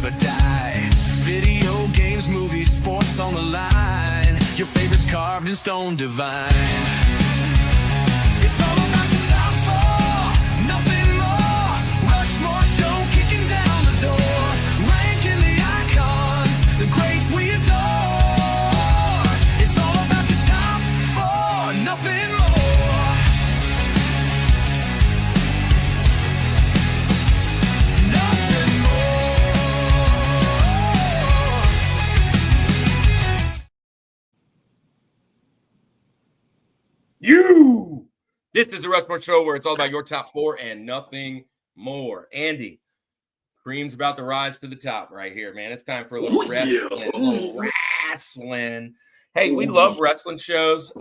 never die. Video games, movies, sports on the line. Your favorites carved in stone divine. It's all about your top four, nothing more. Rushmore Show kicking down the door. Ranking the icons, the greats we adore. It's all about your top four, nothing more. This is the Rushmore Show where it's all about your top four and nothing more. Andy, Cream's about to rise to the top right here, man. It's time for a little wrestling. Hey, we love wrestling shows.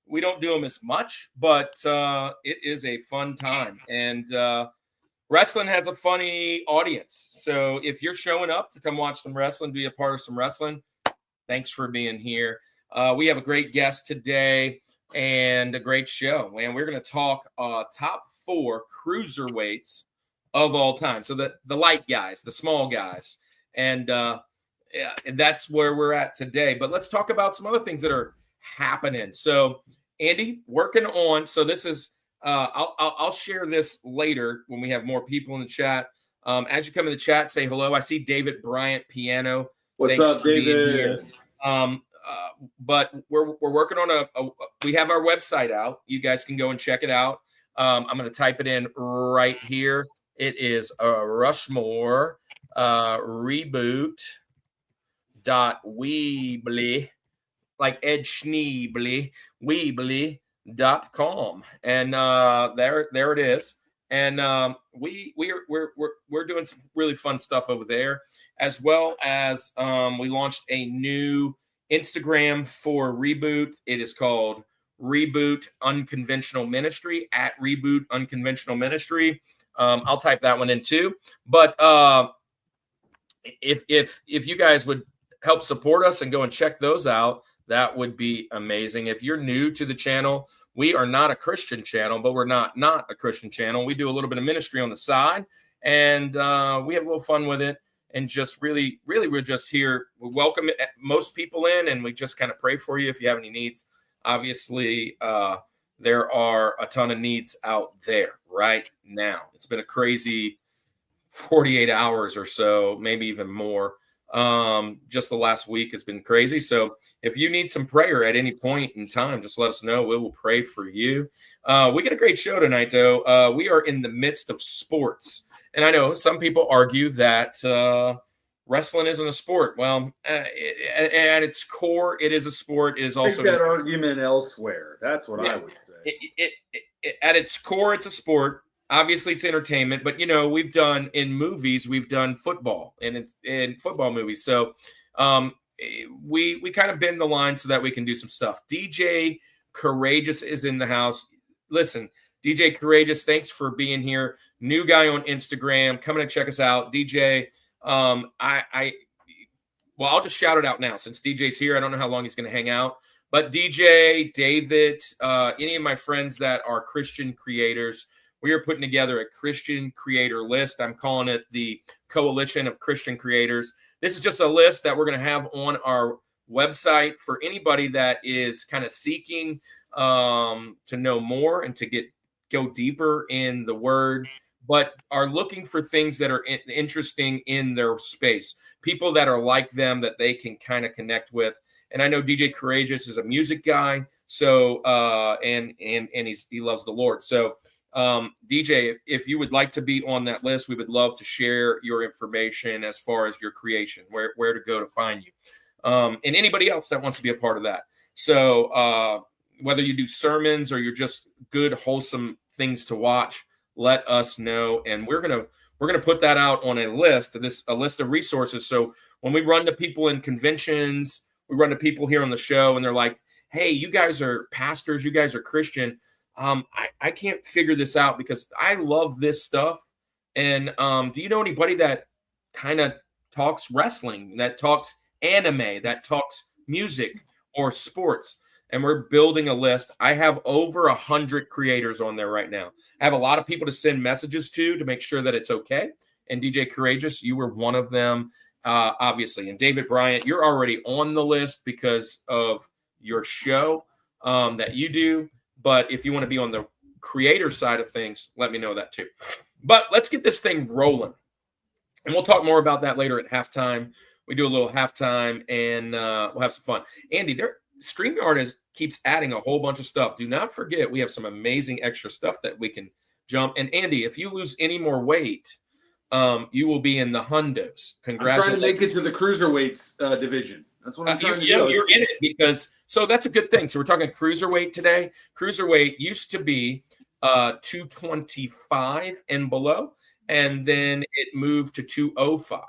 We don't do them as much, but it is a fun time. And wrestling has a funny audience. So if you're showing up to come watch some wrestling, be a part of some wrestling, thanks for being here. We have a great guest today. And a great show, and we're going to talk top four cruiserweights of all time. So the light guys, the small guys, and that's where we're at today. But let's talk about some other things that are happening. So Andy, working on. So this is I'll share this later when we have more people in the chat. As you come in the chat, say hello. I see David Bryant piano. What's Thanks up, David? But we're working on we have our website out. You guys can go and check it out. I'm going to type it in right here. It is Rushmore reboot.weebly, like Ed Schneebly, weebly.com. And there it is. And we're doing some really fun stuff over there, as well as we launched a new Instagram for Reboot. It is called Reboot Unconventional Ministry, at Reboot Unconventional Ministry. I'll type that one in too. But if you guys would help support us and go and check those out, that would be amazing. If you're new to the channel, we are not a Christian channel, but we're not a Christian channel. We do a little bit of ministry on the side, and we have a little fun with it. And just really, we're just here. We welcome most people in, and we just kind of pray for you if you have any needs. Obviously, there are a ton of needs out there right now. It's been a crazy 48 hours or so, maybe even more. Just the last week has been crazy. So if you need some prayer at any point in time, just let us know. We will pray for you. We got a great show tonight, though. We are in the midst of sports. And I know some people argue that wrestling isn't a sport. Well, at its core, it is a sport. It is also take that argument elsewhere. That's what I would say. At its core, it's a sport. Obviously, it's entertainment. But we've done in movies, we've done football and in football movies. So we kind of bend the line so that we can do some stuff. DJ Courageous is in the house. Listen. DJ Courageous, thanks for being here. New guy on Instagram. Come and check us out. DJ, I'll just shout it out now since DJ's here. I don't know how long he's going to hang out. But DJ, David, any of my friends that are Christian creators, we are putting together a Christian creator list. I'm calling it the Coalition of Christian Creators. This is just a list that we're going to have on our website for anybody that is kind of seeking to know more and to go deeper in the word, but are looking for things that are interesting in their space, people that are like them that they can kind of connect with. And I know DJ Courageous is a music guy, so and he loves the Lord. So DJ, if you would like to be on that list, we would love to share your information as far as your creation, where to go to find you, and anybody else that wants to be a part of that. So whether you do sermons or you're just good, wholesome things to watch, let us know. And we're gonna put that out on a list of resources. So when we run to people in conventions, we run to people here on the show, and they're like, "Hey, you guys are pastors, you guys are Christian. I can't figure this out because I love this stuff. And do you know anybody that kind of talks wrestling, that talks anime, that talks music or sports?" And we're building a list. I have over 100 creators on there right now. I have a lot of people to send messages to make sure that it's okay. and DJ Courageous, you were one of them, obviously. And David Bryant, you're already on the list because of your show that you do. But if you want to be on the creator side of things, let me know that too. But let's get this thing rolling. And we'll talk more about that later at halftime. We do a little halftime, and we'll have some fun. Andy, StreamYard keeps adding a whole bunch of stuff. Do not forget, we have some amazing extra stuff that we can jump. And Andy, if you lose any more weight, you will be in the hundos. Congratulations. I'm trying to make it to the Cruiserweights division. That's what I'm trying to do. You're in it so that's a good thing. So we're talking Cruiserweight today. Cruiserweight used to be 225 and below, and then it moved to 205.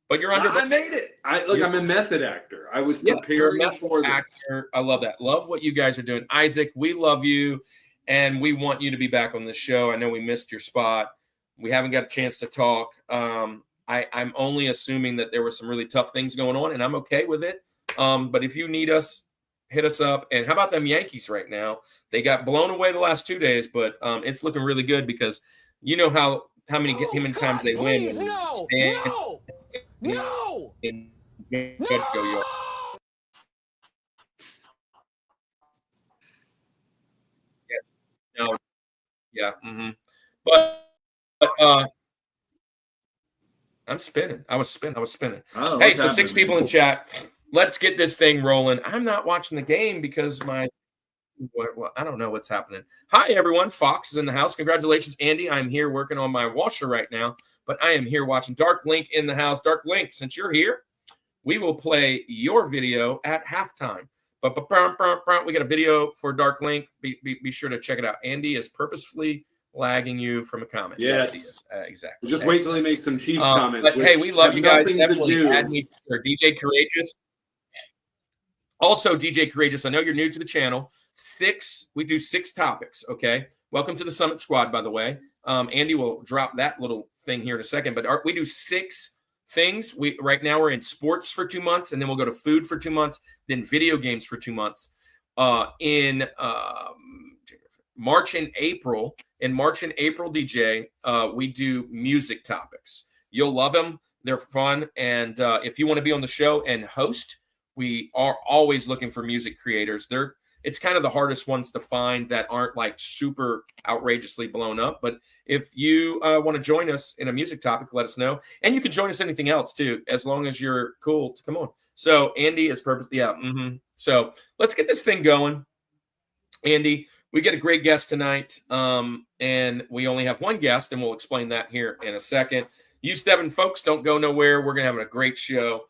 But you're under. I made it. I'm a method actor. I was preparing for this. Actor. I love that. Love what you guys are doing. Isaac, we love you, and we want you to be back on the show. I know we missed your spot. We haven't got a chance to talk. I'm only assuming that there were some really tough things going on, and I'm okay with it. But if you need us, hit us up. And how about them Yankees right now? They got blown away the last 2 days, but it's looking really good because you know how many times they win. No! And Judge go, yo. No. Yeah. Mm-hmm. But I'm spinning. I was spinning. Oh, hey, so 6 people in chat. Let's get this thing rolling. I'm not watching the game because I don't know what's happening. Hi, everyone. Fox is in the house. Congratulations, Andy. I'm here working on my washer right now, but I am here watching. Dark Link in the house. Dark Link, since you're here, we will play your video at halftime. But we got a video for Dark Link. Be sure to check it out. Andy is purposefully lagging you from a comment. Yes, he is. Exactly. Just wait till he makes some Chiefs comments. But hey, we love you guys. Definitely add me or DJ Courageous. Also, DJ Courageous, I know you're new to the channel. We do 6 topics, okay? Welcome to the Summit Squad, by the way. Andy will drop that little thing here in a second, but we do 6 things. Right now we're in sports for 2 months, and then we'll go to food for 2 months, then video games for 2 months. In March and April, DJ, we do music topics. You'll love them. They're fun. And if you want to be on the show and host, we are always looking for music creators. It's kind of the hardest ones to find that aren't like super outrageously blown up. But if you want to join us in a music topic, let us know. And you can join us anything else too, as long as you're cool to come on. So Andy is perfect. Yeah. Mm-hmm. So let's get this thing going. Andy, we get a great guest tonight. And we only have one guest, and we'll explain that here in a second. You 7 folks, don't go nowhere. We're going to have a great show.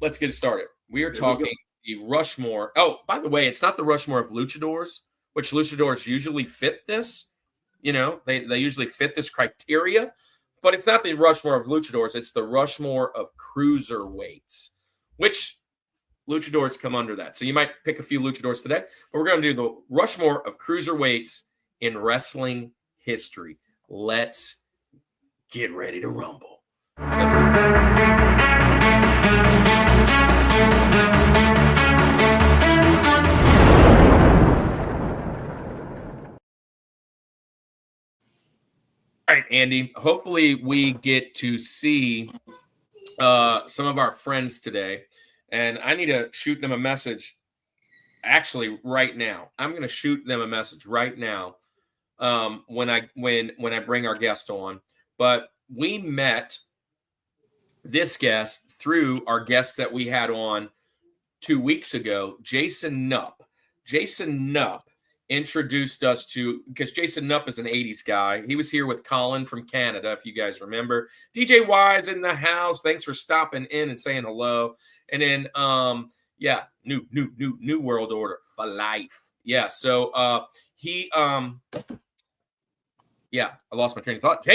Let's get it started. We are talking the Rushmore. Oh, by the way, it's not the Rushmore of luchadors, which luchadors usually fit this. You know, they usually fit this criteria, but it's not the Rushmore of luchadors. It's the Rushmore of cruiserweights, which luchadors come under that. So you might pick a few luchadors today, but we're going to do the Rushmore of cruiserweights in wrestling history. Let's get ready to rumble. Let's go. All right, Andy, hopefully we get to see some of our friends today, and I need to shoot them a message actually right now. I'm going to shoot them a message right now when I bring our guest on. But we met this guest through our guest that we had on 2 weeks ago, Jason Knupp. Jason Knupp introduced us to, because Jason Knupp is an 80s guy. He was here with Colin from Canada, if you guys remember. DJ Wise in the house. Thanks for stopping in and saying hello. And then, new world order for life. Yeah, so I lost my train of thought.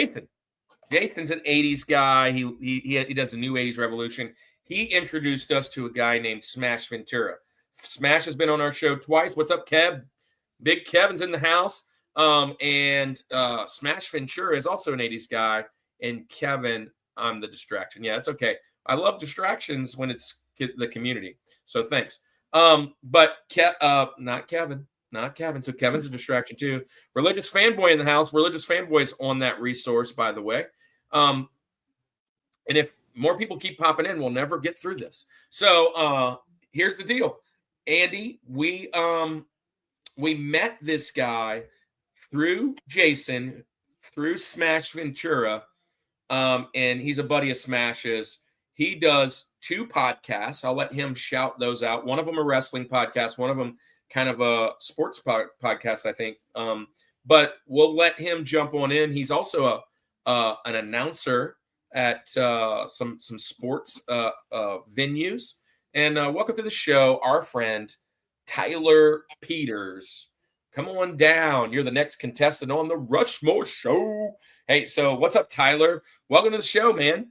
Jason's an 80s guy. He does a new 80s revolution. He introduced us to a guy named Smash Ventura. Smash has been on our show twice. What's up, Kev? Big Kevin's in the house. And Smash Ventura is also an 80s guy. And Kevin, I'm the distraction. Yeah, it's okay. I love distractions when it's the community. So thanks. But not Kevin. Not Kevin. So Kevin's a distraction too. Religious Fanboy in the house. Religious Fanboy is on that resource, by the way. And if more people keep popping in, we'll never get through this. So here's the deal, Andy. We met this guy through Jason, through Smash Ventura, and he's a buddy of Smash's. He does 2 podcasts. I'll let him shout those out. One of them a wrestling podcast, one of them kind of a sports podcast, I think. But we'll let him jump on in. He's also an announcer at some sports venues. And welcome to the show, our friend Tyler Peters. Come on down. You're the next contestant on the Rushmore Show. Hey, so what's up, Tyler? Welcome to the show, man.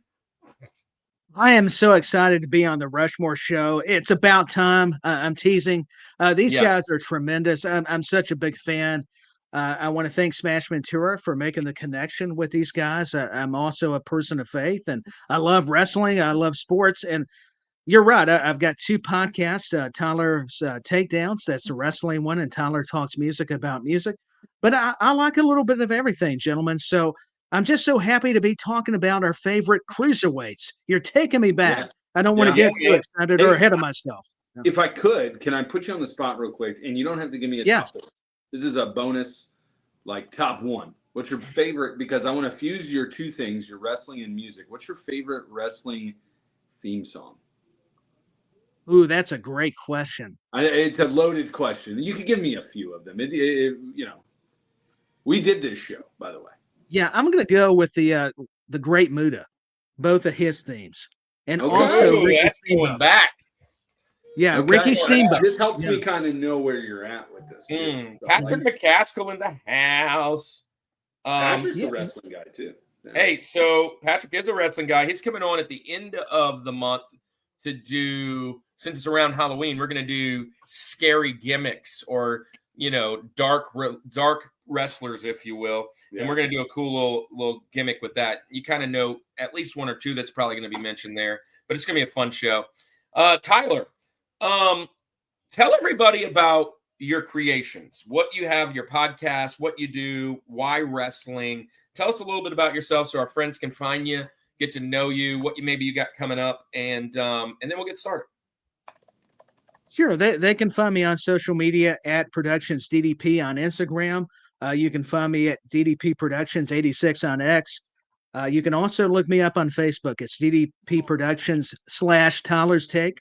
I am so excited to be on the Rushmore Show. It's about time. I'm teasing. These guys are tremendous. I'm such a big fan. I want to thank Smash Ventura for making the connection with these guys. I'm also a person of faith, and I love wrestling. I love sports, and you're right. I've got 2 podcasts. Tyler's Takedowns, that's the wrestling one, and Tyler Talks Music about music. But I like a little bit of everything, gentlemen. So I'm just so happy to be talking about our favorite cruiserweights. You're taking me back. Yes. I don't want to get too excited or ahead of myself. If I could, can I put you on the spot real quick? And you don't have to give me a top one. This is a bonus, like top 1. What's your favorite? Because I want to fuse your 2 things, your wrestling and music. What's your favorite wrestling theme song? Ooh, that's a great question. It's a loaded question. You could give me a few of them. We did this show, by the way. Yeah, I'm going to go with the Great Muda, both of his themes, and also Ricky Steamboat. Back. Yeah, okay. Ricky Steamboat. This helps me kind of know where you're at with this. Patrick McCaskill in the house. Patrick's a wrestling guy too. Yeah. Hey, so Patrick is a wrestling guy. He's coming on at the end of the month to do, since it's around Halloween, we're going to do scary gimmicks or dark wrestlers, if you will. Yeah. And we're going to do a cool little gimmick with that. You kind of know at least 1 or 2 that's probably going to be mentioned there, but it's going to be a fun show. Tyler, tell everybody about your creations, what you have, your podcast, what you do, why wrestling. Tell us a little bit about yourself so our friends can find you, get to know you, what you got coming up, and then we'll get started. Sure. They can find me on social media at Productions DDP on Instagram. You can find me at DDP Productions 86 on X. You can also look me up on Facebook. It's DDP Productions / Tyler's Take.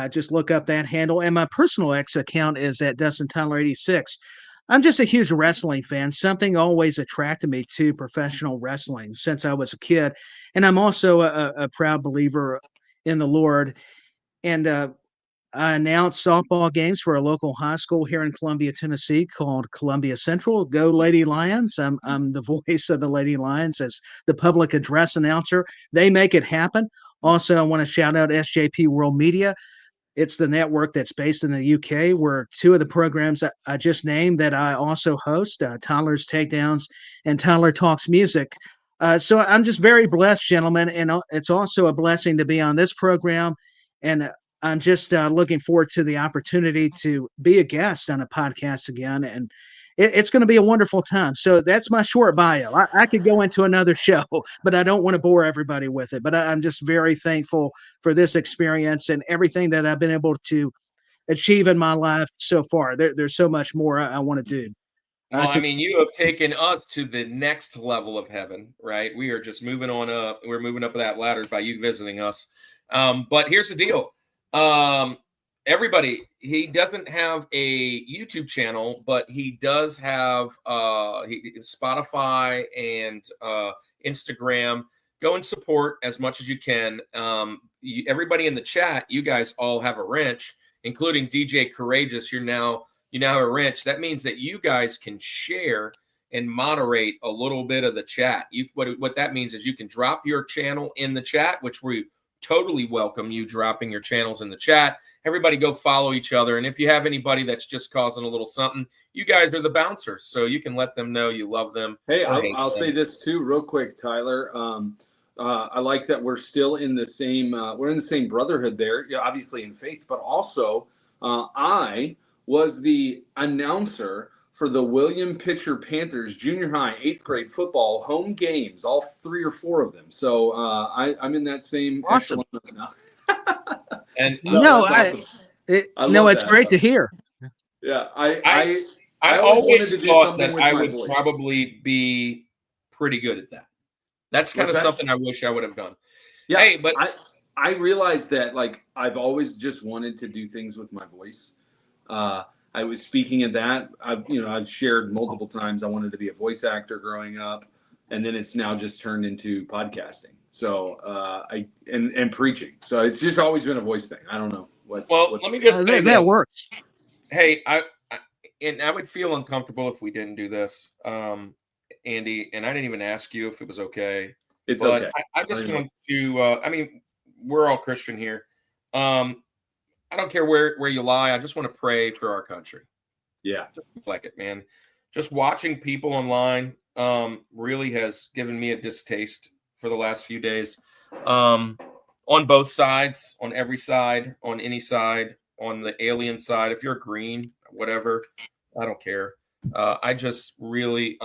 Just look up that handle. And my personal X account is at Dustin Tyler 86. I'm just a huge wrestling fan. Something always attracted me to professional wrestling since I was a kid. And I'm also a proud believer in the Lord. And I announced softball games for a local high school here in Columbia, Tennessee, called Columbia Central. Go Lady Lions. I'm the voice of the Lady Lions as the public address announcer. They make it happen. Also, I want to shout out SJP World Media. It's the network that's based in the UK, where 2 of the programs I just named that I also host, Tyler's Takedowns and Tyler Talks Music. So I'm just very blessed, gentlemen, and it's also a blessing to be on this program. And I'm just looking forward to the opportunity to be a guest on a podcast again. And it's going to be a wonderful time. So that's my short bio. I could go into another show, but I don't want to bore everybody with it. But I'm just very thankful for this experience and everything that I've been able to achieve in my life so far. There's so much more I want to do. Well, I mean, you have taken us to the next level of heaven, right? We are just moving on up. We're moving up that ladder by you visiting us. But here's the deal. Everybody, he doesn't have a YouTube channel, but he does have Spotify and Instagram. Go and support as much as you can. Everybody in the chat, you guys all have a wrench, including DJ Courageous. You now have a wrench. That means that you guys can share and moderate a little bit of the chat. What that means is you can drop your channel in the chat, which we totally welcome you dropping your channels in the chat. Everybody go follow each other. And if you have anybody that's just causing a little something, you guys are the bouncers. So you can let them know you love them. Hey, I'll say this too real quick, Tyler. I like that we're still in the same, we're in the same brotherhood there, obviously in faith, but also I was the announcer for the William Pitcher Panthers junior high 8th grade football home games, all 3 or 4 of them. So I'm in that same Awesome. echelon now. And No, that's awesome. I no, love it's that. great to hear. Yeah, I I always wanted to do thought something that with I my would voice. probably be pretty good at that. That's kind What's of that? something I wish I would have done. Yeah, Hey, but I realized that like I've always just wanted to do things with my voice. I was speaking at that. I've shared multiple times I wanted to be a voice actor growing up, and then it's now just turned into podcasting. So and preaching. So it's just always been a voice thing. I don't know what's. let me just say that this. works. Hey, I would feel uncomfortable if we didn't do this, Andy. And I didn't even ask you if it was okay. It's but okay. I just want to. We're all Christian here. I don't care where you lie. I just want to pray for our country. Yeah, just like it, man. Just watching people online really has given me a distaste for the last few days. On both sides, on every side, on any side, on the alien side. If you're green, whatever, I don't care. I just really,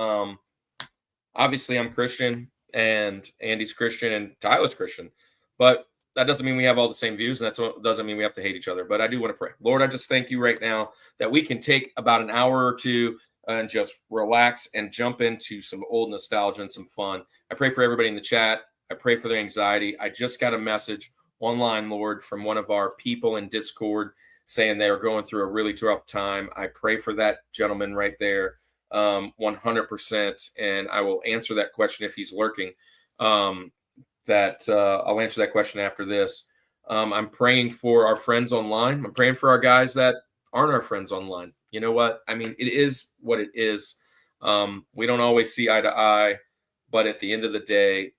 obviously, I'm Christian, and Andy's Christian, and Tyler's Christian, but that doesn't mean we have all the same views, and that doesn't mean we have to hate each other. But I do want to pray. Lord, I just thank you right now that we can take about an hour or two and just relax and jump into some old nostalgia and some fun. I pray for everybody in the chat. I pray for their anxiety. I just got a message online, Lord, from one of our people in Discord saying they are going through a really rough time. I pray for that gentleman right there, 100%, and I will answer that question if he's lurking. I'll answer that question after this. I'm praying for our friends online. I'm praying for our guys that aren't our friends online. You know what? I mean, it is what it is. We don't always see eye to eye, but at the end of the day,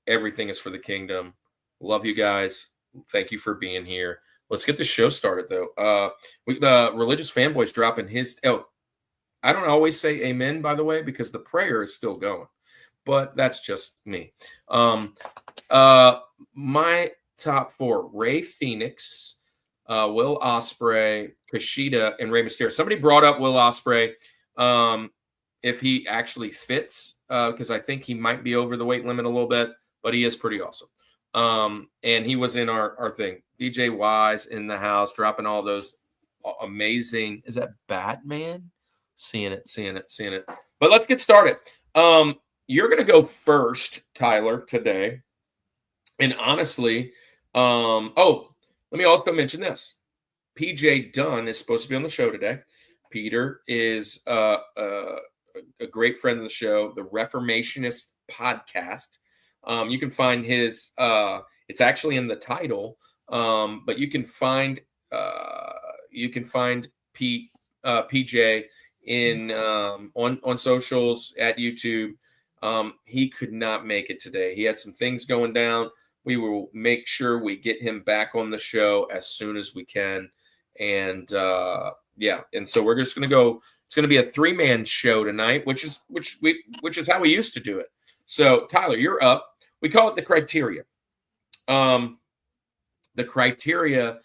everything is for the kingdom. Love you guys. Thank you for being here. Let's get the show started, though. The religious fanboy's dropping his. Oh, I don't always say amen, by the way, because the prayer is still going. But that's just me. My top 4: Rey Fenix, Will Ospreay, Kushida, and Rey Mysterio. Somebody brought up Will Ospreay, if he actually fits, because I think he might be over the weight limit a little bit, but he is pretty awesome. And he was in our thing. DJ Wise in the house, dropping all those amazing. Is that Batman? Seeing it. But let's get started. You're going to go first, Tyler, today. And honestly, let me also mention this. PJ Dunn is supposed to be on the show today. Peter is a great friend of the show, the Reformationist podcast. You can find his, it's actually in the title, but you can find PJ in on socials, at YouTube. He could not make it today. He had some things going down. We will make sure we get him back on the show as soon as we can. And and so we're just going to go. It's going to be a 3-man show tonight, which is how we used to do it. So Tyler, you're up. We call it the criteria. The criteria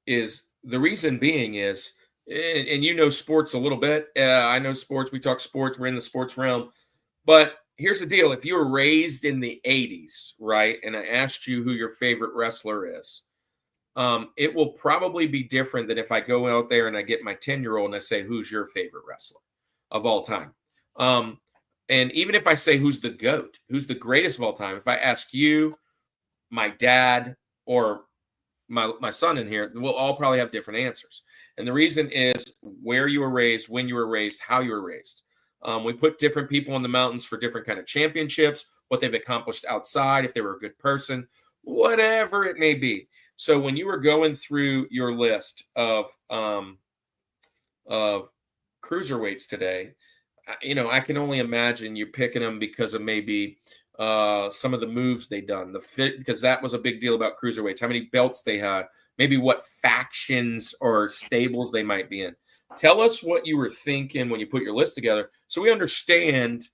is, the reason being is, and you know sports a little bit. I know sports. We talk sports. We're in the sports realm. But here's the deal. If you were raised in the 80s, right, and I asked you who your favorite wrestler is, it will probably be different than if I go out there and I get my 10-year-old and I say, who's your favorite wrestler of all time? And even if I say who's the GOAT, who's the greatest of all time, if I ask you, my dad, or my son in here, we'll all probably have different answers. And the reason is where you were raised, when you were raised, how you were raised. We put different people in the mountains for different kind of championships, what they've accomplished outside, if they were a good person, whatever it may be. So when you were going through your list of cruiserweights today, I can only imagine you picking them because of maybe some of the moves they done, the fit, because that was a big deal about cruiserweights, how many belts they had, maybe what factions or stables they might be in. Tell us what you were thinking when you put your list together so we understand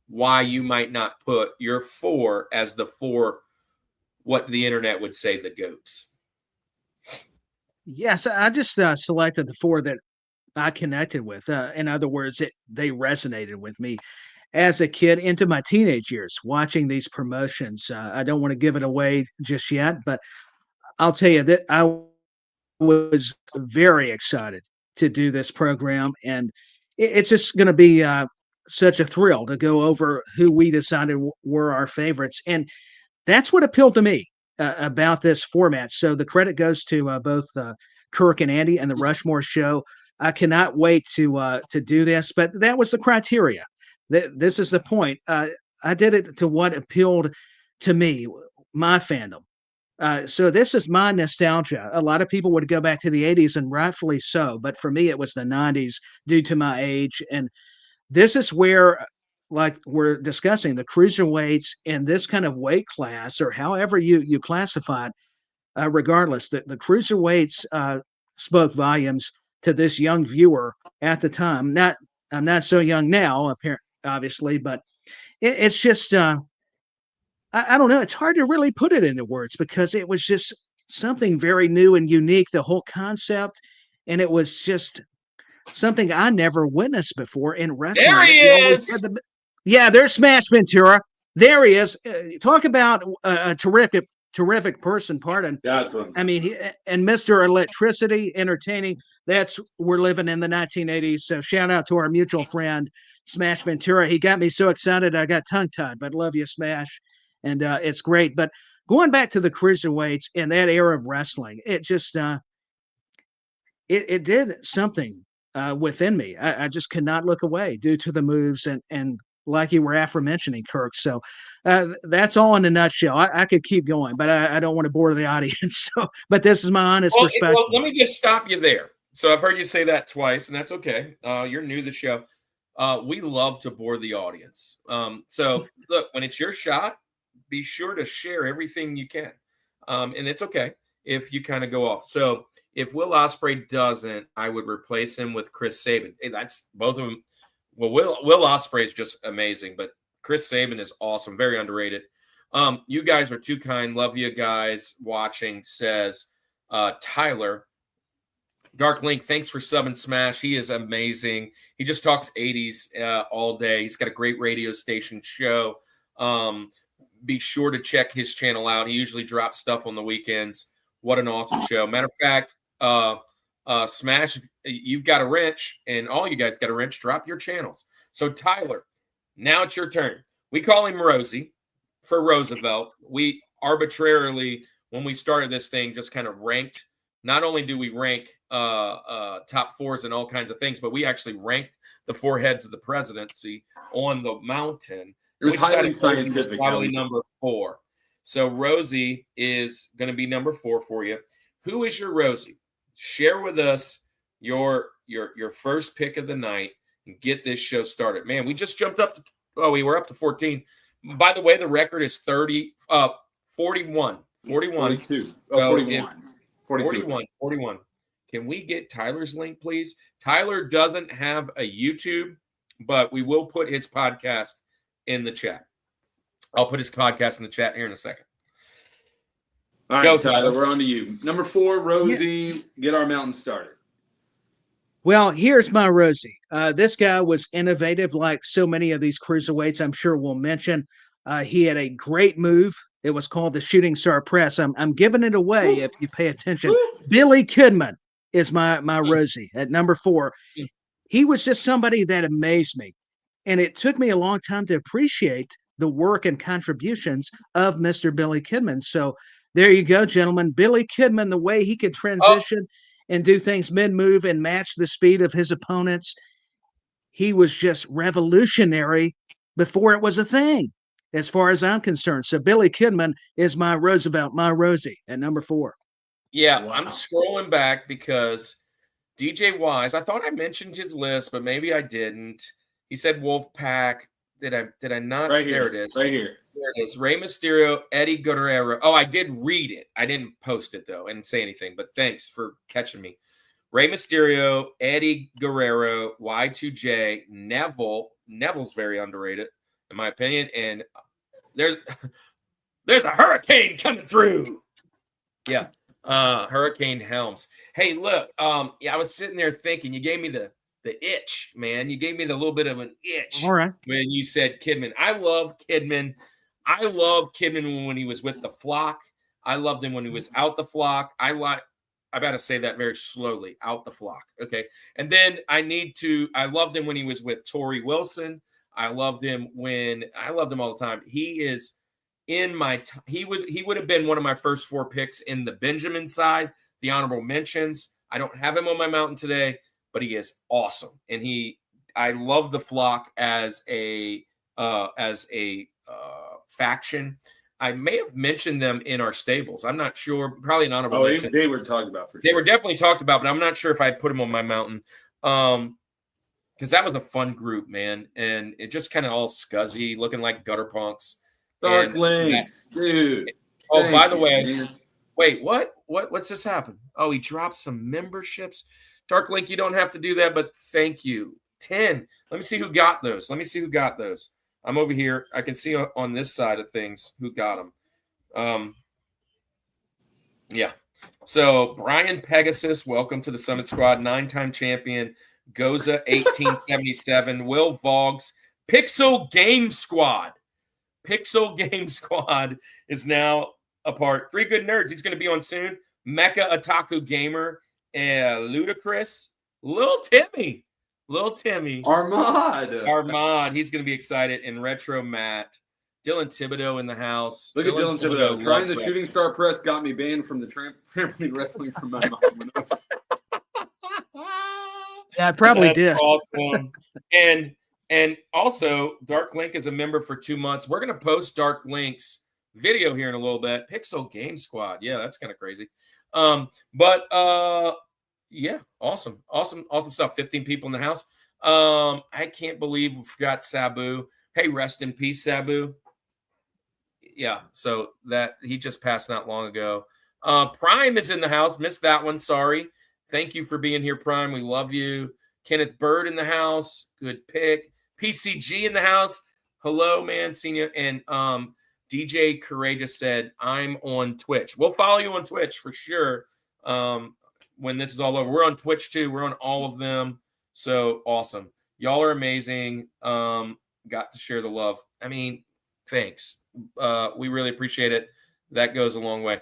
why you might not put your 4 as the 4, what the internet would say, the GOATs. Yes, I just selected the 4 that I connected with. In other words, they resonated with me as a kid into my teenage years watching these promotions. I don't want to give it away just yet, but I'll tell you that I was very excited to do this program, and it's just going to be such a thrill to go over who we decided were our favorites, and that's what appealed to me about this format. So the credit goes to both Kirk and Andy and the Rushmore Show. I cannot wait to do this, but that was the criteria. This is the point. I did it to what appealed to me, my fandom. So this is my nostalgia. A lot of people would go back to the 80s, and rightfully so. But for me, it was the 90s due to my age. And this is where, like we're discussing, the cruiserweights in this kind of weight class, or however you classify it, regardless, the cruiserweights spoke volumes to this young viewer at the time. I'm not so young now, obviously, but it's just I don't know. It's hard to really put it into words because it was just something very new and unique, the whole concept. And it was just something I never witnessed before in There wrestling. he You always is. had yeah, there's Smash Ventura. There he is. Talk about a terrific person. Pardon. That's what I mean, and Mr. Electricity, entertaining. We're living in the 1980s. So shout out to our mutual friend, Smash Ventura. He got me so excited I got tongue tied, but love you, Smash. And it's great. But going back to the cruiserweights in that era of wrestling, it just it did something within me. I just could not look away due to the moves and like you were aforementioning, Kirk. So that's all in a nutshell. I could keep going, but I don't want to bore the audience. So, but this is my honest perspective. Well, let me just stop you there. So I've heard you say that twice, and that's okay. You're new to the show. We love to bore the audience. So look, when it's your shot, be sure to share everything you can. And it's okay if you kind of go off. So if Will Ospreay doesn't, I would replace him with Chris Sabin. Hey, that's both of them. Well, Will Ospreay is just amazing, but Chris Sabin is awesome, very underrated. You guys are too kind. Love you guys watching, says Tyler. Dark Link, thanks for subbing Smash. He is amazing. He just talks 80s all day. He's got a great radio station show. Be sure to check his channel out. He usually drops stuff on the weekends. What an awesome show. Matter of fact, Smash, you've got a wrench, and all you guys got a wrench. Drop your channels. So, Tyler, now it's your turn. We call him Rosie for Roosevelt. We arbitrarily, when we started this thing, just kind of ranked. Not only do we rank top fours and all kinds of things, but we actually ranked the four heads of the presidency on the mountain. It was highly scientific. Probably number 4. So Rosie is going to be number 4 for you. Who is your Rosie? Share with us your first pick of the night and get this show started. Man, we just jumped up to, we were up to 14. By the way, the record is 41. 41. 42. So 41. 41. Can we get Tyler's link, please? Tyler doesn't have a YouTube, but we will put his podcast in the chat. I'll put his podcast in the chat here in a second. All right, Go, Tyler, Tyler. we're on to you. Number 4, Rosie, get our mountain started. Well, here's my Rosie. This guy was innovative, like so many of these cruiserweights. I'm sure we'll mention. He had a great move. It was called the Shooting Star Press. I'm giving it away if you pay attention. Billy Kidman is my Rosie at number 4. He was just somebody that amazed me, and it took me a long time to appreciate the work and contributions of Mr. Billy Kidman. So there you go, gentlemen. Billy Kidman, the way he could transition and do things mid-move and match the speed of his opponents, he was just revolutionary before it was a thing, as far as I'm concerned. So Billy Kidman is my Roosevelt, my Rosie at number 4. Yeah, wow. I'm scrolling back because DJ Wise, I thought I mentioned his list, but maybe I didn't. He said Wolfpack. Did I not? Right here. There it is. Right here. There it is. Rey Mysterio, Eddie Guerrero. Oh, I did read it. I didn't post it, though, and say anything, but thanks for catching me. Rey Mysterio, Eddie Guerrero, Y2J, Neville. Neville's very underrated, in my opinion. And there's a hurricane coming through. Yeah. Hurricane Helms. Hey, look, yeah, I was sitting there thinking, you gave me the itch, man. You gave me the little bit of an itch All right. when you said Kidman. I love Kidman. I love Kidman when he was with the flock. I loved him when he was out the flock. I got to say that very slowly, out the flock. Okay. And then I loved him when he was with Tori Wilson. I loved him all the time. He is in he would have been one of my first 4 picks in the Benjamin side, the honorable mentions. I don't have him on my mountain today, but he is awesome. And I love the flock as a faction. I may have mentioned them in our stables. I'm not sure. Probably an honorable mention. They were talked about for sure. They were definitely talked about, but I'm not sure if I put them on my mountain. Because that was a fun group, man. And it just kind of all scuzzy, looking like gutter punks. Dark Links, dude. Oh, by the way, man. Wait, what? What's just happened? Oh, he dropped some memberships. Dark Link, you don't have to do that, but thank you. 10. Let me see who got those. I'm over here. I can see on this side of things who got them. Yeah. So Brian Pegasus, welcome to the Summit Squad. 9-time champion. Goza 1877. Will Boggs. Pixel Game Squad. Pixel Game Squad is now a part. 3 Good Nerds. He's going to be on soon. Mecha Otaku Gamer. Ludacris. Lil Timmy. Armand. He's going to be excited. And Retro Matt. Dylan Thibodeau in the house. Look at Dylan Thibodeau. Trying the shooting star press got me banned from the trampoline wrestling from my mom. Yeah, it probably That's did. Awesome. And also, Dark Link is a member for 2 months. We're going to post Dark Link's video here in a little bit. Pixel Game Squad. Yeah, that's kind of crazy. Yeah, awesome stuff. 15 people in the house. I can't believe we forgot Sabu. Hey, rest in peace, Sabu. Yeah, so that he just passed not long ago. Prime is in the house. Missed that one. Sorry. Thank you for being here, Prime. We love you. Kenneth Bird in the house. Good pick. PCG in the house. Hello, man. Senior. And DJ Courageous said, I'm on Twitch. We'll follow you on Twitch for sure. When this is all over. We're on Twitch too. We're on all of them. So awesome. Y'all are amazing. Got to share the love. I mean, thanks. We really appreciate it. That goes a long way.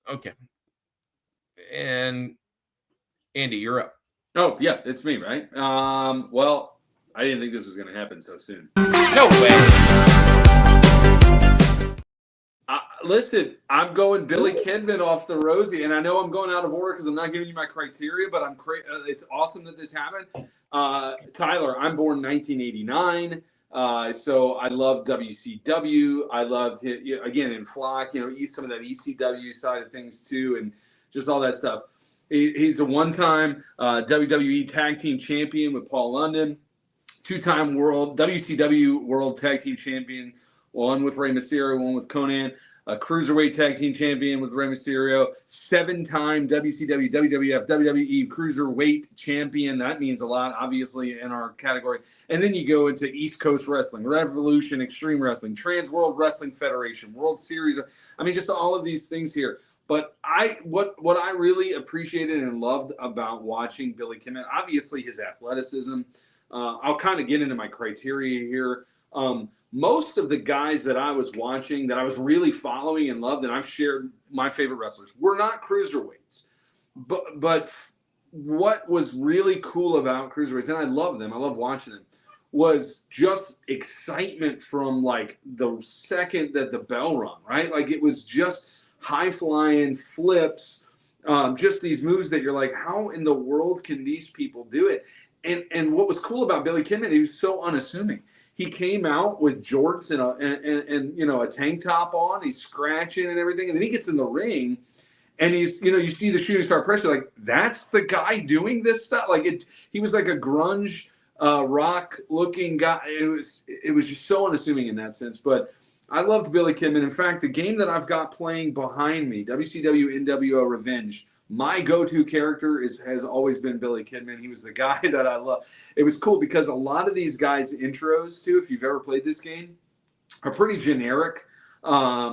Okay. And Andy, you're up. Oh, yeah, it's me, right? Well, I didn't think this was going to happen so soon. No way. Listen, I'm going Billy Kidman off the Rosie, and I know I'm going out of order because I'm not giving you my criteria, but it's awesome that this happened. Tyler, I'm born 1989, so I love WCW. I loved it, again, in Flock, some of that ECW side of things too, and just all that stuff. He's the one-time WWE Tag Team Champion with Paul London, 2-time WCW World Tag Team Champion, one with Rey Mysterio, one with Conan. A Cruiserweight Tag Team Champion with Rey Mysterio, 7-time WCW, WWF, WWE Cruiserweight Champion. That means a lot, obviously, in our category. And then you go into East Coast Wrestling, Revolution, Extreme Wrestling, Trans World Wrestling Federation, World Series. I mean, just all of these things here. But what I really appreciated and loved about watching Billy Kidman, obviously his athleticism. I'll kind of get into my criteria here. Most of the guys that I was watching, that I was really following and loved, and I've shared my favorite wrestlers, were not cruiserweights. But what was really cool about cruiserweights, and I love them, I love watching them, was just excitement from like the second that the bell rung, right? Like it was just high-flying flips, just these moves that you're like, how in the world can these people do it? And what was cool about Billy Kidman, he was so unassuming. He came out with jorts and a tank top on. He's scratching and everything, and then he gets in the ring, and he's you see the shooting star pressure, like that's the guy doing this stuff. Like he was like a grunge rock looking guy. It was just so unassuming in that sense. But I loved Billy Kidman. In fact, the game that I've got playing behind me, WCW NWO Revenge. My go-to character has always been Billy Kidman. He was the guy that I love. It was cool because a lot of these guys' intros, too, if you've ever played this game, are pretty generic.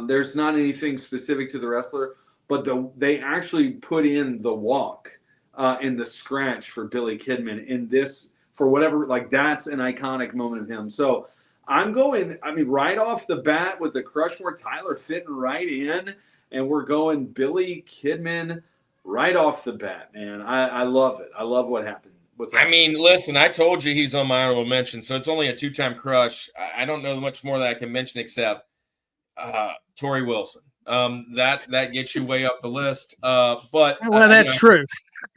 There's not anything specific to the wrestler, but they actually put in the walk and the scratch for Billy Kidman in this, for whatever, like that's an iconic moment of him. So I'm going, I mean, right off the bat with the Rushmore, Tyler fitting right in, and we're going Billy Kidman right off the bat, man. I love it. I love what happened. I mean, listen, I told you he's on my honorable mention, so it's only a 2-time crush. I don't know much more that I can mention except Tori Wilson. That gets you way up the list. But well, that's true.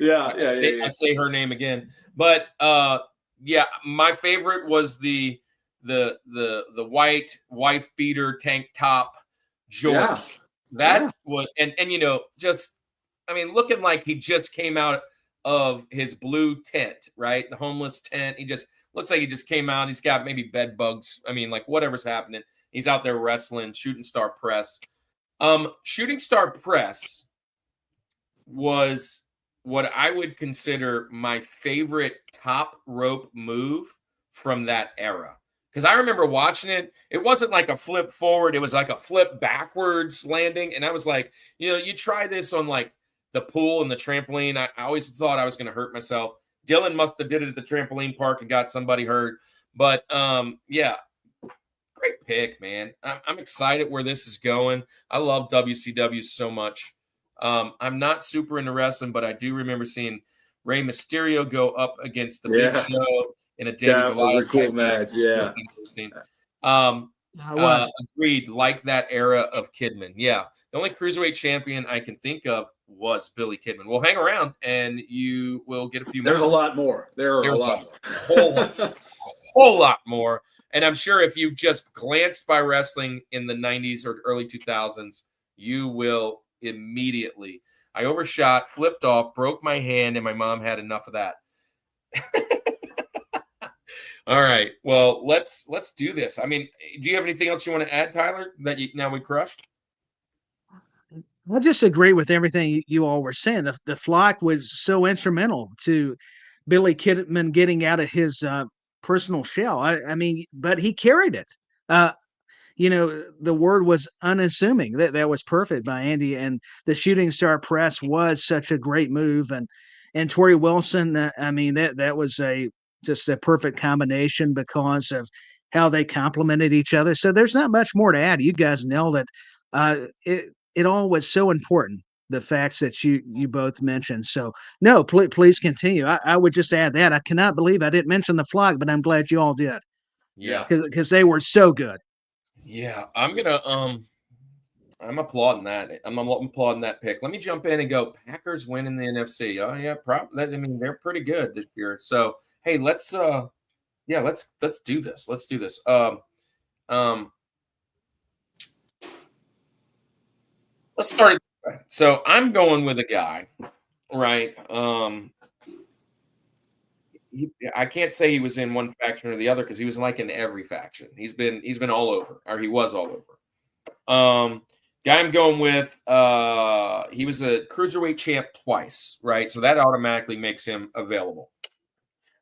I say her name again. But yeah, my favorite was the white wife beater tank top jorts. That was and you know, just I mean, looking like he just came out of his blue tent, right? The homeless tent. He just looks like he just came out. He's got maybe bed bugs. I mean, like whatever's happening. He's out there wrestling, shooting star press. Shooting star press was what I would consider my favorite top rope move from that era. Because I remember watching it. It wasn't like a flip forward. It was like a flip backwards landing. And I was like, you know, you try this on like the pool and the trampoline. I always thought I was going to hurt myself. Dylan must have did it at the trampoline park and got somebody hurt. But yeah, great pick, man. I'm excited where this is going. I love WCW so much. I'm not super into wrestling, but I do remember seeing Rey Mysterio go up against the Big Show in a That was a cool match. Yeah. Agreed. Like that era of Kidman. Yeah. The only cruiserweight champion I can think of was Billy Kidman. Well, hang around and you will get a few more. There's a lot more. There's a lot more. Whole lot more. And I'm sure if you've just glanced by wrestling in the 90s or early 2000s, you will immediately. I overshot, flipped off, broke my hand, and my mom had enough of that. All right. Well, let's do this. I mean, do you have anything else you want to add, Tyler, that now we crushed? I just agree with everything you all were saying. The flock was so instrumental to Billy Kidman getting out of his personal shell. I mean, but he carried it. You know, the word was unassuming. That was perfect by Andy. And the shooting star press was such a great move. And Tori Wilson, I mean, that was just a perfect combination because of how they complemented each other. So there's not much more to add. You guys nailed it. It all was so important, the facts that you both mentioned. So no, please continue. I would just add that. I cannot believe I didn't mention the flock, but I'm glad you all did. Yeah. Because they were so good. Yeah. I'm I'm applauding that. I'm applauding that pick. Let me jump in and go Packers win in the NFC. Oh yeah. I mean, they're pretty good this year. So, hey, let's do this. Let's do this. Let's start it this way. So I'm going with a guy, right? I can't say he was in one faction or the other because he was like in every faction. He's been all over, or he was all over. Guy I'm going with, he was a cruiserweight champ twice, right? So that automatically makes him available.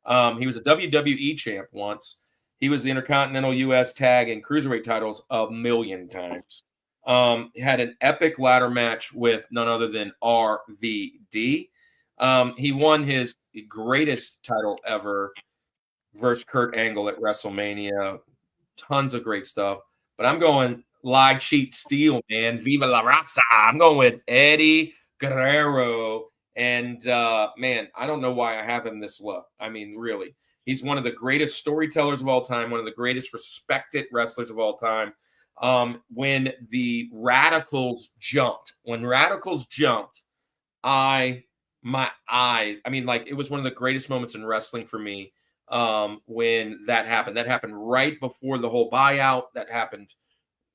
He was a WWE champ once. He was the Intercontinental U.S. Tag and Cruiserweight titles a million times. He had an epic ladder match with none other than RVD. He won his greatest title ever versus Kurt Angle at WrestleMania. Tons of great stuff. But I'm going Live Sheet Steel, man. Viva la Raza. I'm going with Eddie Guerrero. And, man, I don't know why I have him this low. I mean, really. He's one of the greatest storytellers of all time, one of the greatest respected wrestlers of all time. When the Radicals jumped, my eyes, I mean, like, it was one of the greatest moments in wrestling for me when that happened. That happened right before the whole buyout. That happened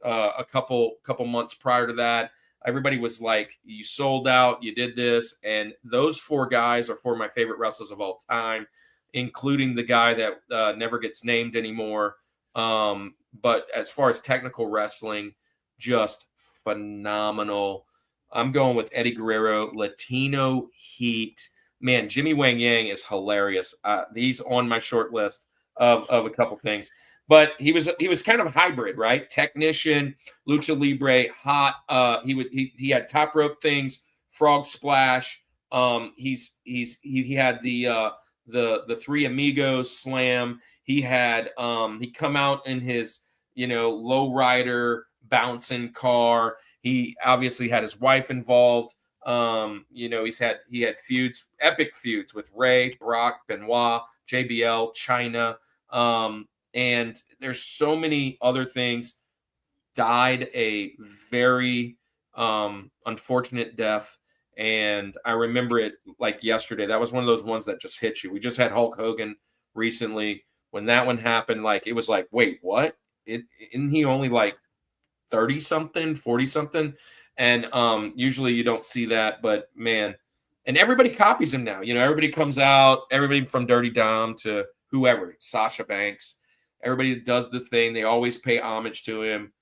a couple months prior to that. Everybody was like, you sold out, you did this. And those four guys are four of my favorite wrestlers of all time, including the guy that never gets named anymore. But as far as technical wrestling, just phenomenal. I'm going with Eddie Guerrero, Latino Heat. Man, Jimmy Wang Yang is hilarious. He's on my short list of a couple things. but he was kind of a hybrid, right? Technician, lucha libre, hot. He had top rope things, frog splash. He had the Three Amigos slam. He had he come out in his low rider bouncing car. He obviously had his wife involved. He had feuds, epic feuds with Ray, Brock, Benoit, JBL, China. And there's so many other things. Died a very unfortunate death. And I remember it like yesterday. That was one of those ones that just hit you. We just had Hulk Hogan recently. When that one happened, like it was like, wait, what? Isn't he only like 30 something, 40 something? And usually you don't see that, but man, and everybody copies him now. Everybody comes out, everybody from Dirty Dom to whoever, Sasha Banks, everybody does the thing. They always pay homage to him.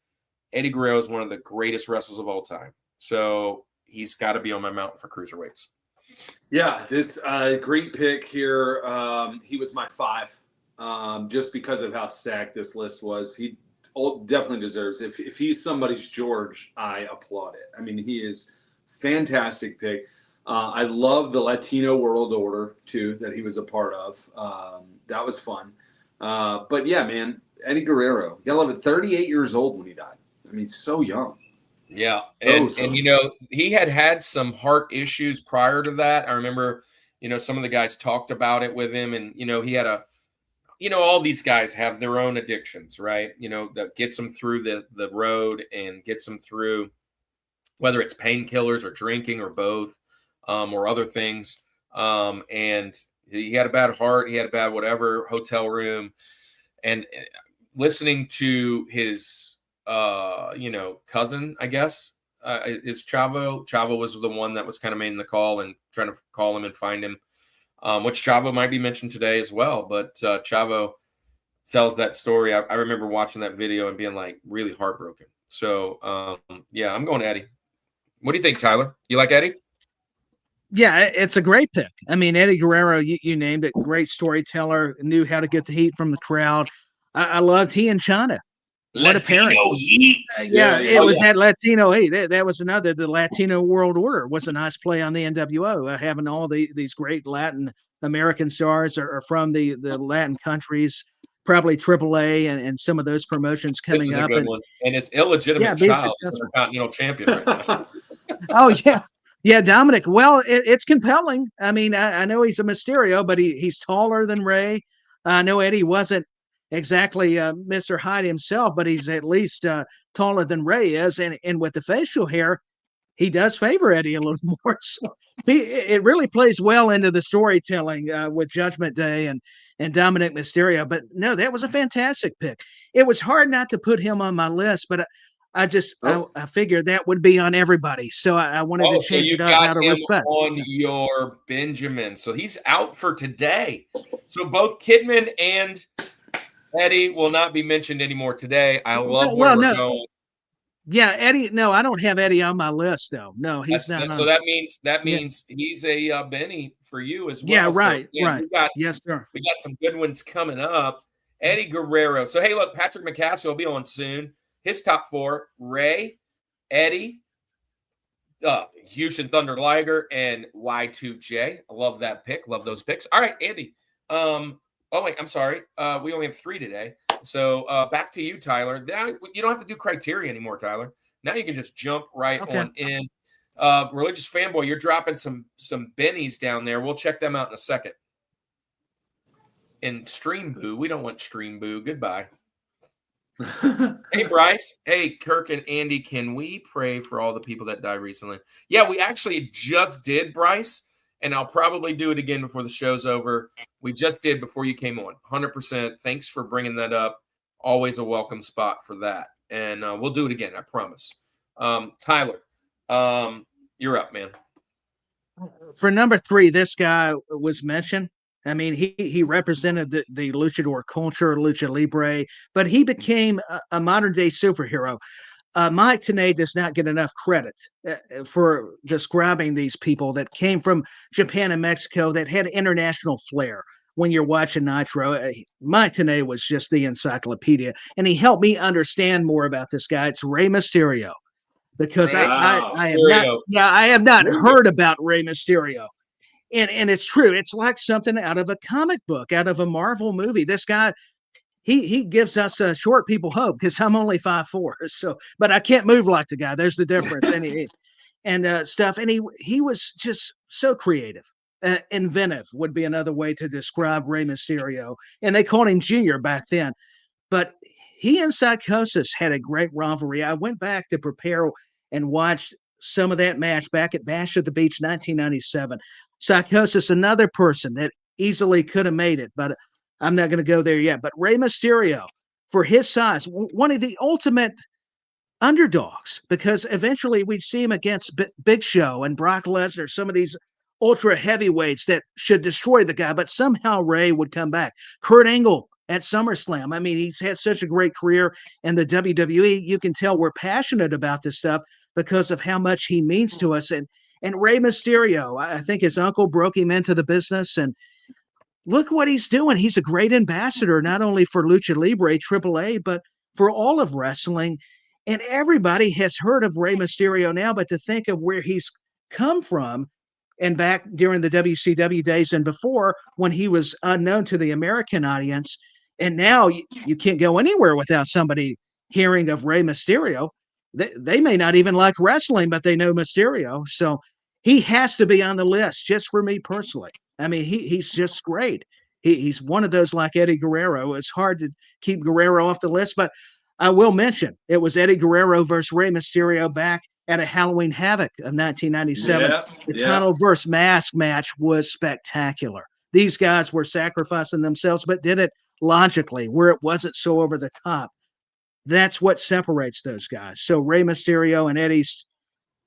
Eddie Guerrero is one of the greatest wrestlers of all time. So he's got to be on my mountain for cruiserweights. Yeah, this great pick here. He was my 5, just because of how stacked this list was. He definitely deserves. If he's somebody's George, I applaud it. I mean, he is fantastic pick. I love the Latino World Order too that he was a part of. That was fun. But yeah, man, Eddie Guerrero. You gotta love it. 38 years old when he died. I mean, so young. Yeah, and he had some heart issues prior to that. I remember, some of the guys talked about it with him, and he had all these guys have their own addictions, right? That gets them through the road and gets them through, whether it's painkillers or drinking or both, or other things. And he had a bad heart, he had a bad whatever, hotel room, and listening to his cousin, I guess, is Chavo. Chavo was the one that was kind of making the call and trying to call him and find him, which Chavo might be mentioned today as well. But Chavo tells that story. I remember watching that video and being like really heartbroken. So, yeah, I'm going Eddie. What do you think, Tyler? You like Eddie? Yeah, it's a great pick. I mean, Eddie Guerrero, you named it. Great storyteller, knew how to get the heat from the crowd. I loved he and China. What a pairing. Heat. It was that Latino heat. That was another. The Latino World Order was a nice play on the NWO, having all these great Latin American stars are from the Latin countries, probably AAA and some of those promotions coming this is up. A good one. And it's illegitimate child, Intercontinental champion right now. Oh, yeah. Yeah, Dominic. Well, it's compelling. I mean, I know he's a Mysterio, but he's taller than Ray. I know Eddie wasn't exactly Mr. Hyde himself, but he's at least taller than Ray is. And with the facial hair, he does favor Eddie a little more. So it really plays well into the storytelling with Judgment Day and Dominic Mysterio. But no, that was a fantastic pick. It was hard not to put him on my list, but I figured that would be on everybody. So I wanted to change it up out of respect. On your Benjamin. So he's out for today. So both Kidman and Eddie will not be mentioned anymore today. I love where we're going. Yeah, Eddie. No, I don't have Eddie on my list though. No, he's not. So that means he's a Benny for you as well. Yeah, right, so, right. Yes, sir. We got some good ones coming up. Eddie Guerrero. So hey, look, Patrick McCaskill will be on soon. His top 4: Ray, Eddie, Houston Thunder Liger, and Y2J. I love that pick. Love those picks. All right, Andy. Oh, wait, I'm sorry. We only have 3 today. So back to you, Tyler. Now, you don't have to do criteria anymore, Tyler. Now you can just jump right on in. Religious Fanboy, you're dropping some bennies down there. We'll check them out in a second. And Stream Boo. We don't want Stream Boo. Goodbye. Hey, Bryce. Hey, Kirk and Andy, can we pray for all the people that died recently? Yeah, we actually just did, Bryce. And I'll probably do it again before the show's over. We just did before you came on. 100%. Thanks for bringing that up. Always a welcome spot for that. And we'll do it again, I promise. Tyler, you're up, man. For number 3, this guy was mentioned. I mean, he represented the luchador culture, lucha libre, but he became a modern-day superhero. Mike Tenay does not get enough credit for describing these people that came from Japan and Mexico that had international flair. when you're watching Nitro. Mike Tenay was just the encyclopedia, and he helped me understand more about this guy. It's Rey Mysterio, because Wow. I have not, Mysterio. I have not heard about Rey Mysterio. And it's true. It's like something out of a comic book, out of a Marvel movie. This guy, he gives us short people hope, because I'm only 5'4", so but I can't move like the guy. There's the difference. And stuff. And he was just so creative. Inventive would be another way to describe Rey Mysterio. And they called him Junior back then. But he and Psychosis had a great rivalry. I went back to prepare and watched some of that match back at Bash at the Beach 1997. Psychosis, another person that easily could have made it, but I'm not going to go there yet. But Rey Mysterio, for his size, one of the ultimate underdogs, because eventually we'd see him against Big Show and Brock Lesnar, some of these ultra heavyweights that should destroy the guy, but somehow Rey would come back. Kurt Angle at SummerSlam. I mean, he's had such a great career in the WWE. You can tell we're passionate about this stuff because of how much he means to us. And Rey Mysterio, I think his uncle broke him into the business, and look what he's doing. He's a great ambassador, not only for Lucha Libre, AAA, but for all of wrestling. And everybody has heard of Rey Mysterio now, but to think of where he's come from, and back during the WCW days and before, when he was unknown to the American audience, and now you can't go anywhere without somebody hearing of Rey Mysterio. They may not even like wrestling, but they know Mysterio. So he has to be on the list, just for me personally. I mean, he's just great. He's one of those like Eddie Guerrero. It's hard to keep Guerrero off the list, but I will mention it was Eddie Guerrero versus Rey Mysterio back at a Halloween Havoc of 1997. The title versus mask match was spectacular. These guys were sacrificing themselves, but did it logically, where it wasn't so over the top. That's what separates those guys. So Rey Mysterio and Eddie,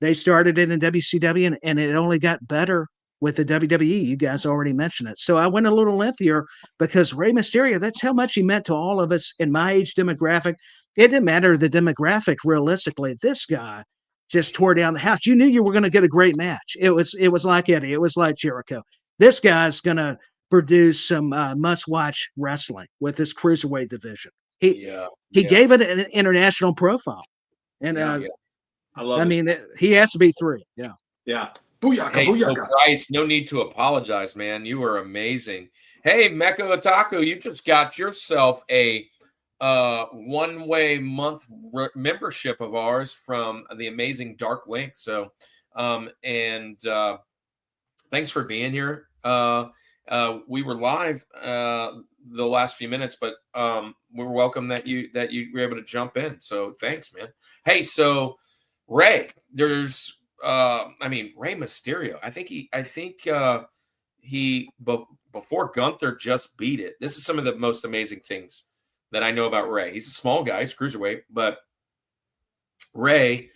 they started it in WCW, and it only got better with the WWE. You guys already mentioned it. So I went a little lengthier because Rey Mysterio, that's how much he meant to all of us in my age demographic. It didn't matter the demographic realistically. This guy just tore down the house. You knew you were going to get a great match. It was like Eddie. It was like Jericho. This guy's going to produce some must-watch wrestling with this cruiserweight division. He gave it an international profile. And I love I mean, he has to be 3. Yeah. Yeah. Booyaka, Hey, booyaka. so Bryce, no need to apologize, man. You were amazing. Hey, Mecha Otaku, you just got yourself a one-way month membership of ours from the amazing Dark Link. So, thanks for being here. We were live the last few minutes, but we're welcome that you were able to jump in. So thanks, man. Hey, so Rey, there's Rey Mysterio. I think he before Gunther just beat it. This is some of the most amazing things that I know about Rey. He's a small guy, he's cruiserweight, but Rey,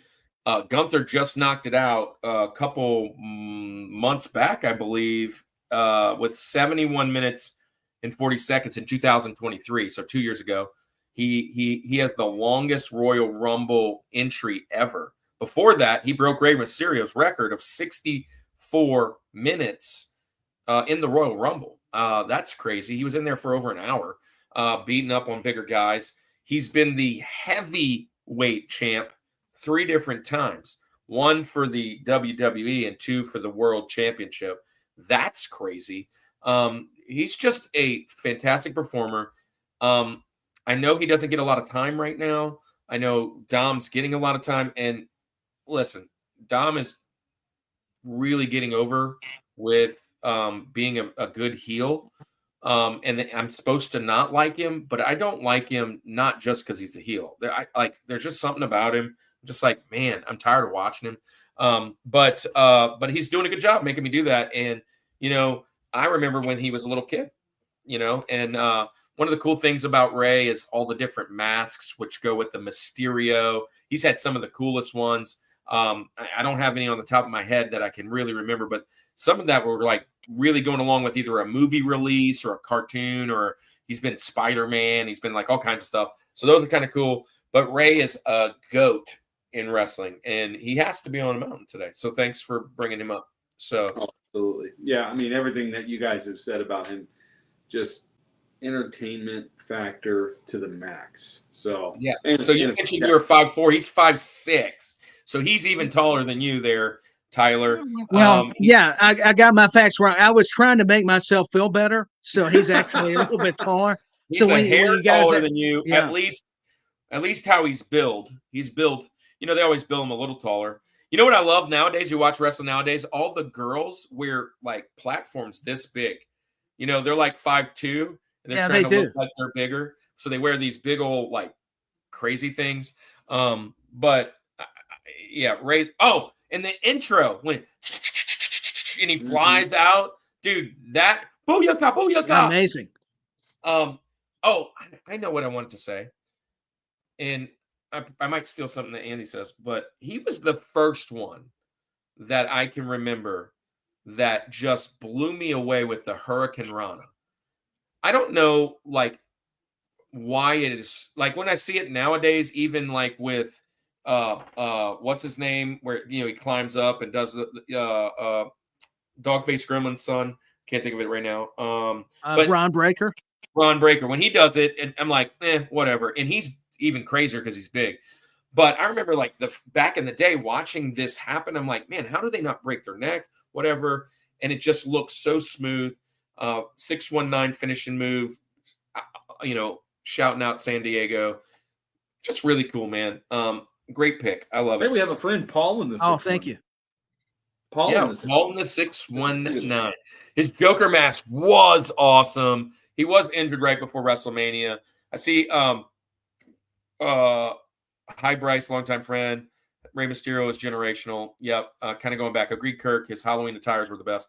Gunther just knocked it out a couple months back, I believe, with 71 minutes and 40 seconds in 2023. So 2 years ago, he has the longest Royal Rumble entry ever. Before that, he broke Rey Mysterio's record of 64 minutes in the Royal Rumble. That's crazy. He was in there for over an hour, beating up on bigger guys. He's been the heavyweight champ 3 different times, 1 for the WWE and 2 for the World Championship. That's crazy. He's just a fantastic performer. I know he doesn't get a lot of time right now. I know Dom's getting a lot of time. And listen, Dom is really getting over with being a good heel. And I'm supposed to not like him, but I don't like him not just because he's a heel. There's just something about him. I'm just like, man, I'm tired of watching him. But he's doing a good job making me do that. And I remember when he was a little kid, and one of the cool things about Rey is all the different masks which go with the Mysterio. He's had some of the coolest ones. I don't have any on the top of my head that I can really remember, but some of that were like really going along with either a movie release or a cartoon, or he's been Spider-Man. He's been like all kinds of stuff. So those are kind of cool. But Rey is a GOAT in wrestling, and he has to be on a mountain today. So thanks for bringing him up. So absolutely. Yeah. I mean, everything that you guys have said about him just entertainment factor to the max. So yeah. and, So you and mentioned you're 5'4", he's 5'6", so he's even taller than you there, Tyler. Well, yeah, I got my facts wrong. I was trying to make myself feel better, so he's actually a little bit taller. He's So a when hair you guys, taller than you, yeah, at least how he's built. He's built. You know, they always build him a little taller. You know what I love nowadays? You watch wrestling nowadays. All the girls wear like platforms this big. You know, they're like 5'2", and they're Yeah, trying they to look do. like they're bigger. So they wear these big old like crazy things. But yeah, raise. Oh, and the intro when and he flies out, dude. That booyaka, booyaka. amazing. Oh, I know what I wanted to say, and I might steal something that Andy says, but he was the first one that I can remember that just blew me away with the Hurricane Rana. I don't know, like, why it is like when I see it nowadays, even like with what's his name, where he climbs up and does the Dogface Gremlin's son. Can't think of it right now. But Ron Breaker. Ron Breaker, when he does it, and I'm like, whatever. And he's even crazier because he's big. But I remember like back in the day watching this happen. I'm like, man, how do they not break their neck? Whatever. And it just looks so smooth. 619 finishing move. Shouting out San Diego. Just really cool, man. Great pick. I love it. Hey, we have a friend, Paul, in this. Oh, thank you. Paul in the 619. His Joker mask was awesome. He was injured right before WrestleMania. I see Hi Bryce, longtime friend. Rey Mysterio is generational. Yep. Kind of going back. Agreed, Kirk. His Halloween attires were the best.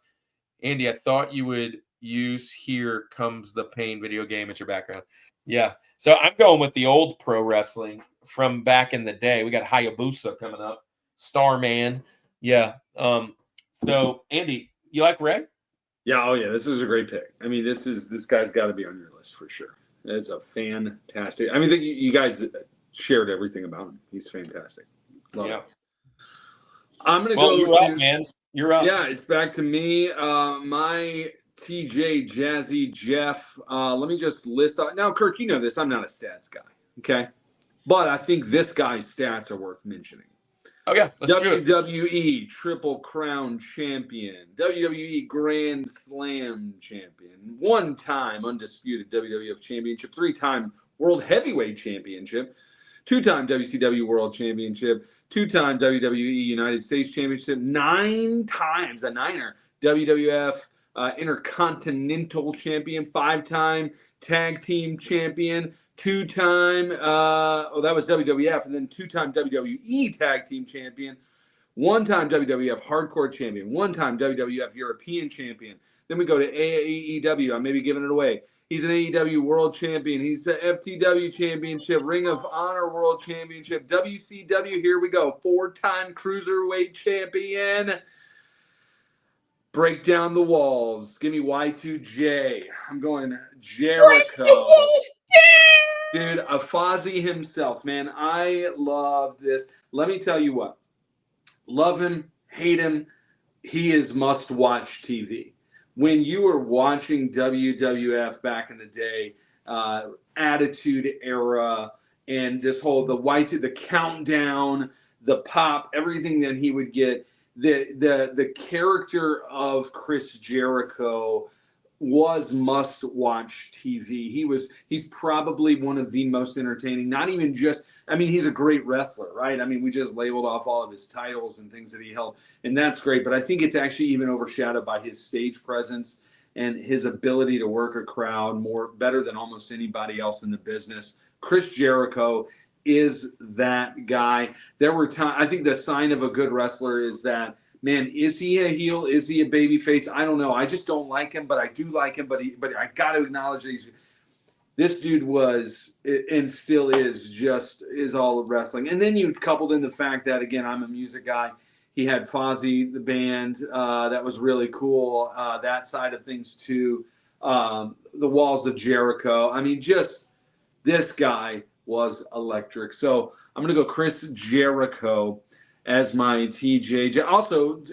Andy, I thought you would use Here Comes the Pain video game at your background. Yeah. So I'm going with the old pro wrestling from back in the day. We got Hayabusa coming up. Starman. Yeah. So Andy, you like Ray? Yeah, oh yeah, this is a great pick. I mean, this guy's got to be on your list for sure. It's a fantastic. I mean, you guys shared everything about him. He's fantastic. Love it. I'm gonna go. You're up, man. You're up. Yeah, it's back to me. My TJ Jazzy Jeff. Let me just list out. Now, Kirk, you know this. I'm not a stats guy. Okay, but I think this guy's stats are worth mentioning. Oh, yeah. Let's do it. WWE Triple Crown Champion, WWE Grand Slam Champion, 1-time undisputed WWF Championship, 3-time World Heavyweight Championship, 2-time WCW World Championship, 2-time WWE United States Championship, 9 times, a niner, WWF Intercontinental Champion, 5-time Tag Team Champion, 2-time, that was WWF, and then 2-time WWE Tag Team Champion, 1-time WWF Hardcore Champion, 1-time WWF European Champion. Then we go to AEW. I may be giving it away. He's an AEW World Champion. He's the FTW Championship, Ring of Honor World Championship, WCW. Here we go. 4-time Cruiserweight Champion. Break down the walls. Give me Y2J. I'm going Jericho. Dude, a Fozzy himself, man. I love this. Let me tell you what. Love him, hate him. He is must-watch TV. When you were watching WWF back in the day, Attitude Era, and this whole the countdown, the pop, everything that he would get, the character of Chris Jericho was must-watch TV. He's probably one of the most entertaining. Not even just, I mean, he's a great wrestler, right? I mean, we just labeled off all of his titles and things that he held, and that's great. But I think it's actually even overshadowed by his stage presence and his ability to work a crowd better than almost anybody else in the business. Chris Jericho is that guy. There were times, I think the sign of a good wrestler is that, man, is he a heel? Is he a babyface? I don't know. I just don't like him, but I do like him. But I got to acknowledge that this dude was and still is all of wrestling. And then you coupled in the fact that, again, I'm a music guy. He had Fozzy, the band. That was really cool. That side of things too. The Walls of Jericho. I mean, just this guy was electric. So I'm going to go Chris Jericho as my TJ. Also,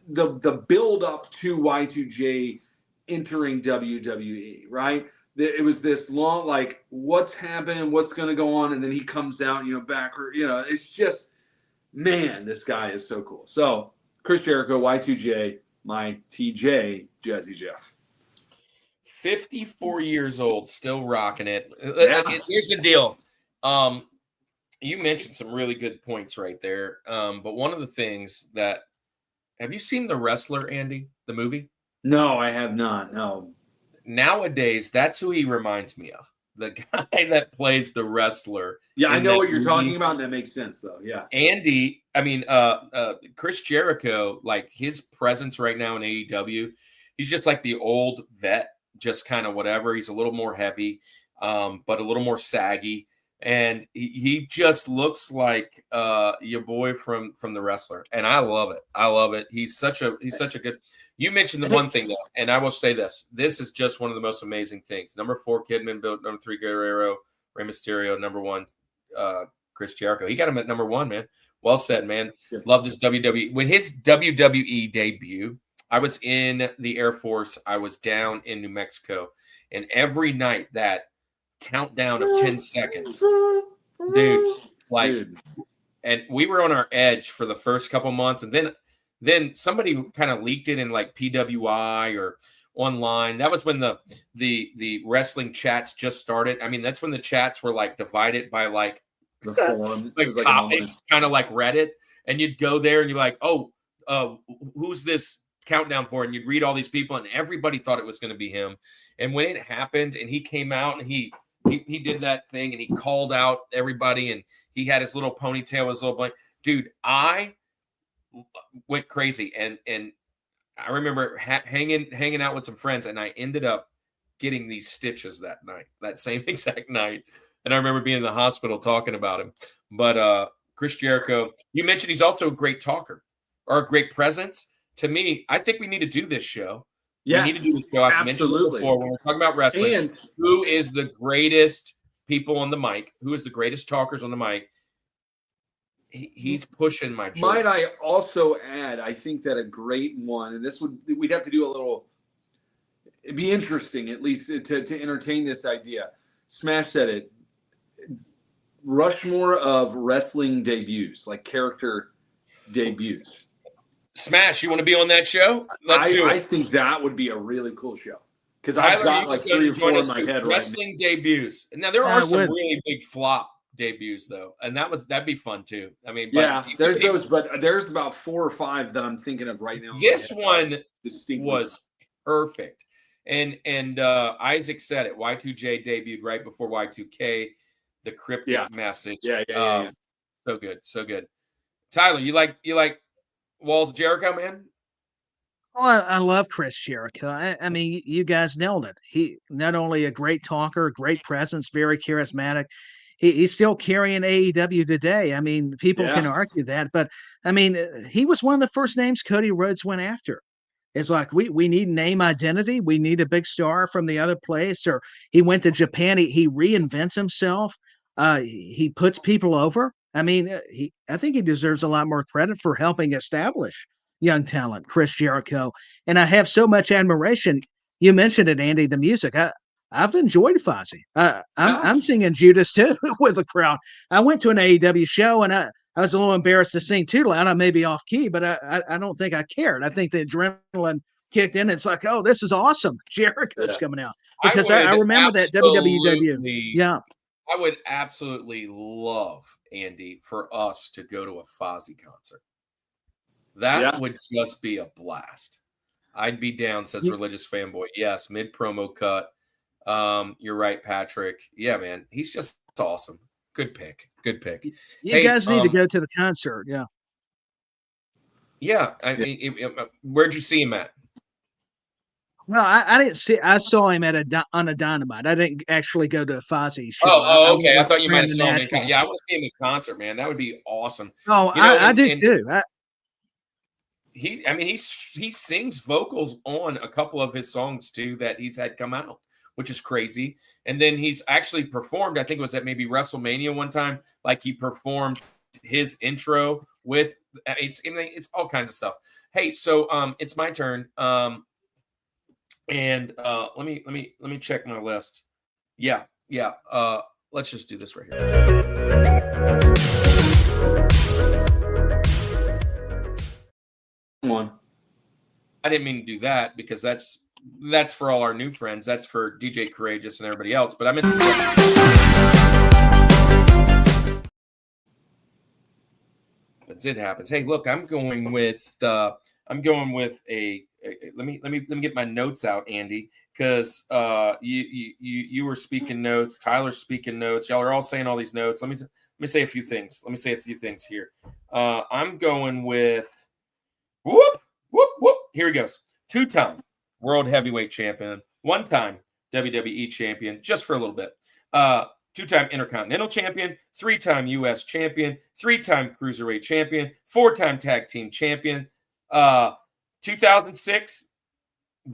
the build up to Y2J entering WWE, right? It was this long, like, what's happening, what's going to go on, and then he comes out, backward. It's just, man, this guy is so cool. So, Chris Jericho, Y2J, my TJ, Jazzy Jeff. 54 years old, still rocking it. Yeah. Here's the deal. You mentioned some really good points right there. But one of the things that, have you seen The Wrestler, Andy, the movie? No, I have not. No. Nowadays, that's who he reminds me of. The guy that plays the wrestler. Yeah, I know what you're movie. talking about, and that makes sense, though. Yeah. Andy, Chris Jericho, like his presence right now in AEW, he's just like the old vet, just kind of whatever. He's a little more heavy, but a little more saggy. And he just looks like your boy from The Wrestler. And I love it. I love it. He's such a good. You mentioned the one thing, though, and I will say this. This is just one of the most amazing things. Number 4, Kidman built. Number 3, Guerrero. Rey Mysterio. Number 1, Chris Jericho. He got him at number 1, man. Well said, man. Yeah. Loved his WWE. When his WWE debut, I was in the Air Force. I was down in New Mexico. And every night that countdown of 10 seconds, dude, and we were on our edge for the first couple months. And then somebody kind of leaked it in like PWI or online. That was when the wrestling chats just started. I mean, that's when the chats were like divided by like the forum, like topics, kind of like Reddit. And you'd go there and you're like, who's this countdown for? And you'd read all these people, and everybody thought it was going to be him. And when it happened, and he came out and he did that thing, and he called out everybody, and he had his little ponytail, his little blank. Dude, I went crazy, and I remember hanging out with some friends, and I ended up getting these stitches that night, that same exact night. And I remember being in the hospital talking about him. But Chris Jericho, you mentioned he's also a great talker or a great presence. To me, I think we need to do this show. Yeah, we need to do this show. I've mentioned it before when we're talking about wrestling. And who is the greatest people on the mic? Who is the greatest talkers on the mic? He's pushing my choice. Might I also add, I think that a great one, and we'd have to do a little, it'd be interesting at least to entertain this idea. Smash said it. Rushmore of wrestling debuts, like character debuts. Smash, you want to be on that show? Let's do it. I think that would be a really cool show. Because Tyler, I've got like 3 or 4 in my head wrestling debuts. Now there are some really big flop debuts though, and that'd be fun too. I mean, there's those, but there's about 4 or 5 that I'm thinking of right now. This one was perfect, and Isaac said it. Y2J debuted right before Y2K. The cryptic message. Yeah. So good. Tyler, you like Walls Jericho, man? Oh, I love Chris Jericho. I mean, you guys nailed it. He not only a great talker, great presence, very charismatic. He's still carrying AEW today. I mean, people can argue that, but I mean, he was one of the first names Cody Rhodes went after. It's like we need name identity. We need a big star from the other place. Or he went to Japan. He reinvents himself. He puts people over. I mean, I think he deserves a lot more credit for helping establish young talent, Chris Jericho. And I have so much admiration. You mentioned it, Andy, the music. I've enjoyed Fozzy. I'm singing Judas too with the crowd. I went to an AEW show, and I was a little embarrassed to sing too loud. I may be off key, but I don't think I cared. I think the adrenaline kicked in. It's like, oh, this is awesome. Jericho's coming out. Because I remember that WWE. Yeah. I would absolutely love, Andy, for us to go to a Fozzy concert. That would just be a blast. I'd be down, says Religious Fanboy. Yes, mid-promo cut. You're right, Patrick. Yeah, man. He's just awesome. Good pick. You guys need to go to the concert. Yeah. Yeah. I mean, where'd you see him at? Well, I didn't see. I saw him on a Dynamite. I didn't actually go to a Fozzy show. Oh, okay. I thought you might have saw him. Yeah, I want to see him in concert, man. That would be awesome. Oh, I did too. He sings vocals on a couple of his songs too that he's had come out, which is crazy. And then he's actually performed. I think it was at maybe WrestleMania one time. Like he performed his intro with. It's all kinds of stuff. Hey, so it's my turn. And let me check my list. Yeah. Let's just do this right here. Come on. I didn't mean to do that because that's for all our new friends. That's for DJ Courageous and everybody else. But I meant it happens. Hey, look, I'm going with a let me get my notes out, Andy, because you were speaking notes, Tyler's speaking notes. Y'all are all saying all these notes. Let me say a few things. Let me say a few things here. I'm going with whoop. Here he goes. 2-time world heavyweight champion, 1-time WWE champion, just for a little bit. 2-time intercontinental champion, 3-time U.S. champion, 3-time cruiserweight champion, 4-time tag team champion, 2006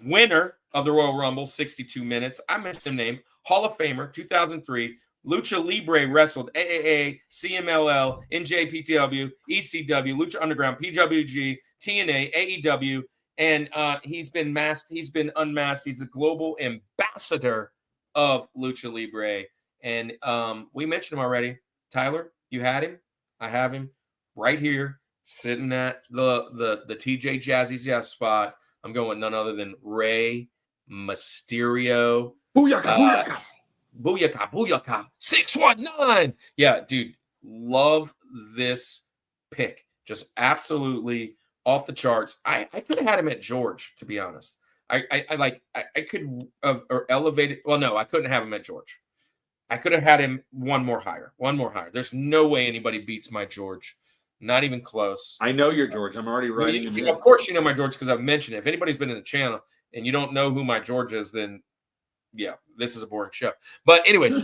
winner of the Royal Rumble, 62 minutes. I mentioned him name. Hall of Famer, 2003. Lucha Libre wrestled AAA, CMLL, NJPTW, ECW, Lucha Underground, PWG, TNA, AEW, and he's been masked. He's been unmasked. He's the global ambassador of Lucha Libre. And we mentioned him already. Tyler, you had him. I have him right here, sitting at the TJ Jazzy's Jeff spot. I'm going none other than Rey Mysterio. Booyaka. Booyaka. 619. Yeah, dude, love this pick. Just absolutely off the charts. I could have had him at George, to be honest. I could have or elevated. Well, no, I couldn't have him at George. I could have had him one more higher. There's no way anybody beats my George. Not even close. I know you're George. I'm already writing him. Of course you know my George because I've mentioned it. If anybody's been in the channel and you don't know who my George is, then yeah, this is a boring show. But anyways,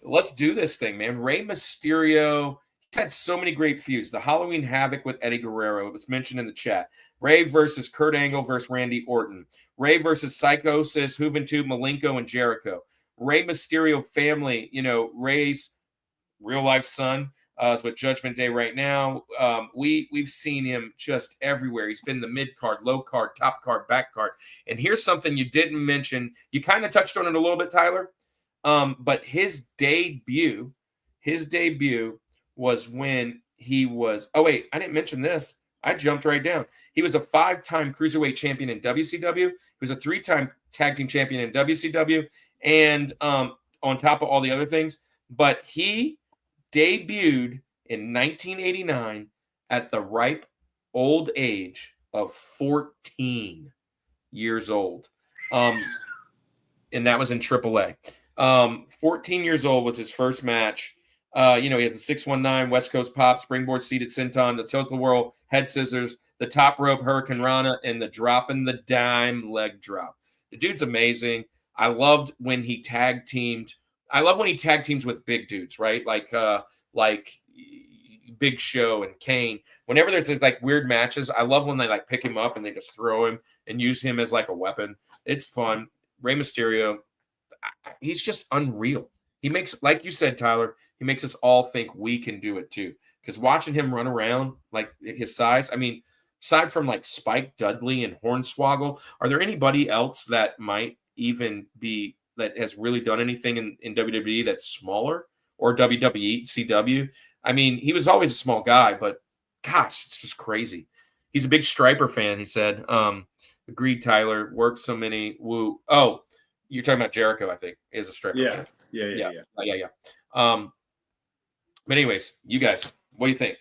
let's do this thing, man. Rey Mysterio had so many great feuds. The Halloween Havoc with Eddie Guerrero. It was mentioned in the chat. Rey versus Kurt Angle versus Randy Orton. Rey versus Psychosis, Juventud, Malenko, and Jericho. Rey Mysterio family, Rey's real life son is with Judgment Day right now. We've seen him just everywhere. He's been the mid card, low card, top card, back card. And here's something you didn't mention. You kind of touched on it a little bit, Tyler. But his debut was when he was. Oh wait, I didn't mention this. I jumped right down. He was a 5-time cruiserweight champion in WCW. He was a 3-time tag team champion in WCW. And on top of all the other things, but he debuted in 1989 at the ripe old age of 14 years old. And that was in AAA. 14 years old was his first match. He has the 619 West Coast Pop, springboard seated senton, the tilt the world, head scissors, the top rope Hurricane Rana, and the dropping the dime leg drop. The dude's amazing. I loved when he tag teamed. I love when he tag teams with big dudes, right? Like Big Show and Kane. Whenever there's these like weird matches, I love when they like pick him up and they just throw him and use him as like a weapon. It's fun. Rey Mysterio, he's just unreal. He makes, like you said, Tyler, he makes us all think we can do it too. Because watching him run around, like his size, I mean, aside from like Spike Dudley and Hornswoggle, are there anybody else that might even be that has really done anything in WWE that's smaller or WWE, CW? I mean, he was always a small guy, but gosh, it's just crazy. He's a big Striper fan, he said. Agreed, Tyler. Worked so many. Woo. Oh, you're talking about Jericho, I think, is a Striper fan. Yeah. But anyways, you guys, what do you think?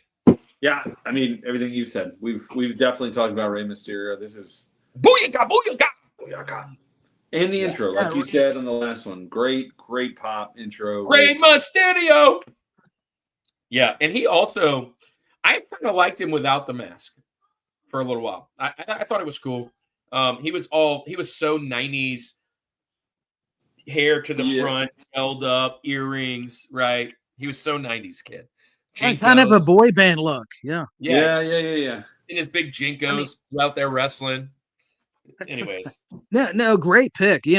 Yeah, I mean, everything you said. We've definitely talked about Rey Mysterio. This is Booyaka. And the intro, like you said on the last one. Great pop intro. Rey Mysterio. Yeah, and he also, I kind of liked him without the mask for a little while. I thought it was cool. He was so 90s, hair to the front, held up, earrings, right? He was so 90s kid. Kind of a boy band look. Yeah. In his big Jinkos out there wrestling. Anyways. No, great pick. Rey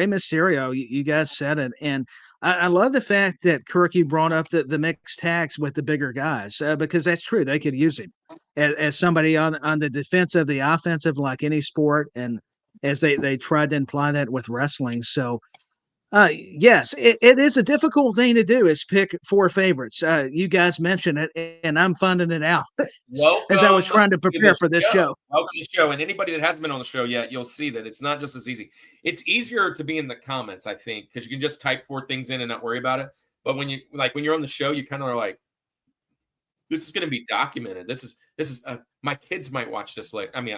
Mysterio, you guys said it. And I love the fact that Kirk, you brought up the mixed tags with the bigger guys, because that's true. They could use him as somebody on the defensive, the offensive, like any sport. And as they tried to imply that with wrestling. So, yes, it is a difficult thing to do is pick 4 favorites. You guys mentioned it, and I'm finding it out as I was Welcome trying to to prepare the for this show. Welcome to the show. And anybody that hasn't been on the show yet, you'll see that it's not just as easy. It's easier to be in the comments, I think, because you can just type 4 things in and not worry about it. But when you're on the show, you kind of are like, this is going to be documented. This is my kids might watch this later. I mean,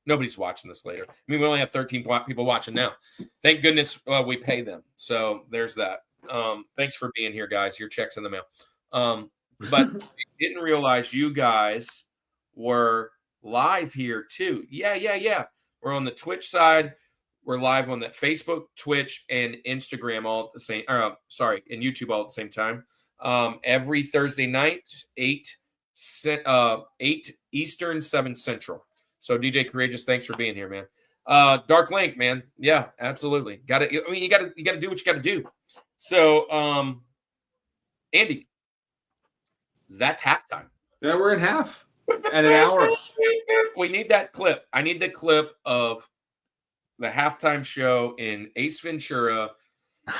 nobody's watching this later. I mean, we only have 13 people watching now. Thank goodness we pay them. So there's that. Thanks for being here, guys. Your check's in the mail. But I didn't realize you guys were live here too. Yeah. We're on the Twitch side. We're live on that Facebook, Twitch, and Instagram all at the same. And YouTube all at the same time. Every Thursday night, 8 Eastern, 7 Central. So DJ Courageous, thanks for being here, man. Dark Link, man. Yeah, absolutely. You gotta do what you gotta do. So Andy, that's halftime. Yeah, we're in half at an hour. We need that clip. I need the clip of the halftime show in Ace Ventura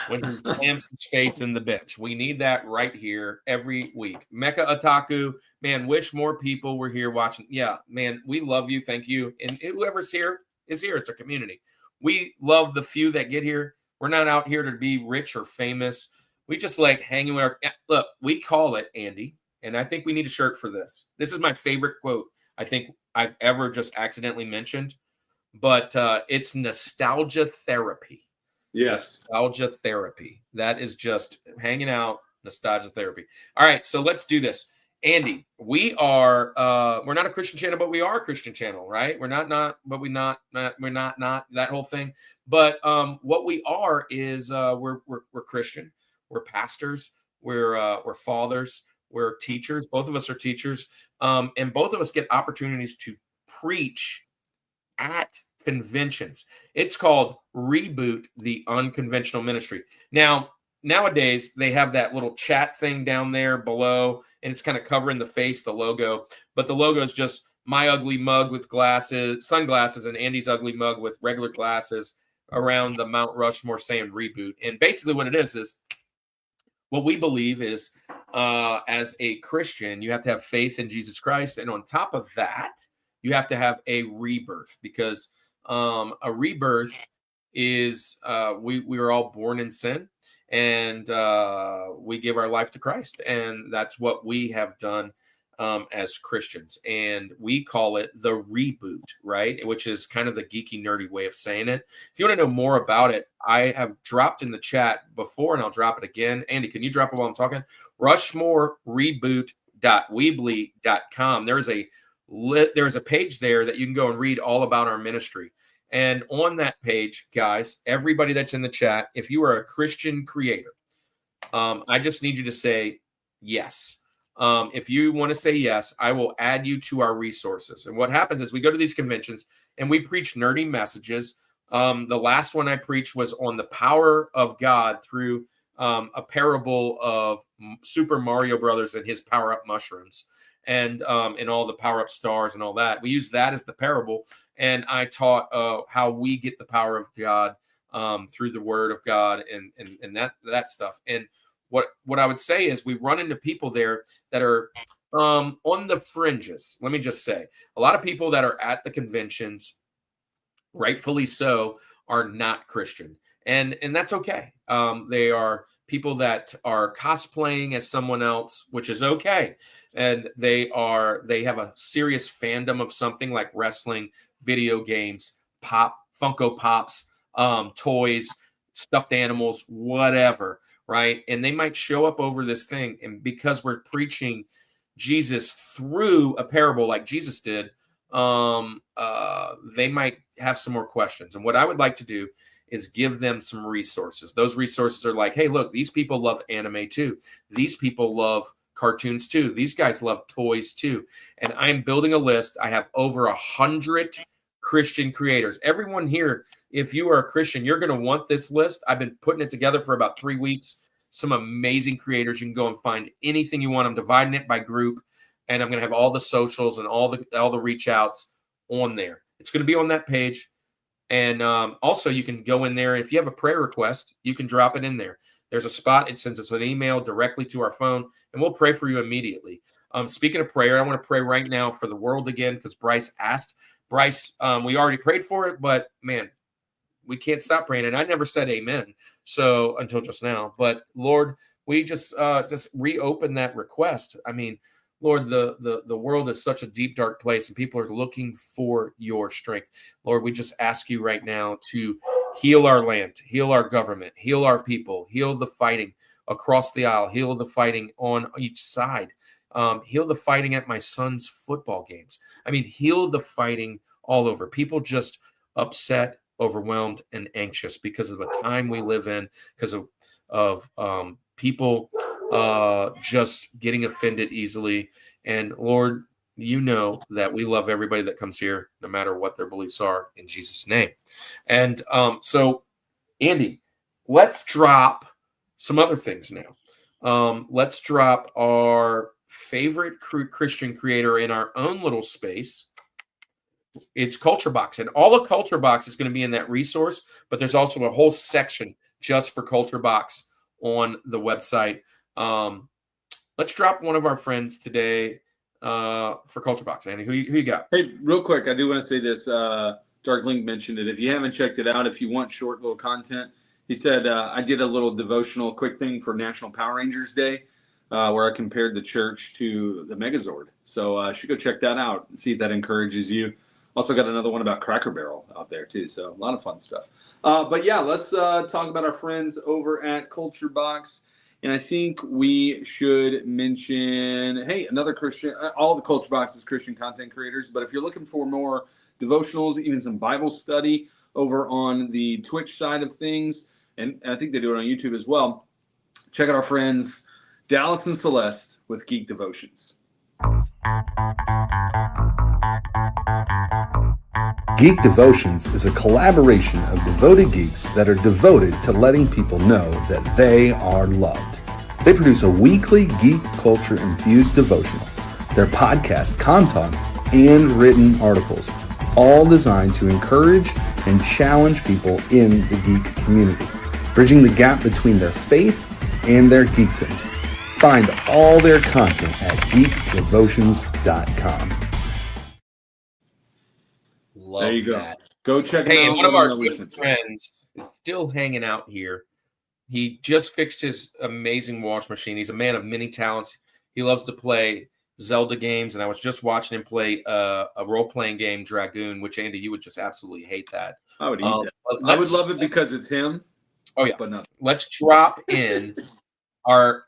when he slams his face in the bench. We need that right here every week. Mecha Otaku, man, wish more people were here watching. Yeah, man, we love you. Thank you. And whoever's here is here. It's a community. We love the few that get here. We're not out here to be rich or famous. We just like hanging with our – look, we call it, Andy, and I think we need a shirt for this. This is my favorite quote I think I've ever just accidentally mentioned, but it's nostalgia therapy. Yes. Nostalgia therapy. That is just hanging out, nostalgia therapy. All right, so let's do this. Andy, we are we're not a Christian channel, but we are a Christian channel, right? We're not, but we're not, that whole thing. But what we are is we're Christian. We're pastors. We're fathers. We're teachers. Both of us are teachers. And both of us get opportunities to preach at conventions. It's called Reboot the Unconventional Ministry. Now, nowadays, they have that little chat thing down there below, and it's kind of covering the face, the logo. But the logo is just my ugly mug with sunglasses, and Andy's ugly mug with regular glasses around the Mount Rushmore saying Reboot. And basically what it is what we believe is as a Christian, you have to have faith in Jesus Christ. And on top of that, you have to have a rebirth, because a rebirth is we were all born in sin, and we give our life to Christ. And that's what we have done as Christians. And we call it the reboot, right? Which is kind of the geeky, nerdy way of saying it. If you want to know more about it, I have dropped in the chat before, and I'll drop it again. Andy, can you drop it while I'm talking? RushmoreReboot.weebly.com. There is a page there that you can go and read all about our ministry. And on that page, guys, everybody that's in the chat, if you are a Christian creator, I just need you to say yes. If you want to say yes, I will add you to our resources. And what happens is we go to these conventions and we preach nerdy messages. The last one I preached was on the power of God through a parable of Super Mario Brothers and his power-up mushrooms. And all the power-up stars and all that. We use that as the parable, and I taught how we get the power of God through the Word of God and that stuff. And what I would say is we run into people there that are on the fringes. Let me just say, a lot of people that are at the conventions, rightfully so, are not Christian, and that's okay. They are people that are cosplaying as someone else, which is okay. And they have a serious fandom of something like wrestling, video games, Funko Pops, toys, stuffed animals, whatever, right? And they might show up over this thing, and because we're preaching Jesus through a parable like Jesus did, they might have some more questions. And what I would like to do is give them some resources. Those resources are like, hey, look, these people love anime too. These people love cartoons too. These guys love toys too. And I'm building a list. I have over 100 Christian creators. Everyone here, if you are a Christian, you're going to want this list. I've been putting it together for about 3 weeks. Some amazing creators. You can go and find anything you want. I'm dividing it by group, and I'm going to have all the socials and all the reach outs on there. It's going to be on that page. And also, you can go in there. If you have a prayer request, you can drop it in there. There's a spot. It sends us an email directly to our phone, and we'll pray for you immediately. Speaking of prayer, I want to pray right now for the world again because Bryce asked. Bryce, we already prayed for it, but man, we can't stop praying. And I never said amen, so until just now. But Lord, we just reopen that request. I mean, Lord, the world is such a deep, dark place, and people are looking for your strength. Lord, we just ask you right now to heal our land, heal our government, heal our people, heal the fighting across the aisle, heal the fighting on each side, heal the fighting at my son's football games. I mean, heal the fighting all over. People just upset, overwhelmed, and anxious because of the time we live in, because of people just getting offended easily. And Lord, you know that we love everybody that comes here, no matter what their beliefs are, in Jesus' name. And so, Andy, let's drop some other things now. Let's drop our favorite Christian creator in our own little space. It's Culture Box, and all of Culture Box is going to be in that resource, but there's also a whole section just for Culture Box on the website. Let's drop one of our friends today for Culture Box. Andy, who you got? Hey, real quick, I do want to say this. Dark Link mentioned it. If you haven't checked it out, if you want short little content, he said, I did a little devotional quick thing for National Power Rangers Day where I compared the church to the Megazord. So you should go check that out and see if that encourages you. Also got another one about Cracker Barrel out there too. So a lot of fun stuff. But yeah, let's talk about our friends over at Culture Box. And I think we should mention, hey, another Christian, all the Culture Box is Christian content creators. But if you're looking for more devotionals, even some Bible study over on the Twitch side of things, and I think they do it on YouTube as well, check out our friends Dallas and Celeste with Geek Devotions. Geek Devotions is a collaboration of devoted geeks that are devoted to letting people know that they are loved. They produce a weekly geek culture-infused devotional, their podcast content, and written articles, all designed to encourage and challenge people in the geek community, bridging the gap between their faith and their geekdoms. Find all their content at geekdevotions.com. Love there you go. that. Go check it out. Hey, and one of our good friends is still hanging out here. He just fixed his amazing wash machine. He's a man of many talents. He loves to play Zelda games, and I was just watching him play a role-playing game, Dragoon, which, Andy, you would just absolutely hate that. I would eat that. I would love it because it's him. Oh, yeah. But no. Let's drop in our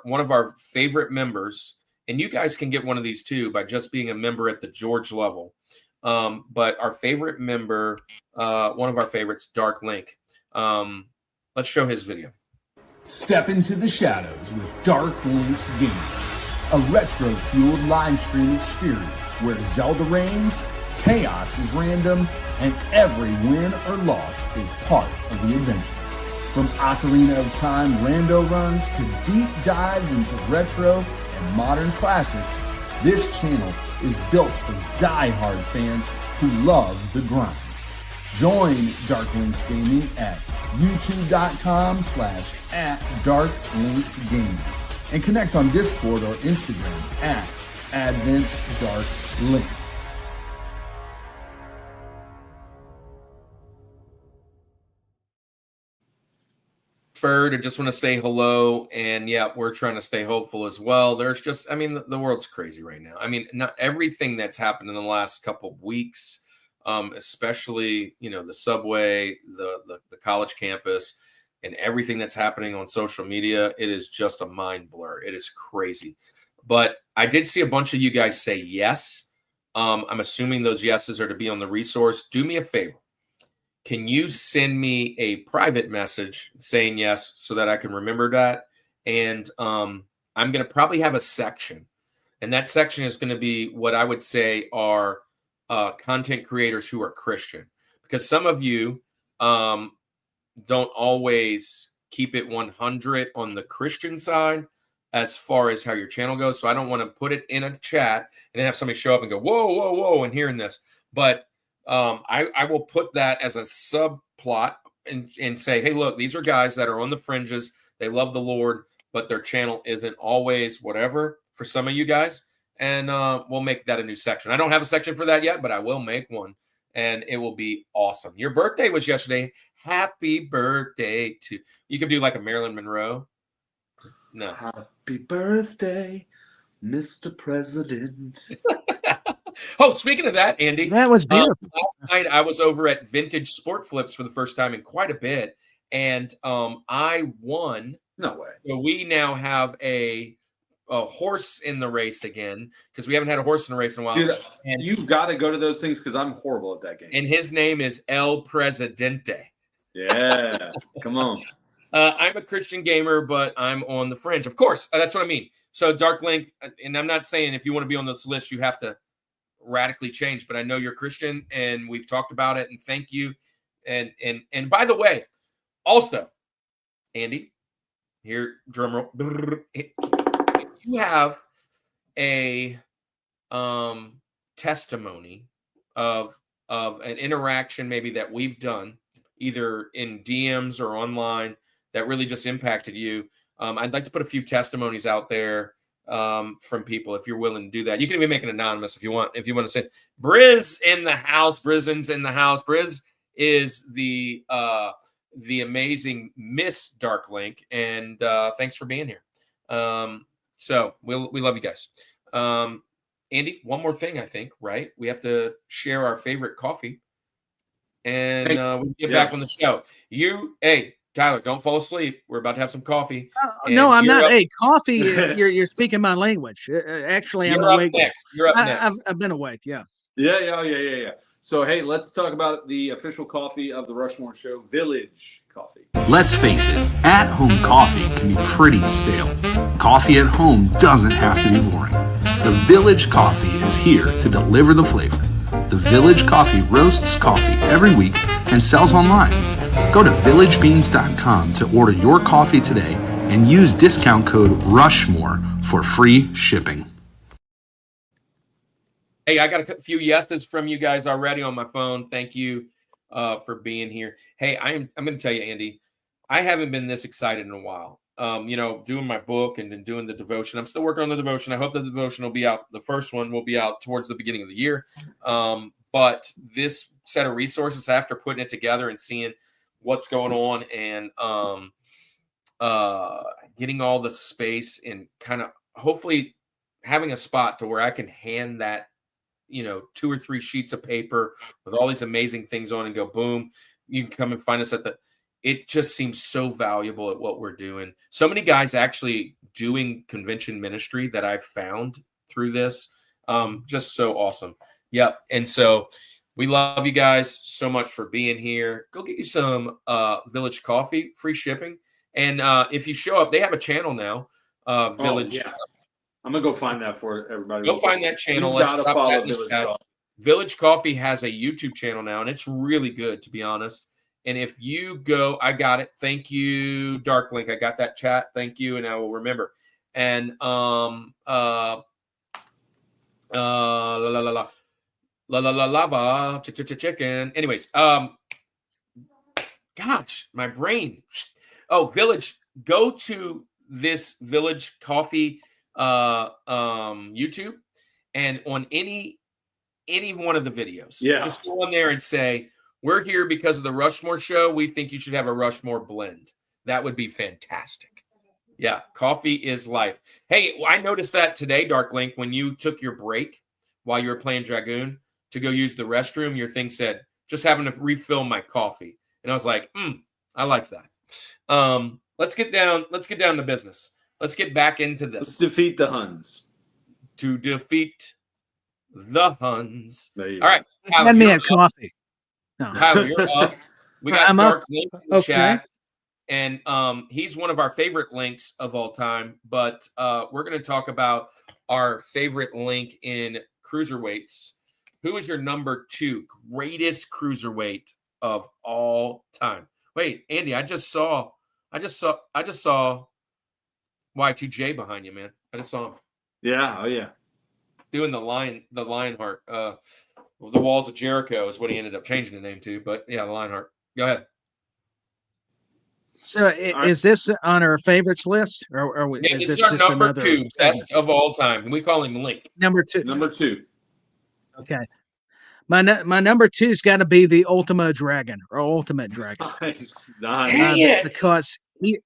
one of our favorite members, and you guys can get one of these too by just being a member at the George level. But our favorite member, one of our favorites, Dark Link. Let's show his video. Step into the shadows with Dark Link's Gaming, a retro-fueled live stream experience where Zelda reigns, chaos is random, and every win or loss is part of the adventure. From Ocarina of Time rando runs to deep dives into retro and modern classics, this channel is built for die-hard fans who love the grind. Join Dark Links Gaming at youtube.com/@DarkLinksGaming and connect on Discord or Instagram @AdventDarkLink. I just want to say hello, and yeah, we're trying to stay hopeful as well. There's just, I mean, the world's crazy right now. I mean, not everything that's happened in the last couple of weeks, especially, you know, the subway, the college campus, and everything that's happening on social media, it is just a mind blur. It is crazy. But I did see a bunch of you guys say yes. I'm assuming those yeses are to be on the resource. Do me a favor. Can you send me a private message saying yes so that I can remember that? And I'm going to probably have a section. And that section is going to be what I would say are content creators who are Christian. Because some of you don't always keep it 100 on the Christian side as far as how your channel goes. So I don't want to put it in a chat and then have somebody show up and go, whoa, whoa, whoa, and hearing this. But I will put that as a subplot and say, hey, look, these are guys that are on the fringes. They love the Lord, but their channel isn't always whatever for some of you guys. And we'll make that a new section. I don't have a section for that yet, but I will make one, and it will be awesome. Your birthday was yesterday. Happy birthday to you. Can do like a Marilyn Monroe. No. Happy birthday, Mr. President. Oh, speaking of that, Andy, That was beautiful. last night I was over at Vintage Sport Flips for the first time in quite a bit, and I won. No way. So we now have a horse in the race again because we haven't had a horse in the race in a while. Dude, and you've got to go to those things because I'm horrible at that game. and his name is El Presidente. Yeah, come on. I'm a Christian gamer, but I'm on the fringe. Of course, that's what I mean. So Dark Link, and I'm not saying if you want to be on this list, you have to radically change, but I know you're Christian and we've talked about it, and thank you. And by the way, also, Andy, here, drum roll. If you have a testimony of an interaction maybe that we've done either in DMs or online that really just impacted you, I'd like to put a few testimonies out there from people if you're willing to do that. You can even make it anonymous if you want. If you want to say Briz in the house, Brizin's in the house. Briz is the amazing Miss Dark Link, and thanks for being here. So we love you guys. Andy, one more thing, I think, right? We have to share our favorite coffee, and we'll get back on the show. Hey, Tyler, don't fall asleep. We're about to have some coffee. No, I'm not. Hey, coffee, you're speaking my language. Actually, I'm awake. Next. You're up next. I've been awake, yeah. Yeah. So, hey, let's talk about the official coffee of the Rushmore Show, Village Coffee. Let's face it, at-home coffee can be pretty stale. Coffee at home doesn't have to be boring. The Village Coffee is here to deliver the flavor. The Village Coffee roasts coffee every week and sells online. Go to villagebeans.com to order your coffee today and use discount code Rushmore for free shipping. Hey, I got a few yeses from you guys already on my phone. Thank you for being here. Hey, I'm going to tell you, Andy, I haven't been this excited in a while. Doing my book and then doing the devotion. I'm still working on the devotion. I hope the devotion will be out. The first one will be out towards the beginning of the year. But this set of resources, after putting it together and seeing what's going on and getting all the space and kind of hopefully having a spot to where I can hand that, 2 or 3 sheets of paper with all these amazing things on and go, boom, you can come and find us it just seems so valuable at what we're doing. So many guys actually doing convention ministry that I've found through this. Just so awesome. Yep. And so we love you guys so much for being here. Go get you some Village Coffee, free shipping. And if you show up, they have a channel now. Village. Yeah. I'm going to go find that for everybody. Go find that channel. Let's follow Village Coffee. Village Coffee has a YouTube channel now, and it's really good, to be honest. And if you go, I got it. Thank you, Dark Link. I got that chat. Thank you, and I will remember. And lava chicken. Anyways, gosh, my brain. Oh, Village. Go to this Village Coffee YouTube, and on any one of the videos, just go on there and say, we're here because of the Rushmore Show. We think you should have a Rushmore blend. That would be fantastic. Yeah, coffee is life. Hey, I noticed that today, Dark Link, when you took your break while you were playing Dragoon to go use the restroom, your thing said, just having to refill my coffee. And I was like, I like that. Let's get down to business. Let's get back into this. Let's defeat the Huns. To defeat the Huns. All right. Tyler, Hand me a coffee. No. Tyler, you're up. We got I'm Dark up. Link in the chat. And he's one of our favorite links of all time. But we're going to talk about our favorite link in Cruiserweights. Who is your number 2 greatest Cruiserweight of all time? Wait, Andy, I just saw Y2J behind you, man. I just saw him. Yeah. Oh, yeah. Doing the lion heart. The Walls of Jericho is what he ended up changing the name to. But yeah, the Lionheart. Go ahead. So is this on our favorites list, Yeah, is this this is our just number another 2, segment? best of all time. We call him Link. Number 2. Number 2. Okay. My number 2's got to be the Ultimo Dragon or Ultimate Dragon. Nice. Dang it. Because he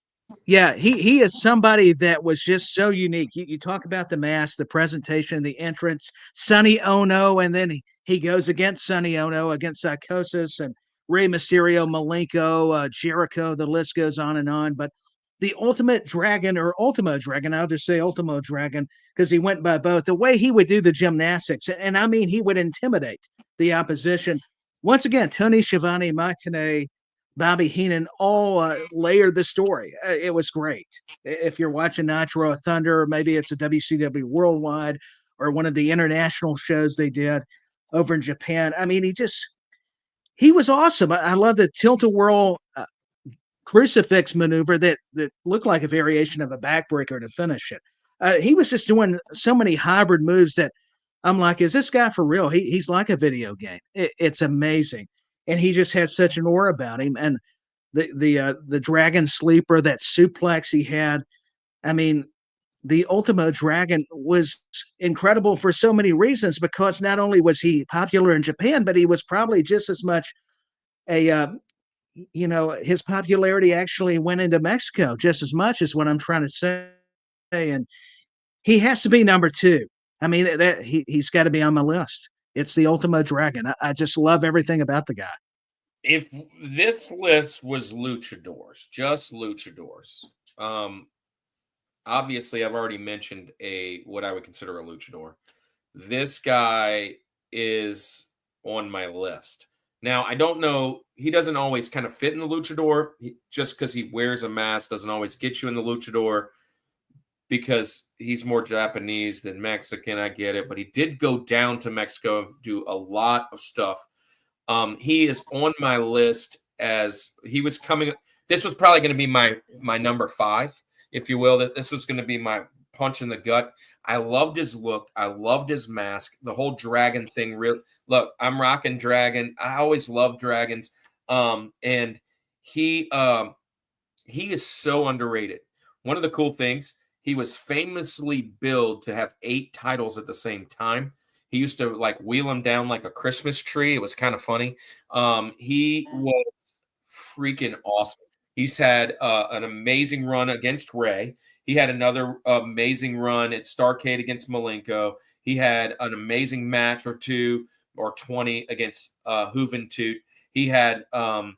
is somebody that was just so unique. You talk about the mask, the presentation, the entrance, Sonny Ono, and then he goes against Sonny Ono, against Psychosis and Rey Mysterio, Malenko, Jericho. The list goes on and on. But the Ultimate Dragon or Ultimo Dragon, I'll just say Ultimo Dragon because he went by both. The way he would do the gymnastics, and I mean, he would intimidate the opposition. Once again, Tony Schiavone, Mike Tenay, Bobby Heenan all layered the story. It was great. If you're watching Nitro Thunder, maybe it's a WCW Worldwide or one of the international shows they did over in Japan. I mean, he was awesome. I love the tilt-a-whirl crucifix maneuver that looked like a variation of a backbreaker to finish it. He was just doing so many hybrid moves that I'm like, is this guy for real? He's like a video game. It's amazing. And he just had such an aura about him. And the Dragon Sleeper, that suplex he had, I mean, the Ultimo Dragon was incredible for so many reasons because not only was he popular in Japan, but he was probably just as much his popularity actually went into Mexico just as much as what I'm trying to say. And he has to be number 2. I mean, that he's got to be on my list. It's the Ultimo Dragon. I just love everything about the guy. If this list was luchadors, just luchadors, obviously I've already mentioned what I would consider a luchador. This guy is on my list. Now, I don't know, he doesn't always kind of fit in the luchador. Just because he wears a mask doesn't always get you in the luchador because he's more Japanese than Mexican. I get it. But he did go down to Mexico and do a lot of stuff. He is on my list as he was coming. This was probably going to be my number 5, if you will. This was going to be my punch in the gut. I loved his look. I loved his mask. The whole dragon thing. Look, I'm rocking dragon. I always love dragons. And he is so underrated. One of the cool things, he was famously billed to have 8 titles at the same time. He used to like wheel them down like a Christmas tree. It was kind of funny. He was freaking awesome. He's had an amazing run against Rey. He had another amazing run at Starrcade against Malenko. He had an amazing match or 2 or 20 against Juventud. He had a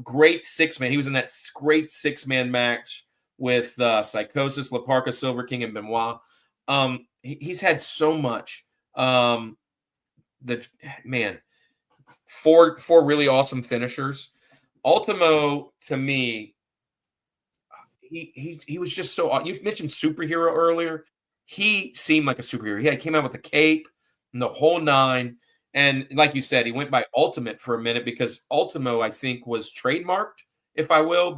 great 6-man. He was in that great 6-man match with Psychosis, La Parka, Silver King, and Benoit. He's had so much. Four really awesome finishers. Ultimo, to me, he was just so. You mentioned superhero earlier. He seemed like a superhero. He came out with the cape and the whole 9. And like you said, he went by Ultimate for a minute because Ultimo, I think, was trademarked, if I will,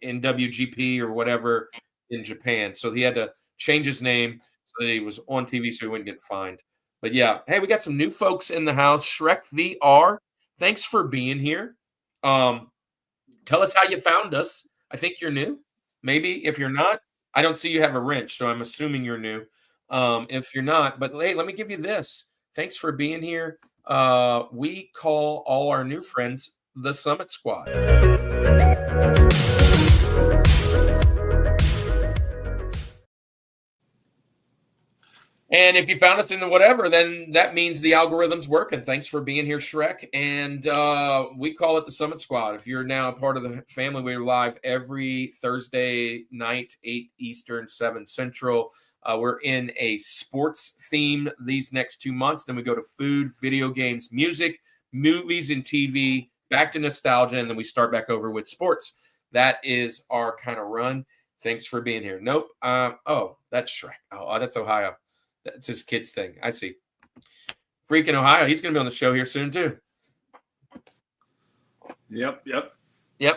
in WGP or whatever in Japan. So he had to change his name so that he was on TV so he wouldn't get fined. But yeah, hey, we got some new folks in the house. Shrek VR, thanks for being here. Tell us how you found us. I think you're new. Maybe if you're not, I don't see you have a wrench, so I'm assuming you're new. If you're not, but hey, let me give you this. Thanks for being here. We call all our new friends the Summit Squad. And if you found us in the whatever, then that means the algorithm's working. Thanks for being here, Shrek. And we call it the Summit Squad. If you're now a part of the family, we're live every Thursday night, 8 Eastern, 7 Central. We're in a sports theme these next 2 months. Then we go to food, video games, music, movies, and TV, back to nostalgia, and then we start back over with sports. That is our kind of run. Thanks for being here. Nope. Oh, that's Shrek. Oh, that's Ohio. That's his kids thing. I see. Freaking Ohio. He's going to be on the show here soon, too. Yep.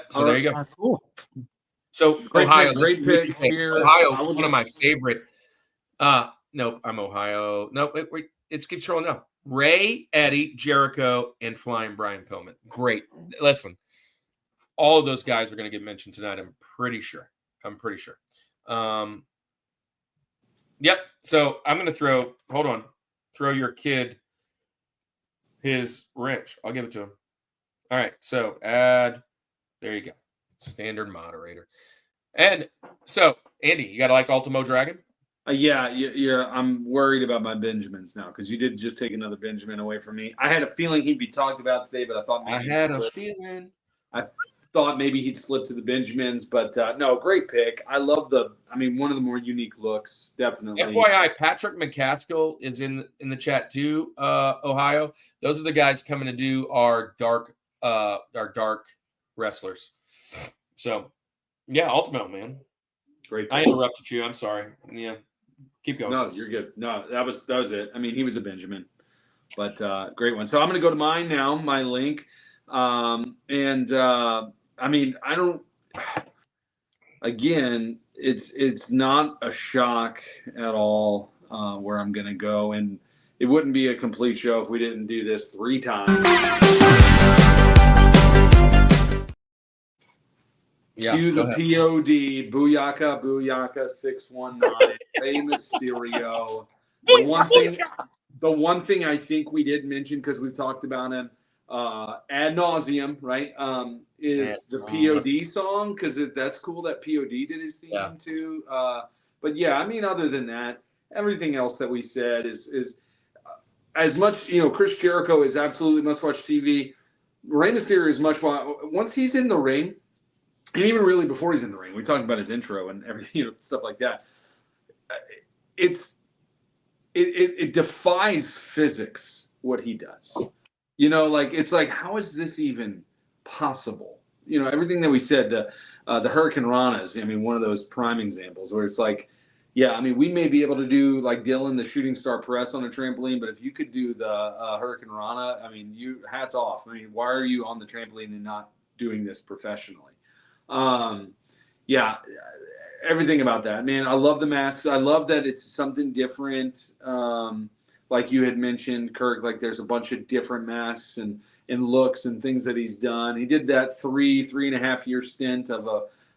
So there you go. Cool. So Great Ohio. pick here. Ohio, one of my favorite. Nope, I'm Ohio. Nope, it keeps scrolling down. Ray, Eddie, Jericho, and Flying Brian Pillman. Great. Listen, all of those guys are going to get mentioned tonight. I'm pretty sure. Yep. So I'm going to throw your kid his wrench. I'll give it to him. All right. So add, there you go. Standard moderator. And so, Andy, you got to like Ultimo Dragon? Yeah. I'm worried about my Benjamins now because you did just take another Benjamin away from me. I had a feeling he'd be talked about today, but I thought maybe I thought maybe he'd slip to the Benjamins, but no, great pick. I love one of the more unique looks, definitely. FYI, Patrick McCaskill is in the chat too, Ohio. Those are the guys coming to do our dark wrestlers. So, yeah, Ultimo, man. Great pick. I interrupted you. I'm sorry. Yeah, keep going. No, you're good. No, that was it. I mean, he was a Benjamin, but great one. So I'm going to go to mine now, my link. Again, it's not a shock at all where I'm going to go. And it wouldn't be a complete show if we didn't do this 3 times. Yeah, Cue the POD, Booyaka 619, Rey Mysterio. The one thing I think we did mention, because we've talked about him ad nauseum, right? Is the POD song, because that's cool that POD did his theme too. But yeah, I mean, other than that, everything else that we said is as much. Chris Jericho is absolutely must-watch TV. Rey Mysterio is once he's in the ring, and even really before he's in the ring. We talked about his intro and everything, stuff like that. It defies physics what he does. It's like, how is this even possible? Everything that we said, the Hurricane Ranas, one of those prime examples where it's like, yeah, we may be able to do like Dylan, the shooting star press on a trampoline, but if you could do the Hurricane Rana, you hats off. Why are you on the trampoline and not doing this professionally? Yeah, everything about that, man. I love the masks. I love that it's something different. Like you had mentioned, Kirk, like there's a bunch of different masks and looks and things that he's done. He did that 3.5 year stint of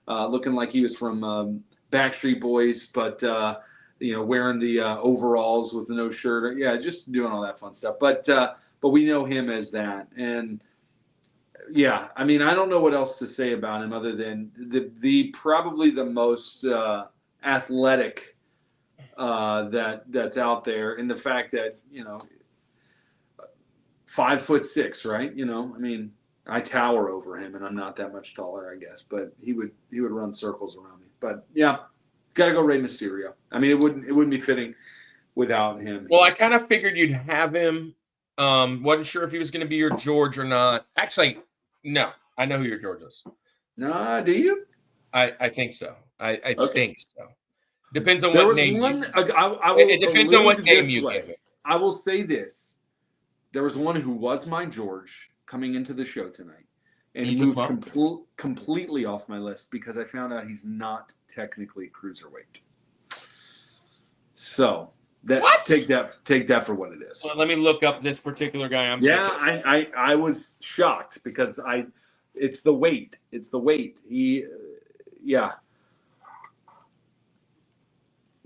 looking like he was from Backstreet Boys, but wearing the overalls with no shirt. Yeah, just doing all that fun stuff. But we know him as that. And yeah, I don't know what else to say about him other than the probably the most athletic that's out there, in the fact that 5'6", right? I tower over him, and I'm not that much taller, I guess, but he would run circles around me. But yeah, gotta go Rey Mysterio. It wouldn't be fitting without him. Well, I kind of figured you'd have him. Wasn't sure if he was going to be your George or not. Actually, no, I know who your George is. No, do you? I think so. I think so. Depends on there what was name. One, It depends on what name you give it. I will say this: there was one who was my George coming into the show tonight, and he moved completely off my list because I found out he's not technically cruiserweight. So take that for what it is. Well, let me look up this particular guy. I was shocked because it's the weight. It's the weight.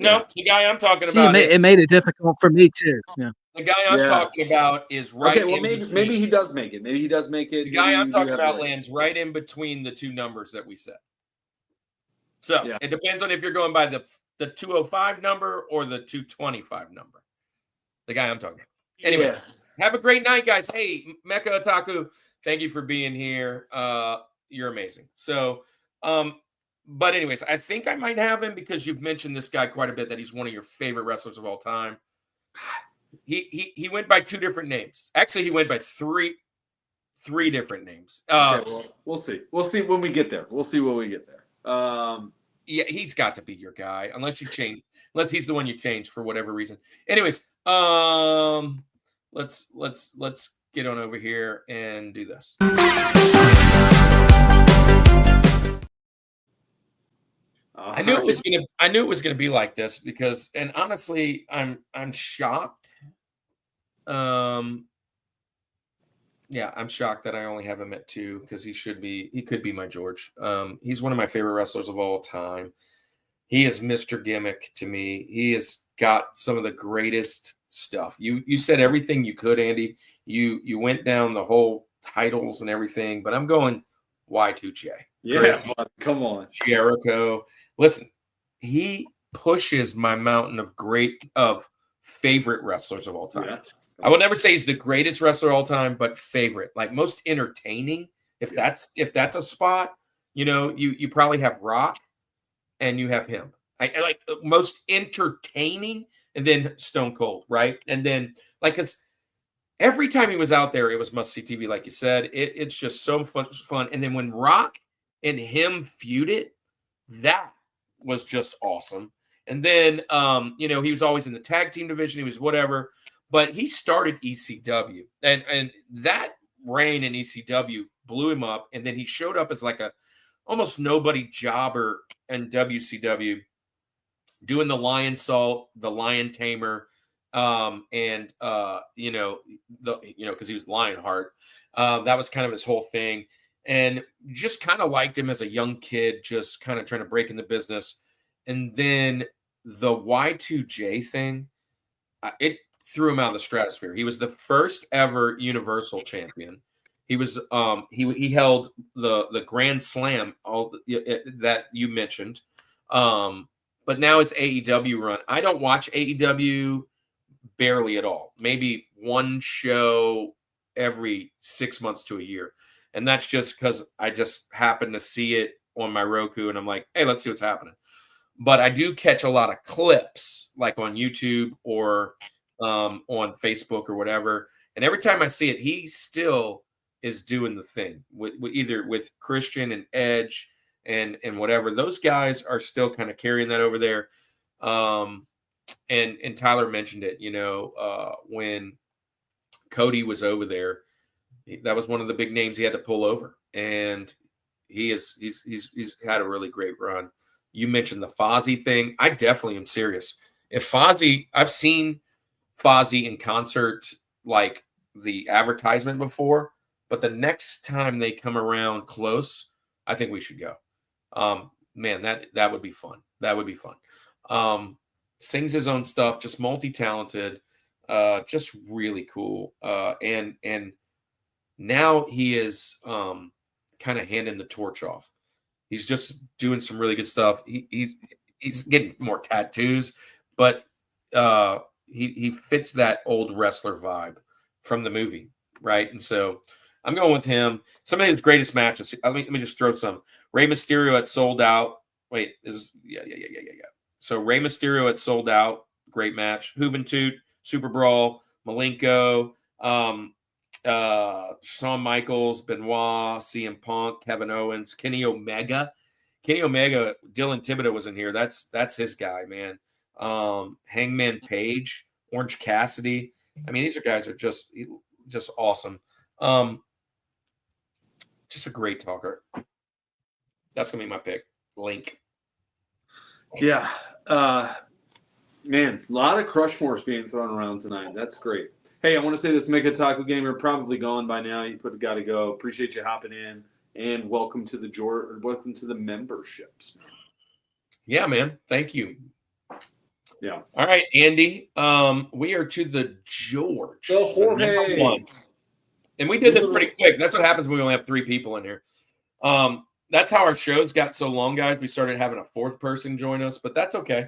No, the guy I'm talking about. It made it difficult for me too. Yeah. The guy I'm talking about is right. Okay, well maybe he does make it. Maybe he does make it. The guy I'm talking about lands right in between the two numbers that we said. So it depends on if you're going by the 205 number or the 225 number. The guy I'm talking about. Anyways, have a great night, guys. Hey, Mecha Otaku, thank you for being here. You're amazing. So, but anyways, I think I might have him because you've mentioned this guy quite a bit, that he's one of your favorite wrestlers of all time. He went by 2 different names. Actually, he went by three different names. Okay, well, we'll see. We'll see when we get there. Yeah, he's got to be your guy, unless he's the one you changed for whatever reason. Anyways, let's get on over here and do this. I knew it was gonna be like this because, and honestly, I'm shocked. Yeah, I'm shocked that I only have him at 2 because he could be my George. He's one of my favorite wrestlers of all time. He is Mr. Gimmick to me. He has got some of the greatest stuff. You said everything you could, Andy. You went down the whole titles and everything, but I'm going Y2J. Yes, come on, Jericho. Listen, he pushes my mountain of favorite wrestlers of all time. Yeah. I will never say he's the greatest wrestler of all time, but favorite, like most entertaining. If that's a spot, you probably have Rock and you have him. I like most entertaining, and then Stone Cold, right? And then because every time he was out there, it was must see TV, like you said. It's just so fun. And then when Rock and him feuded, that was just awesome. And then he was always in the tag team division. He was whatever. But he started ECW, and that reign in ECW blew him up. And then he showed up as like a almost nobody jobber in WCW, doing the Lion Salt, the Lion Tamer, because he was Lionheart. That was kind of his whole thing, and just kind of liked him as a young kid, just kind of trying to break in the business. And then the Y2J thing, it threw him out of the stratosphere. He was the first ever Universal Champion. He was he held the Grand Slam, all that you mentioned. But now it's AEW run. I don't watch AEW barely at all. Maybe one show every 6 months to a year. And that's just because I just happen to see it on my Roku and I'm like, hey, let's see what's happening. But I do catch a lot of clips like on YouTube or on Facebook or whatever. And every time I see it, he still is doing the thing with either with Christian and Edge and whatever. Those guys are still kind of carrying that over there. And Tyler mentioned it, when Cody was over there, that was one of the big names he had to pull over. And he's had a really great run. You mentioned the Fozzy thing. I definitely am serious. If Fozzy, I've seen Fozzy in concert, like the advertisement before, but the next time they come around close, I think we should go. Man, that would be fun. That would be fun. Sings his own stuff, just multi-talented, just really cool. And now he is kind of handing the torch off. He's just doing some really good stuff. He's getting more tattoos, but he fits that old wrestler vibe from the movie, right? And so I'm going with him. Some of his greatest matches. Let me just throw some. Rey Mysterio at Sold Out. Wait, yeah. So Rey Mysterio at Sold Out, great match. Juventud, Super Brawl, Malenko, Shawn Michaels, Benoit, CM Punk, Kevin Owens, Kenny Omega. Dylan Thibodeau was in here. That's his guy, man. Hangman Page, Orange Cassidy. I mean, these guys are just awesome. Just a great talker. That's gonna be my pick. Link. Yeah. Man, a lot of Crushmores being thrown around tonight. That's great. Hey, I want to say this Mega Taco Gamer probably gone by now. You got to go. Appreciate you hopping in, and welcome to the memberships. Yeah, man. Thank you. Yeah. All right, Andy. We are to the George. The Jorge. Number 1. And we did this pretty quick. That's what happens when we only have 3 people in here. That's how our shows got so long, guys. We started having a 4th person join us, but that's okay.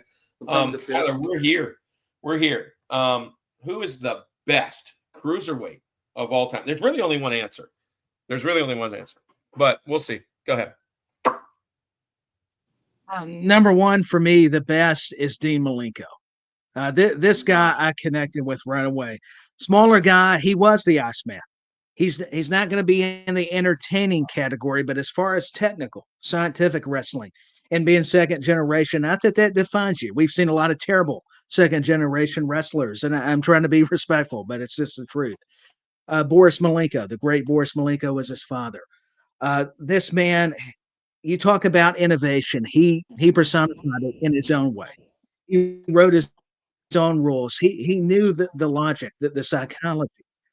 Tyler, we're here. Who is the best cruiserweight of all time? There's really only one answer. But we'll see. Go ahead. Number 1 for me, the best is Dean Malenko. This guy I connected with right away. Smaller guy, he was the Iceman. He's not going to be in the entertaining category, but as far as technical, scientific wrestling and being second generation, I think that defines you. We've seen a lot of terrible second generation wrestlers, and I'm trying to be respectful, but it's just the truth. Boris Malenko, the great Boris Malenko, was his father. This man, you talk about innovation. He personified it in his own way. He wrote his own rules. He knew the logic, the psychology,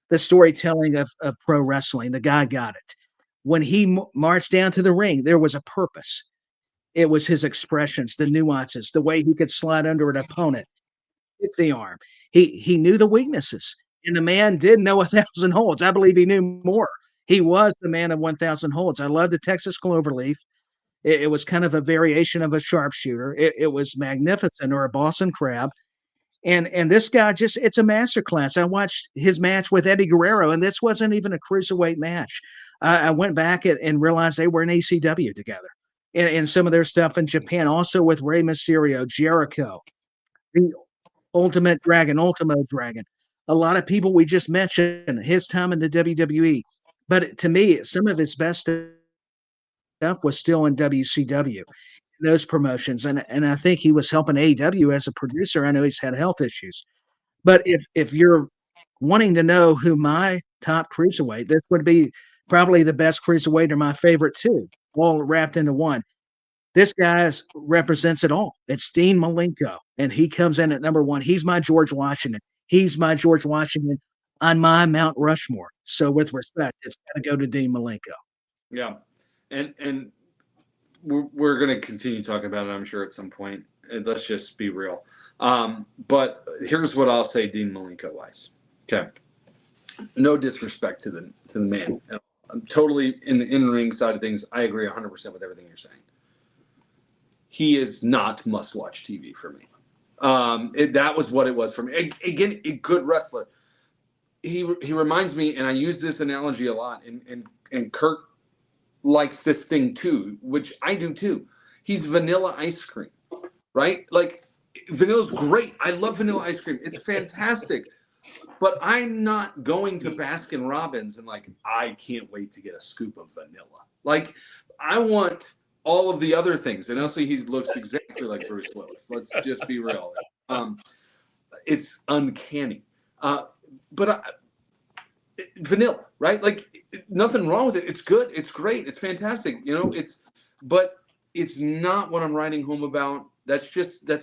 the storytelling of pro wrestling. The guy got it. When he marched down to the ring, there was a purpose. It was his expressions, the nuances, the way he could slide under an opponent, hit the arm. He knew the weaknesses, and the man did know 1,000 holds. I believe he knew more. He was the man of 1,000 holds. I love the Texas Cloverleaf. It was kind of a variation of a sharpshooter. It was magnificent, or a Boston Crab. And this guy it's a masterclass. I watched his match with Eddie Guerrero, and this wasn't even a cruiserweight match. I went back and realized they were in ECW together, and some of their stuff in Japan, also with Rey Mysterio, Jericho, the Ultimo Dragon. A lot of people we just mentioned, his time in the WWE. But to me, some of his best stuff was still in WCW, those promotions. And I think he was helping AEW as a producer. I know he's had health issues. But if you're wanting to know who my top cruiserweight, this would be probably the best cruiserweight, or my favorite too, all wrapped into one. This guy represents it all. It's Dean Malenko, and he comes in at number one. He's my George Washington. He's my George Washington on my Mount Rushmore. So with respect, it's got to go to Dean Malenko. Yeah, and we're going to continue talking about it, I'm sure, at some point. And let's just be real. But here's what I'll say, Dean Malenko wise. Okay, no disrespect to the man. I'm totally in the in-ring side of things. I agree 100% with everything you're saying. He is not must-watch TV for me. That was what it was for me. Again, a good wrestler. He reminds me, and I use this analogy a lot, and Kirk likes this thing too, which I do too. He's vanilla ice cream, right? Like, vanilla's great. I love vanilla ice cream. It's fantastic. But I'm not going to Baskin Robbins and I can't wait to get a scoop of vanilla. Like, I want all of the other things. And also, he looks exactly like Bruce Willis. Let's just be real. It's uncanny. Vanilla, right? Like, nothing wrong with it. It's good. It's great. It's fantastic. But it's not what I'm writing home about. That's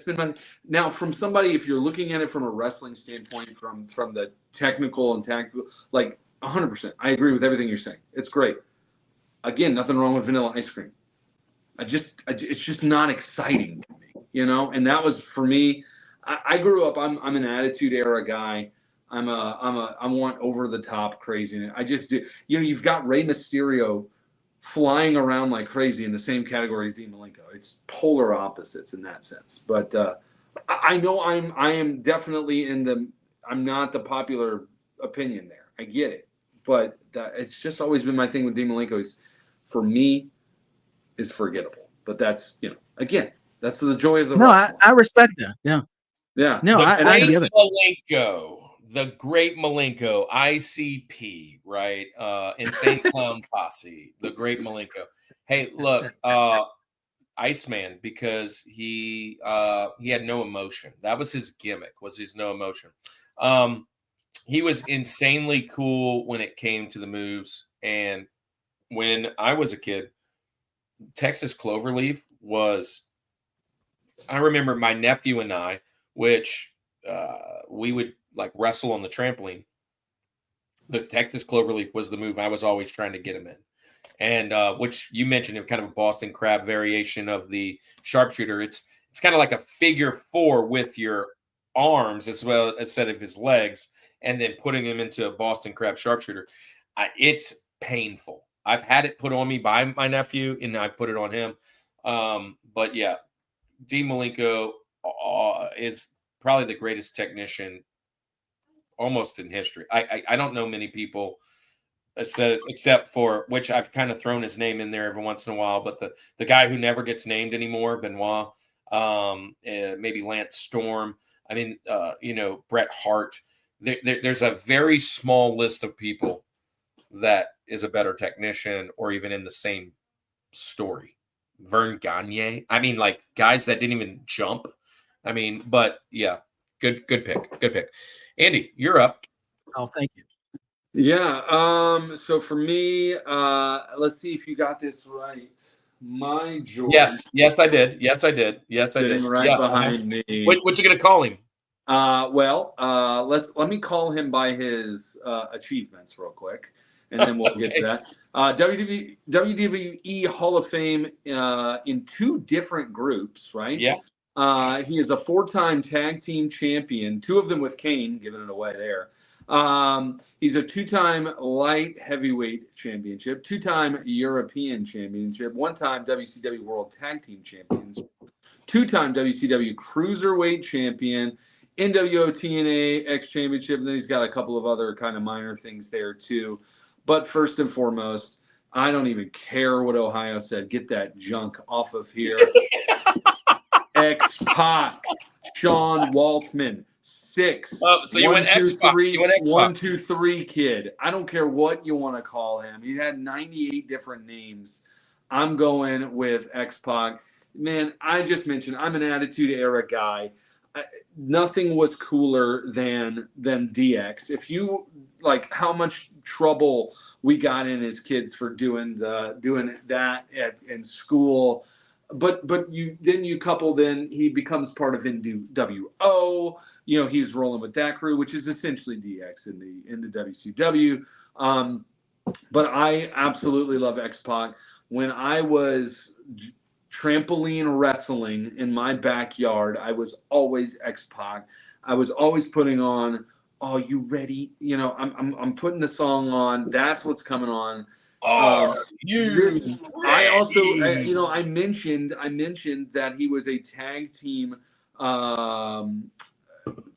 been my, now from somebody, if you're looking at it from a wrestling standpoint, from the technical and tactical, 100%, I agree with everything you're saying. It's great. Again, nothing wrong with vanilla ice cream. It's just not exciting to me, and that was for me. I grew up, I'm an Attitude Era guy. I want over the top craziness. I just do. You've got Rey Mysterio flying around like crazy in the same category as Dean Malenko. It's polar opposites in that sense. But I know I am definitely I'm not the popular opinion there. I get it. But it's just always been my thing with Dean Malenko is, for me, is forgettable. But that's, again, that's the joy of the I respect that. Yeah. Yeah. No, I get it. The great Malenko, ICP, right? Insane Clown Posse, the great Malenko. Hey, look, Iceman, because he had no emotion. That was his gimmick, was his no emotion. He was insanely cool when it came to the moves. And when I was a kid, Texas Cloverleaf was, I remember my nephew and I, which we would wrestle on the trampoline. The Texas Cloverleaf was the move I was always trying to get him in. And which you mentioned, kind of a Boston Crab variation of the sharpshooter. It's kind of like a figure four with your arms as well as set of his legs, and then putting him into a Boston Crab sharpshooter. It's painful. I've had it put on me by my nephew, and I've put it on him. But yeah, Dean Malenko is probably the greatest technician almost in history. I don't know many people except for, which I've kind of thrown his name in there every once in a while, but the guy who never gets named anymore, Benoit, maybe Lance Storm. I mean, Bret Hart. There's a very small list of people that is a better technician or even in the same story. Vern Gagne. I mean, guys that didn't even jump. I mean, but yeah, good pick. Good pick. Andy, you're up. Oh, thank you. Yeah. So for me, let's see if you got this right. My George. Yes, I did. Yes, I did. Sitting right Yeah. behind me. What you gonna call him? Let me call him by his achievements real quick, and then we'll get to that. WWE Hall of Fame in 2 different groups, right? Yeah. He is a 4-time tag team champion, 2 of them with Kane, giving it away there. He's a 2-time light heavyweight championship, 2-time European championship, 1-time WCW World Tag Team Champions, 2-time WCW Cruiserweight champion, NWO TNA X Championship, and then he's got a couple of other kind of minor things there too. But first and foremost, I don't even care what Ohio said. Get that junk off of here. X-Pac, Sean Waltman, 6. So you went X-Pac. You went X-Pac. 1, 2, 3 kid. I don't care what you want to call him. He had 98 different names. I'm going with X-Pac. Man, I just mentioned I'm an Attitude Era guy. Nothing was cooler than DX. If you like how much trouble we got in as kids for doing that in school, but you couple then he becomes part of NWO. You know, he's rolling with that crew, which is essentially DX in the WCW. But I absolutely love X-Pac. When I was trampoline wrestling in my backyard, I was always X-Pac. I was always putting on, "Oh, you ready?" You know, I'm putting the song on. That's what's coming on. I also, I mentioned that he was a tag team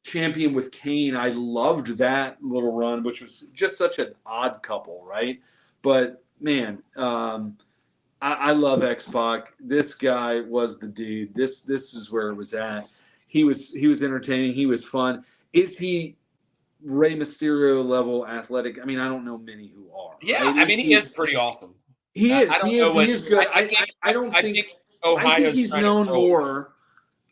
champion with Kane. I loved that little run, which was just such an odd couple, right? But man, I love X-Pac. This guy was the dude. This is where it was at. He was entertaining. He was fun. Is he Rey Mysterio level athletic? I mean, I don't know many who are. Yeah, right? I mean, he is pretty awesome. He is. He is good. I think he's known more.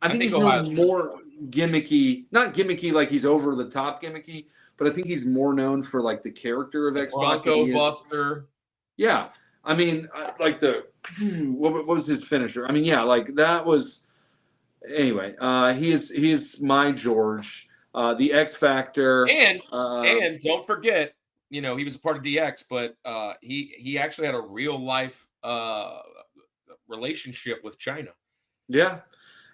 I think he's known more gimmicky, not gimmicky like he's over the top gimmicky, but I think he's more known for like the character of X-Pac. Bronco Buster. Yeah. I mean, like what was his finisher? I mean, yeah, like that was. Anyway, he is my George, the X Factor, and don't forget, you know, he was a part of DX, but he actually had a real life relationship with China. Yeah,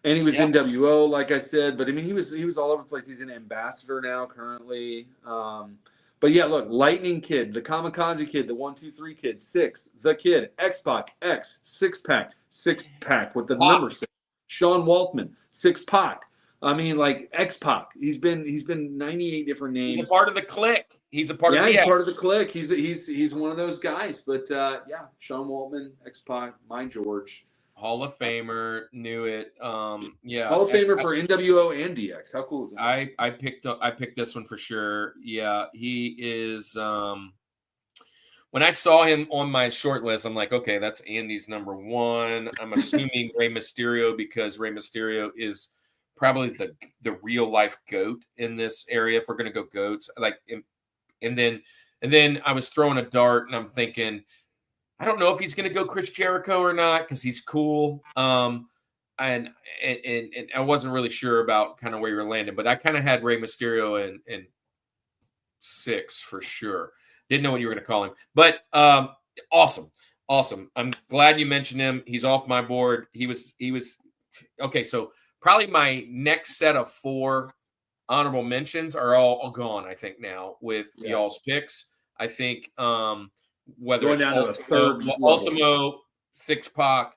and he was NWO, like I said, but I mean, he was all over the place. He's an ambassador now, currently. But yeah, look, Lightning Kid, the Kamikaze Kid, the 1, 2, 3 Kid, 6, the Kid, X-Pac, X, 6-pack with the number 6. Sean Waltman, 6-Pac. I mean, like X-Pac. He's been 98 different names. He's a part of the clique. He's a part of he's part of the clique. He's one of those guys. But yeah, Sean Waltman, X-Pac, my George. Hall of Famer, knew it. Yeah, Hall of Famer for NWO and DX. How cool is that? I picked this one for sure. Yeah, he is. When I saw him on my short list, I'm like, okay, that's Andy's number 1. I'm assuming Rey Mysterio, because Rey Mysterio is probably the real life GOAT in this area. If we're gonna go GOATs, like, and then I was throwing a dart, and I'm thinking, I don't know if he's going to go Chris Jericho or not, because he's cool. And I wasn't really sure about kind of where you're landing, but I kind of had Rey Mysterio in 6 for sure. Didn't know what you were going to call him, but awesome. I'm glad you mentioned him. He's off my board. He was okay. So probably my next set of 4 honorable mentions are all gone, I think, now with y'all's picks. I think whether going it's Ultimo, 6-Pac,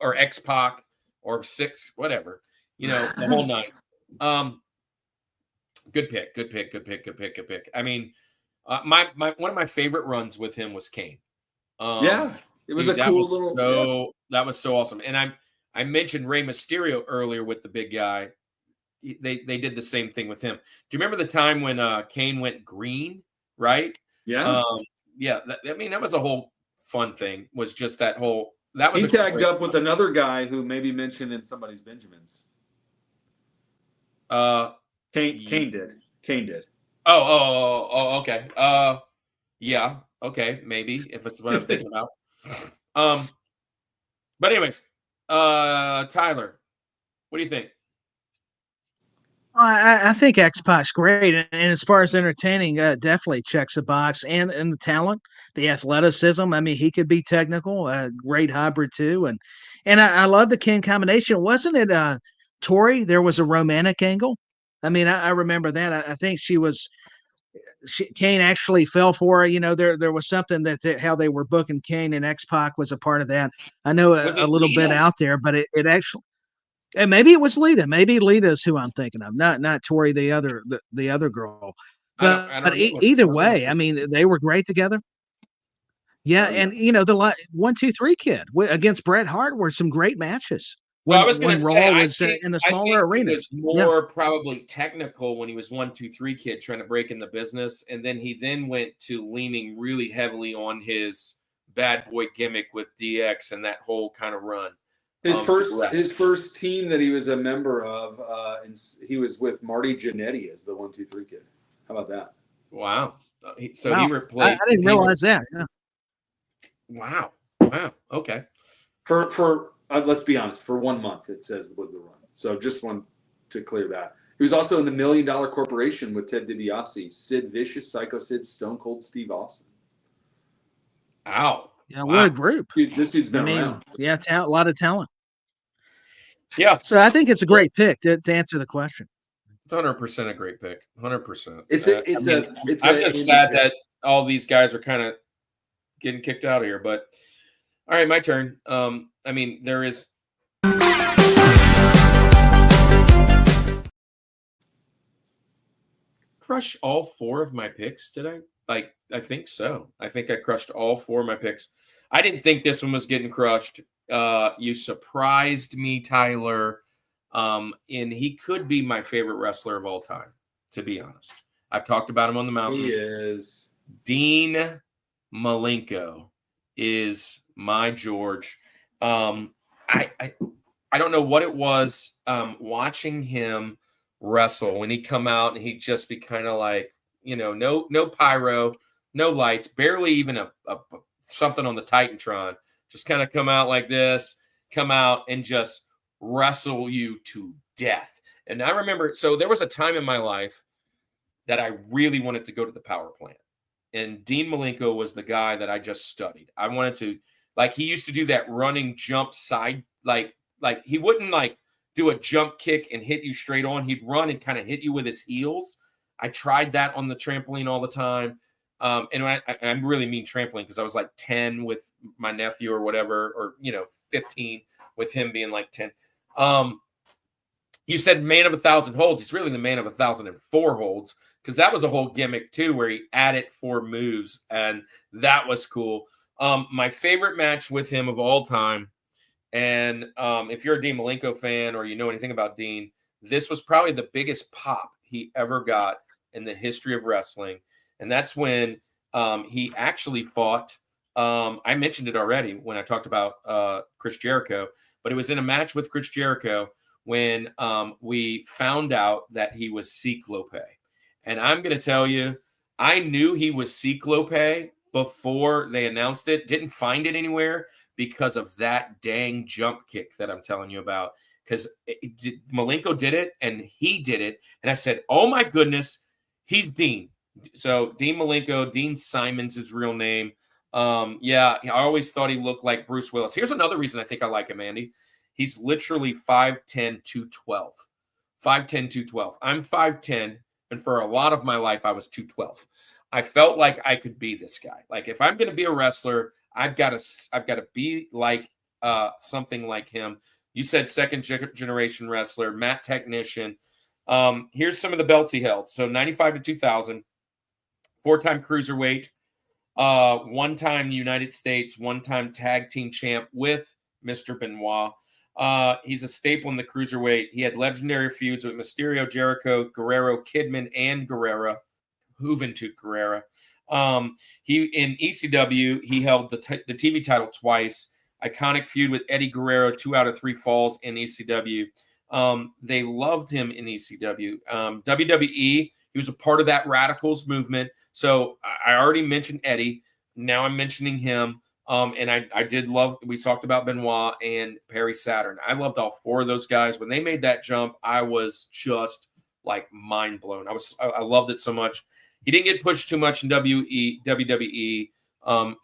or X-Pac, or 6, whatever, you know, the whole night. Good pick. I mean, my one of my favorite runs with him was Kane. It was that was so awesome. And I mentioned Rey Mysterio earlier with the big guy. They did the same thing with him. Do you remember the time when Kane went green? Right? Yeah. That was a whole fun thing. Was just that whole he tagged up with another guy who maybe mentioned in somebody's Benjamins. Kane did. Oh, okay. Yeah, okay, maybe if it's what I'm thinking about. But anyways, Tyler, what do you think? I think X-Pac's great, and as far as entertaining, definitely checks the box, and the talent, the athleticism. I mean, he could be technical, great hybrid too, and I love the King combination. Wasn't it Tori? There was a romantic angle. I mean, I remember that. I think Kane actually fell for her. You know, there was something how they were booking Kane, and X-Pac was a part of that. I know Was a it little bit Lita? out there, but it actually. And maybe it was Lita. Maybe Lita's who I'm thinking of, not Tori, the other girl. I don't remember. Either way, I mean, they were great together. Yeah, Oh, yeah. and the 1-2-3 kid against Bret Hart were some great matches Well, I was going when to say, Raw I was think in the I smaller think he arena. was more probably technical when he was 1-2-3 kid trying to break in the business, and then he went to leaning really heavily on his bad boy gimmick with DX and that whole kind of run. His Right. first team that he was a member of, and he was with Marty Jannetty as the 1-2-3 kid. How about that? Wow. So Wow. he replaced. I didn't realize that. Yeah. Wow. Okay. For let's be honest, for 1 month it says was the run. So just want to clear that. He was also in the $1 Million Corporation with Ted DiBiase, Sid Vicious, Psycho Sid, Stone Cold Steve Austin. Ow. Yeah, Wow. what a group. Dude, this dude's been I mean, around. yeah, a lot of talent. Yeah. So I think it's a great pick to answer the question. It's 100% a great pick. 100%. I'm just sad that all these guys are kind of getting kicked out of here. But all right, my turn. I mean, there is. Crush all 4 of my picks, did I? I think so. I think I crushed all 4 of my picks. I didn't think this one was getting crushed. You surprised me, Tyler. And he could be my favorite wrestler of all time, to be honest. I've talked about him on the mountain. He is. Dean Malenko is my George. I don't know what it was watching him wrestle when he come out and he'd just be kind of like, no pyro, no lights, barely even a something on the Titantron. Just kind of come out like this, come out and just wrestle you to death. And I remember, so there was a time in my life that I really wanted to go to the power plant. And Dean Malenko was the guy that I just studied. I wanted to, he used to do that running jump side, like he wouldn't do a jump kick and hit you straight on. He'd run and kind of hit you with his heels. I tried that on the trampoline all the time. And I really mean trampoline because I was 10 with my nephew or whatever, or, 15 with him being 10. You said man of 1,000 holds. He's really the man of 1,004 holds because that was a whole gimmick too, where he added 4 moves, and that was cool. My favorite match with him of all time, and if you're a Dean Malenko fan or you know anything about Dean, this was probably the biggest pop he ever got in the history of wrestling, and that's when he actually fought. I mentioned it already when I talked about Chris Jericho, but it was in a match with Chris Jericho when we found out that he was Ciclope. And I'm going to tell you, I knew he was Ciclope before they announced it. Didn't find it anywhere because of that dang jump kick that I'm telling you about. Because Malenko did it, and he did it. And I said, oh, my goodness, he's Dean. So Dean Malenko, Dean Simon's his real name. Yeah, I always thought he looked like Bruce Willis. Here's another reason I think I like him, Andy. He's literally 5'10", 212. 5'10", 212. I'm 5'10", and for a lot of my life, I was 212. I felt like I could be this guy. If I'm going to be a wrestler, I've got to be like something like him. You said second generation wrestler, mat technician. Here's some of the belts he held. So 95 to 2000, 4-time cruiserweight, 1-time United States, 1-time tag team champ with Mr. Benoit. He's a staple in the cruiserweight. He had legendary feuds with Mysterio, Jericho, Guerrero, Kidman, and Juventud Guerrera. He in ECW, he held the TV title twice. Iconic feud with Eddie Guerrero, 2 out of 3 falls in ECW. They loved him in ECW. WWE, he was a part of that Radicals movement. So I already mentioned Eddie. Now I'm mentioning him. And I did love, we talked about Benoit and Perry Saturn. I loved all four of those guys. When they made that jump, I was just like mind blown. I loved it so much. He didn't get pushed too much in WWE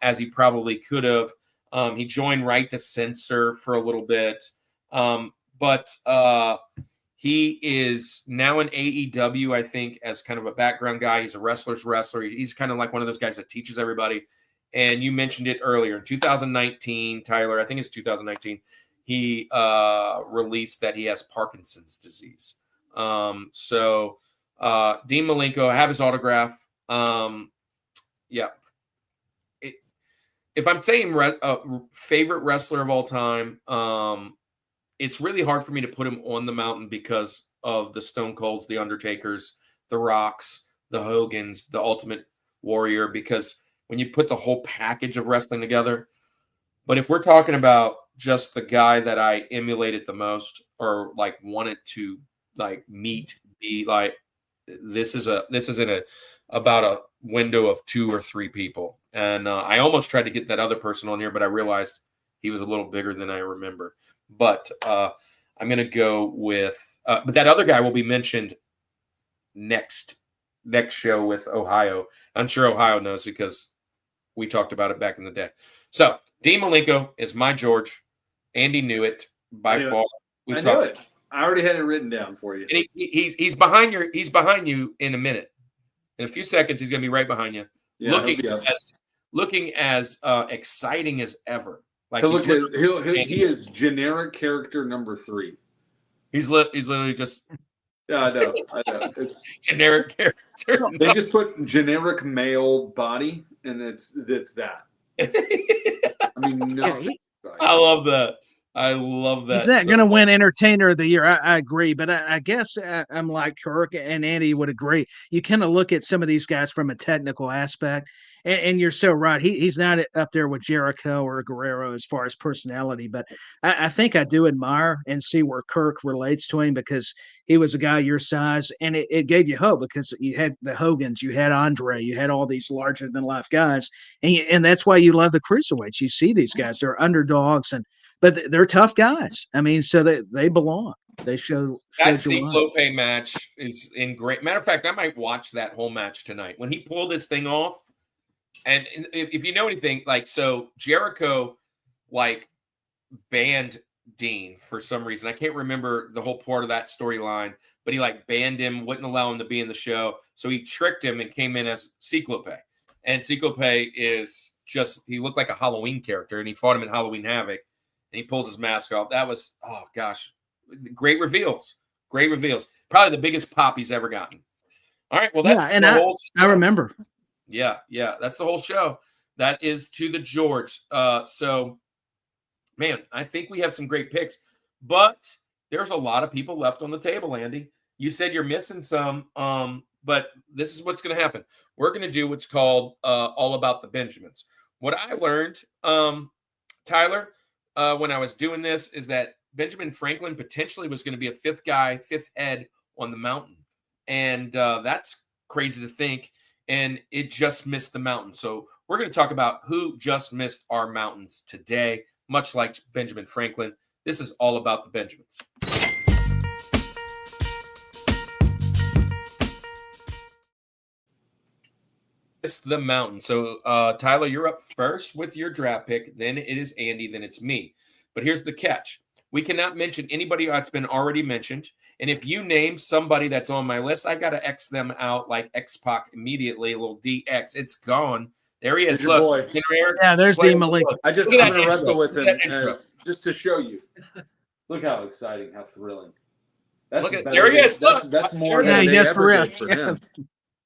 as he probably could have. He joined Right to Censor for a little bit. But he is now in AEW, I think, as kind of a background guy. He's a wrestler's wrestler. He's kind of like one of those guys that teaches everybody. And you mentioned it earlier. In 2019, Tyler, I think it's 2019, he released that he has Parkinson's disease. So Dean Malenko, I have his autograph. Yeah. If I'm saying favorite wrestler of all time, it's really hard for me to put him on the mountain because of the Stone Colds, the Undertakers, the Rocks, the Hogans, the Ultimate Warrior, because when you put the whole package of wrestling together. But if we're talking about just the guy that I emulated the most or like wanted to like meet, be like, this is about a window of 2 or 3 people. And I almost tried to get that other person on here, but I realized he was a little bigger than I remember. But I'm going to go with but that other guy will be mentioned next show with Ohio. I'm sure Ohio knows because we talked about it back in the day. So Dean Malenko is my George. Andy knew it by far. I knew it. I already had it written down for you. And he's behind you in a minute. In a few seconds, he's going to be right behind you, looking as exciting as ever. Like he is generic character number 3. He's literally just I know. It's generic character. They just put generic male body, and it's that. I mean, no. I love that. He's not going to win Entertainer of the Year. I agree, but I guess I'm like Kirk and Andy would agree. You kind of look at some of these guys from a technical aspect, and you're so right. He's not up there with Jericho or Guerrero as far as personality, but I think I do admire and see where Kirk relates to him because he was a guy your size, and it gave you hope because you had the Hogans, you had Andre, you had all these larger-than-life guys, and that's why you love the Cruiserweights. You see these guys. They're underdogs, but they're tough guys. I mean, so they belong. They show that Ciclope match is in great. Matter of fact, I might watch that whole match tonight. When he pulled this thing off, and if you know anything, like, so Jericho, like, banned Dean for some reason. I can't remember the whole part of that storyline, but he, like, banned him, wouldn't allow him to be in the show. So he tricked him and came in as Ciclope. And Ciclope is just, he looked like a Halloween character, and he fought him in Halloween Havoc. And he pulls his mask off. That was, oh gosh, great reveals. Great reveals. Probably the biggest pop he's ever gotten. All right, well, that's the whole show. I remember. Yeah, that's the whole show. That is to the George. So, man, I think we have some great picks, but there's a lot of people left on the table, Andy. You said you're missing some, but this is what's going to happen. We're going to do what's called All About the Benjamins. What I learned, Tyler, when I was doing this is that Benjamin Franklin potentially was going to be a fifth head on the mountain. And that's crazy to think. And it just missed the mountain. So we're going to talk about who just missed our mountains today, much like Benjamin Franklin. This is all about the Benjamins. Missed the mountain. So Tyler, you're up first with your draft pick. Then it is Andy. Then it's me. But here's the catch. We cannot mention anybody that's been already mentioned. And if you name somebody that's on my list, I got to X them out like X-Pac immediately, a little DX. It's gone. There he is. Look. Boy. Yeah, there's Dean Malenko. I'm going to wrestle with him just to show you. Look how exciting, how thrilling. There he is. Look. That's more than he they just ever did for for him.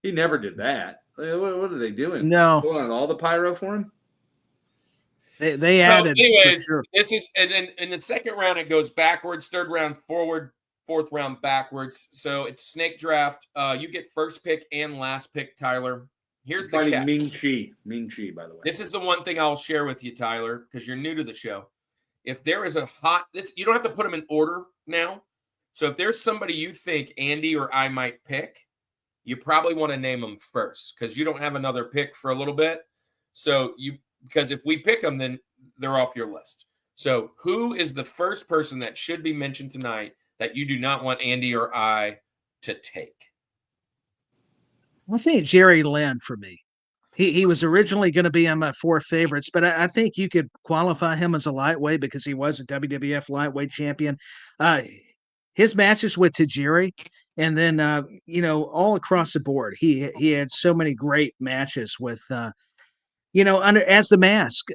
He never did that. What are they doing? No. Pulling all the pyro for him? They added. Anyways, sure. This is, and then in the second round, it goes backwards, third round forward, fourth round backwards. So it's snake draft. You get first pick and last pick, Tyler. Here's the catch. Ming Chi, by the way. This is the one thing I'll share with you, Tyler, because you're new to the show. If there is you don't have to put them in order now. So if there's somebody you think Andy or I might pick, you probably want to name them first because you don't have another pick for a little bit. So because if we pick them, then they're off your list. So who is the first person that should be mentioned tonight that you do not want Andy or I to take? I think Jerry Lynn for me. He was originally going to be on my 4 favorites, but I think you could qualify him as a lightweight because he was a WWF lightweight champion. His matches with Tajiri, and then all across the board, he had so many great matches with under as the Mask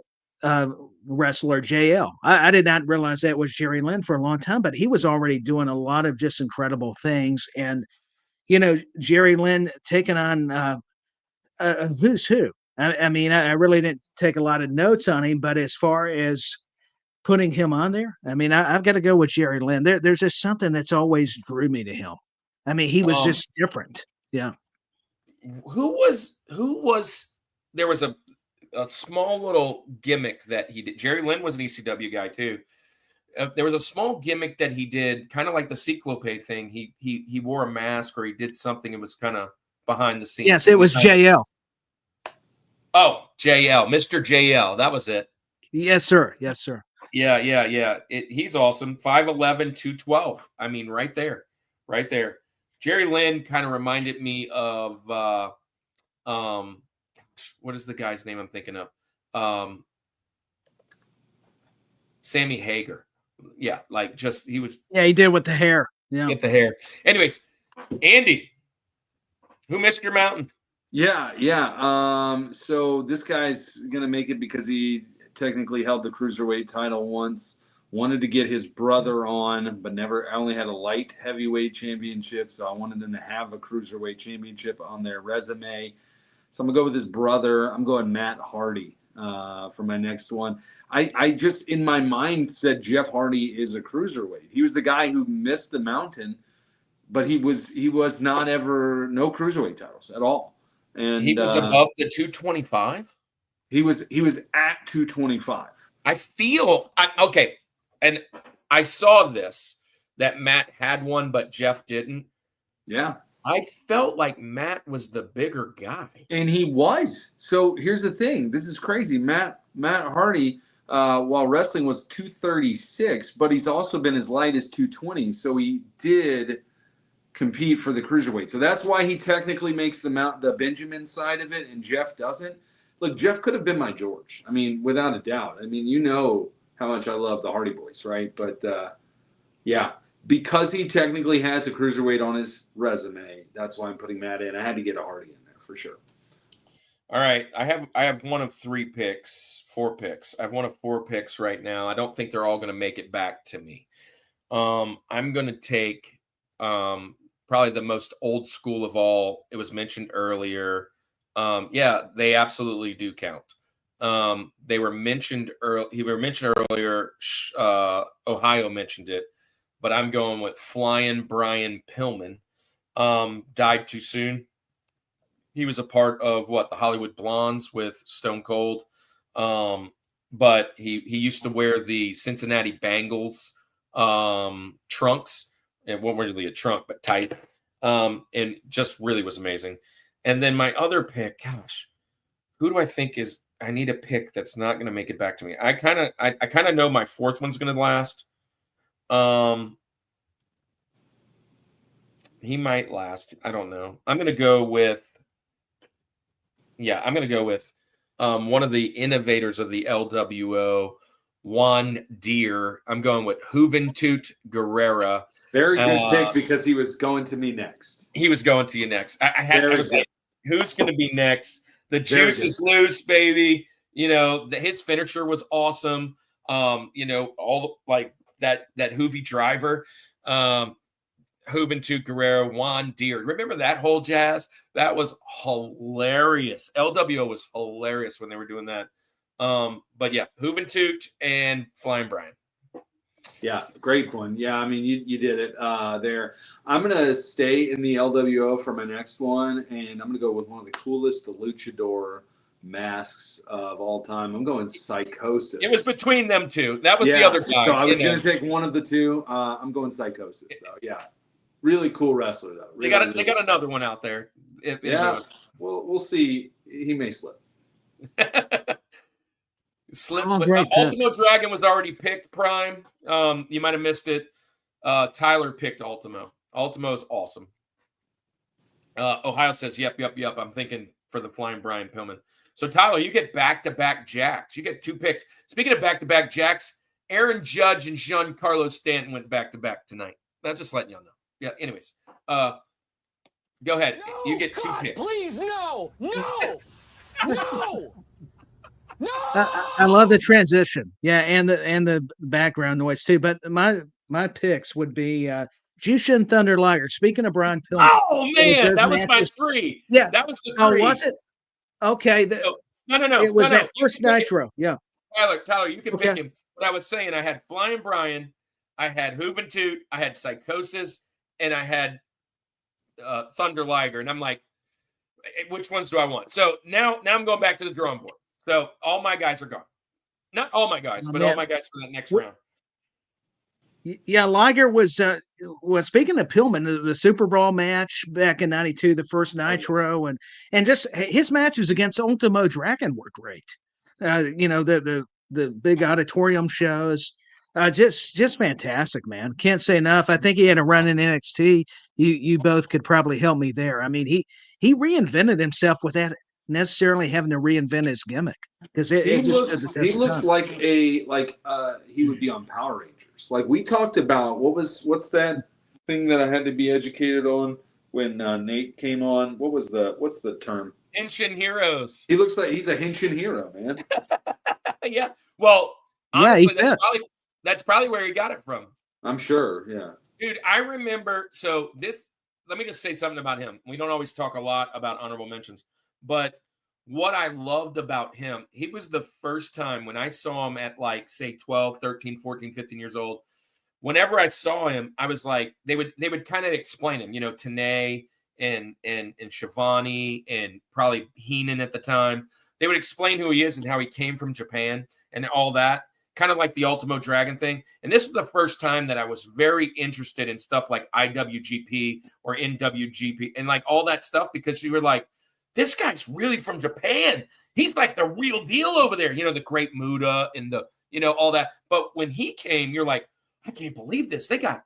wrestler JL. I did not realize that was Jerry Lynn for a long time, but he was already doing a lot of just incredible things. And Jerry Lynn taking on who's who. I mean, I really didn't take a lot of notes on him, but as far as putting him on there, I mean, I've got to go with Jerry Lynn. There's just something that's always drew me to him. I mean, he was just different. Yeah. Who was there was a small little gimmick that he did. Jerry Lynn was an ECW guy too. There was a small gimmick that he did, kind of like the Cyclope thing. He wore a mask or he did something. It was kind of behind the scenes. Yes, it was JL. Oh, JL, Mr. JL. That was it. Yes, sir. Yes, sir. Yeah. He's awesome. 5'11", 212. I mean, right there. Jerry Lynn kind of reminded me of what is the guy's name I'm thinking of? Sammy Hagar. Yeah, like just he was. Yeah, he did with the hair. Yeah, get the hair. Anyways, Andy, who missed your mountain? Yeah. So this guy's gonna make it because he technically held the Cruiserweight title once. Wanted to get his brother on, but never. I only had a light heavyweight championship, so I wanted them to have a Cruiserweight championship on their resume. So I'm gonna go with his brother. I'm going Matt Hardy for my next one. I just in my mind said Jeff Hardy is a Cruiserweight. He was the guy who missed the mountain, but he was not ever no Cruiserweight titles at all. And he was above the 225. He was at 225. I feel okay, and I saw this that Matt had one, but Jeff didn't. Yeah. I felt like Matt was the bigger guy. And he was. So here's the thing. This is crazy. Matt Hardy, while wrestling, was 236, but he's also been as light as 220. So he did compete for the Cruiserweight. So that's why he technically makes the Benjamin side of it, and Jeff doesn't. Look, Jeff could have been my George. I mean, without a doubt. I mean, you know how much I love the Hardy Boys, right? But, yeah. Because he technically has a Cruiserweight on his resume, that's why I'm putting Matt in. I had to get a Hardy in there for sure. All right. I have one of 4 picks. I have one of 4 picks right now. I don't think they're all going to make it back to me. I'm going to take probably the most old school of all. It was mentioned earlier. Yeah, they absolutely do count. They were mentioned earlier. He were mentioned earlier. Ohio mentioned it. But I'm going with Flying Brian Pillman. Died too soon. He was a part of the Hollywood Blondes with Stone Cold. But he used to wear the Cincinnati Bengals trunks. It wasn't really a trunk, but tight. And just really was amazing. And then my other pick, gosh, who do I think is? I need a pick that's not going to make it back to me. I kind of know my 4th one's going to last. He might last. I don't know. I'm going to go with one of the innovators of the LWO, Juan Deere. I'm going with Juventud Guerrera. Very good pick because he was going to me next. He was going to you next. I was like, who's going to be next? The juice is loose, baby. His finisher was awesome. All like that Hoovy driver, Juventud Guerrero, Juan Deere. Remember that whole jazz? That was hilarious. LWO was hilarious when they were doing that. But yeah, Juventud and Flying Brian. Yeah, great one. Yeah, I mean, you did it there. I'm going to stay in the LWO for my next one, and I'm going to go with one of the coolest, the luchador masks of all time. I'm going Psychosis. It was between them two. That was the other guy. So I was going to take one of the two. I'm going Psychosis, though. Yeah. Really cool wrestler, though. Really, they got another one out there. We'll see. He may slip. Slim, Oh, but great picks. Ultimo Dragon was already picked. Prime. You might have missed it. Tyler picked Ultimo. Ultimo's awesome. Ohio says, "Yep. I'm thinking for the Flying Brian Pillman." So Tyler, you get back-to-back jacks. You get 2 picks. Speaking of back-to-back jacks, Aaron Judge and Giancarlo Stanton went back-to-back tonight. I'm just letting y'all know. Yeah. Anyways, go ahead. No, You get 2 God, picks. please, no. I love the transition. Yeah, and the background noise too. But my picks would be Jushin Thunder Liger. Speaking of Brian Pillman. Oh man, that was my 3. Yeah. That was the 3. Oh, was it? Okay. No. It was that You first can pick Nitro. Yeah. Tyler, you can Okay. pick him. But I was saying I had Flying Brian, I had Juventud, I had Psychosis, and I had Thunder Liger. And I'm like, which ones do I want? So now I'm going back to the drawing board. So all my guys are gone. Not all my guys, but all my guys for that next round. Yeah, Liger was speaking of Pillman, the Super Brawl match back in '92, the first Nitro, and just his matches against Ultimo Dragon were great. The big auditorium shows, just fantastic, man. Can't say enough. I think he had a run in NXT. You both could probably help me there. I mean, he reinvented himself without necessarily having to reinvent his gimmick because He looks like he would be on Power Rangers. Like we talked about, what's that thing that I had to be educated on when Nate came on? What's the term? Henshin Heroes. He looks like he's a Henshin hero, man. Yeah. Well, honestly, yeah, that's probably where he got it from. I'm sure. Yeah. Dude, I remember. So let me just say something about him. We don't always talk a lot about honorable mentions, but what I loved about him, he was the first time when I saw him at like, say, 12, 13, 14, 15 years old. Whenever I saw him, I was like, they would kind of explain him, Tanay and Shivani and probably Heenan at the time. They would explain who he is and how he came from Japan and all that, kind of like the Ultimo Dragon thing. And this was the first time that I was very interested in stuff like IWGP or NWGP and like all that stuff, because you were like, this guy's really from Japan. He's like the real deal over there. The Great Muta and all that. But when he came, you're like, I can't believe this. They got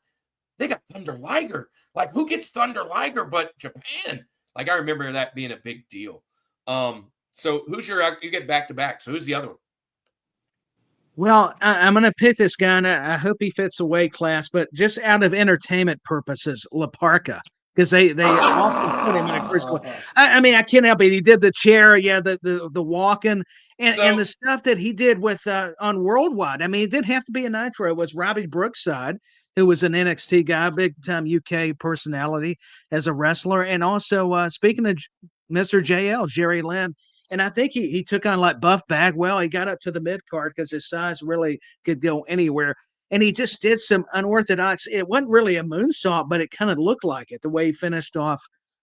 Thunder Liger. Like, who gets Thunder Liger but Japan? Like, I remember that being a big deal. So who's you get back-to-back. So who's the other one? Well, I'm going to pick this guy, and I hope he fits the weight class, but just out of entertainment purposes, La Parka. Because they often put him in a first. I mean, I can't help it. He did the chair, the walking, and the stuff that he did with on Worldwide. I mean, it didn't have to be a Nitro. It was Robbie Brookside, who was an NXT guy, big time UK personality as a wrestler, and also speaking of Mr. JL, Jerry Lynn. And I think he took on like Buff Bagwell. He got up to the mid card because his size really could go anywhere. And he just did some unorthodox. It wasn't really a moonsault, but it kind of looked like it, the way he finished off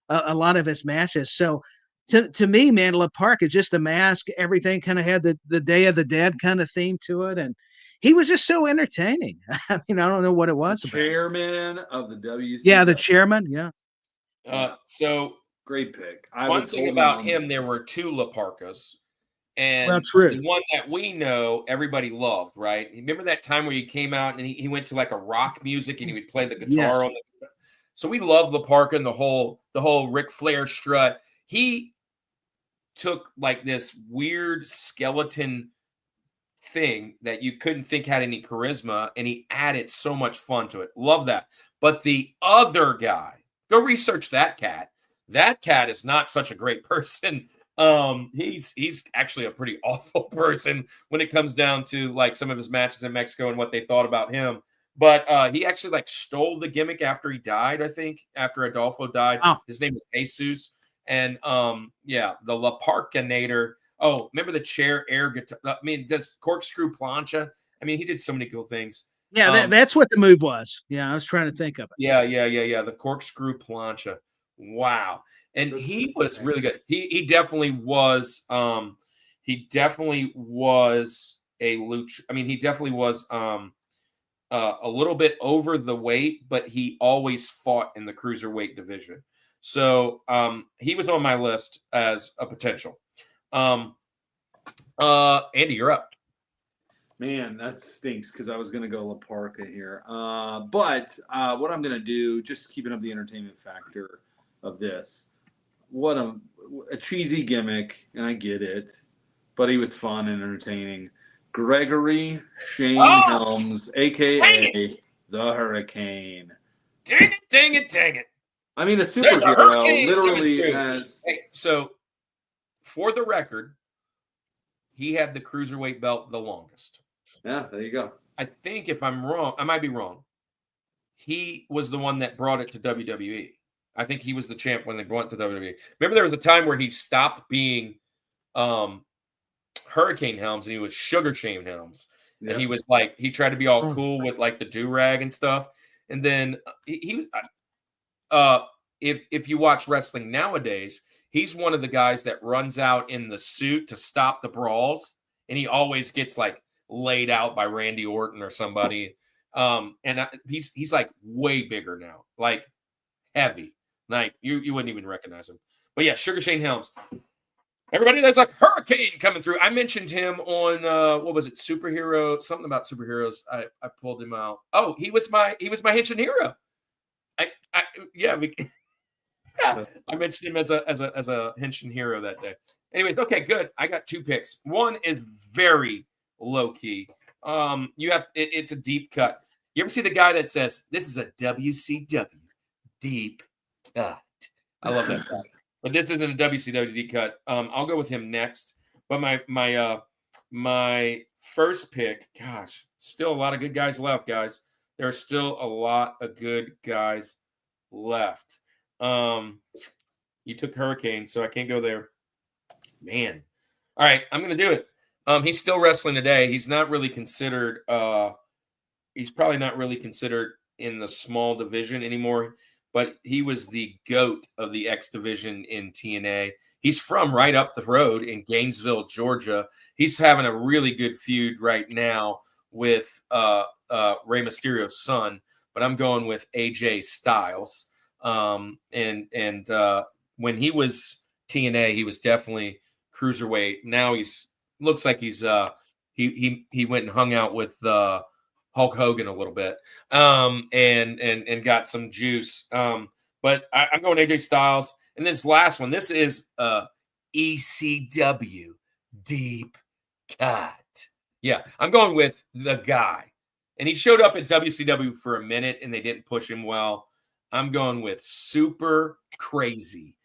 a lot of his matches. So to me, man, La Parka, just the mask, everything kind of had the Day of the Dead kind of theme to it. And he was just so entertaining. I mean, I don't know what it was. Chairman of the WCW. Yeah, the chairman. Yeah. So great pick. One thing about him, there were 2 La Parkas. And the one that we know everybody loved, right? Remember that time where he came out and he went to like a rock music and he would play the guitar on the. So we loved La Parka and the whole Ric Flair strut. He took like this weird skeleton thing that you couldn't think had any charisma, and he added so much fun to it. Love that. But the other guy, go research that cat. That cat is not such a great person. He's actually a pretty awful person when it comes down to like some of his matches in Mexico and what they thought about him. But he actually like stole the gimmick after he died, I think, after Adolfo died. Oh. His name was Jesus. And the La Parkinator. Oh, remember the chair air guitar? I mean, does corkscrew plancha? I mean, he did so many cool things. Yeah, that's what the move was. Yeah, I was trying to think of it. Yeah. The corkscrew plancha. Wow. And he was really good. He definitely was a lucha. I mean, he definitely was a little bit over the weight, but he always fought in the cruiserweight division. So he was on my list as a potential. Andy, you're up. Man, that stinks because I was going to go La Parca here. But what I'm going to do, just keeping up the entertainment factor of this, what a cheesy gimmick, and I get it, but he was fun and entertaining. Gregory Shane Helms, a.k.a. the Hurricane. Dang it, dang it, dang it. I mean, a There's a superhero hurricane literally coming through. has... Hey, so, for the record, he had the Cruiserweight belt the longest. Yeah, there you go. I think if I'm wrong, I might be wrong. He was the one that brought it to WWE. I think he was the champ when they brought it to WWE. Remember, there was a time where he stopped being Hurricane Helms and he was Sugar Shane Helms. Yeah. And he was like, he tried to be all cool with like the do-rag and stuff. And then he was, if you watch wrestling nowadays, he's one of the guys that runs out in the suit to stop the brawls. And he always gets like laid out by Randy Orton or somebody. He's like way bigger now, like heavy. Like you wouldn't even recognize him. But yeah, Sugar Shane Helms. Everybody, there's like hurricane coming through. I mentioned him on what was it? Superhero, something about superheroes. I pulled him out. Oh, he was my Henshin hero. I mentioned him as a Henshin hero that day. Anyways, okay, good. I got 2 picks. One is very low key. It's a deep cut. You ever see the guy that says this is a WCW deep cut? I love that guy. But this isn't a WCW deep cut. I'll go with him next. But my first pick, gosh, still a lot of good guys left, guys. There are still a lot of good guys left. You took Hurricane, so I can't go there. Man. All right, I'm going to do it. He's still wrestling today. He's not really considered he's probably not really considered in the small division anymore, but he was the GOAT of the X division in TNA. He's from right up the road in Gainesville, Georgia. He's having a really good feud right now with Rey Mysterio's son, but I'm going with AJ Styles. And when he was TNA, he was definitely Cruiserweight. Now looks like he's he went and hung out with Hulk Hogan a little bit and got some juice. But I'm going AJ Styles. And this last one, this is ECW deep cut. Yeah, I'm going with the guy. And he showed up at WCW for a minute and they didn't push him well. I'm going with Super Crazy.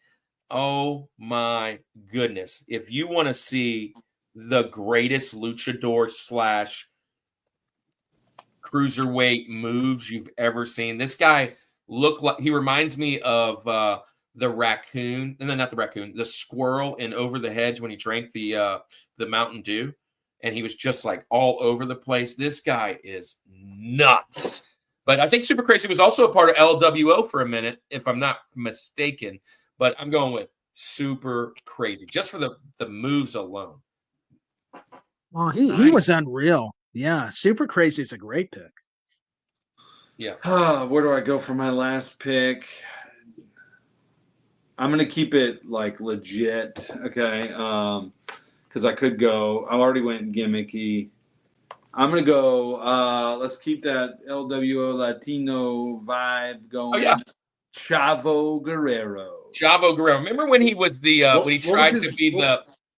Oh my goodness. If you want to see the greatest luchador / cruiserweight moves you've ever seen, this guy he reminds me of the raccoon, and then not the raccoon, the squirrel in Over the Hedge when he drank the Mountain Dew, and he was just like all over the place. This guy is nuts. But I think Super Crazy was also a part of LWO for a minute, if I'm not mistaken. But I'm going with Super Crazy just for the moves alone. Oh, he was unreal. Yeah, Super Crazy is a great pick. Yeah. Where do I go for my last pick? I'm going to keep it like legit, okay? Because I could go. I already went gimmicky. I'm going to go, let's keep that LWO Latino vibe going. Oh, yeah. Chavo Guerrero. Chavo Guerrero. Remember when he was when he tried to be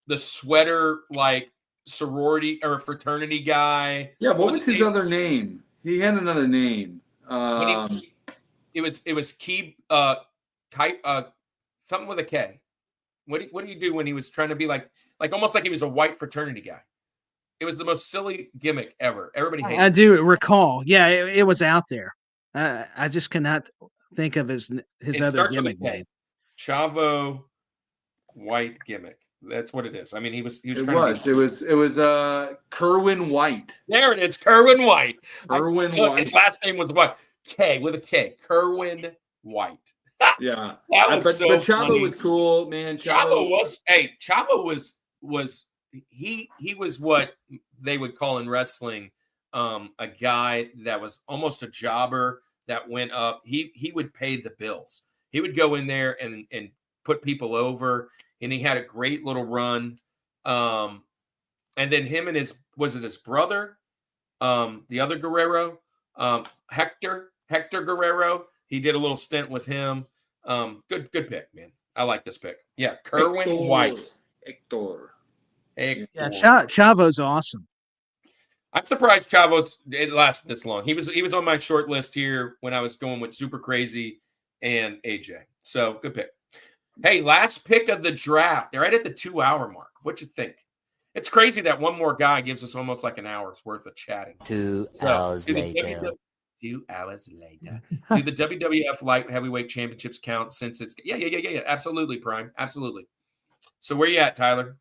the sweater, like, sorority or fraternity guy? Yeah, what was his other name? He had another name. It was Key something with a K. What do you do when he was trying to be like almost like he was a white fraternity guy? It was the most silly gimmick ever. Everybody hated I do recall. Yeah, it was out there. I just cannot think of his other gimmick name. Chavo white gimmick. That's what it is. I mean, he was. It was Kerwin White. There it is, Kerwin White. Kerwin White. His last name was what? K with a K. Kerwin White. Yeah, that was but Chavo was cool, man. Chavo was he was what they would call in wrestling a guy that was almost a jobber that went up. He would pay the bills. He would go in there and put people over, and he had a great little run. And then him and his brother? The other Guerrero, Hector Guerrero. He did a little stint with him. Good pick, man. I like this pick. Yeah, Kerwin White. Hector. Yeah, Chavo's awesome. I'm surprised Chavo's it lasted this long. He was on my short list here when I was going with Super Crazy and AJ. So good pick. Hey, last pick of the draft. They're right at the 2-hour mark. What you think? It's crazy that one more guy gives us almost like an hour's worth of chatting. 2 hours later. 2 hours later. Do the WWF Light Heavyweight Championships count since it's yeah. Absolutely, Prime. Absolutely. So where you at, Tyler?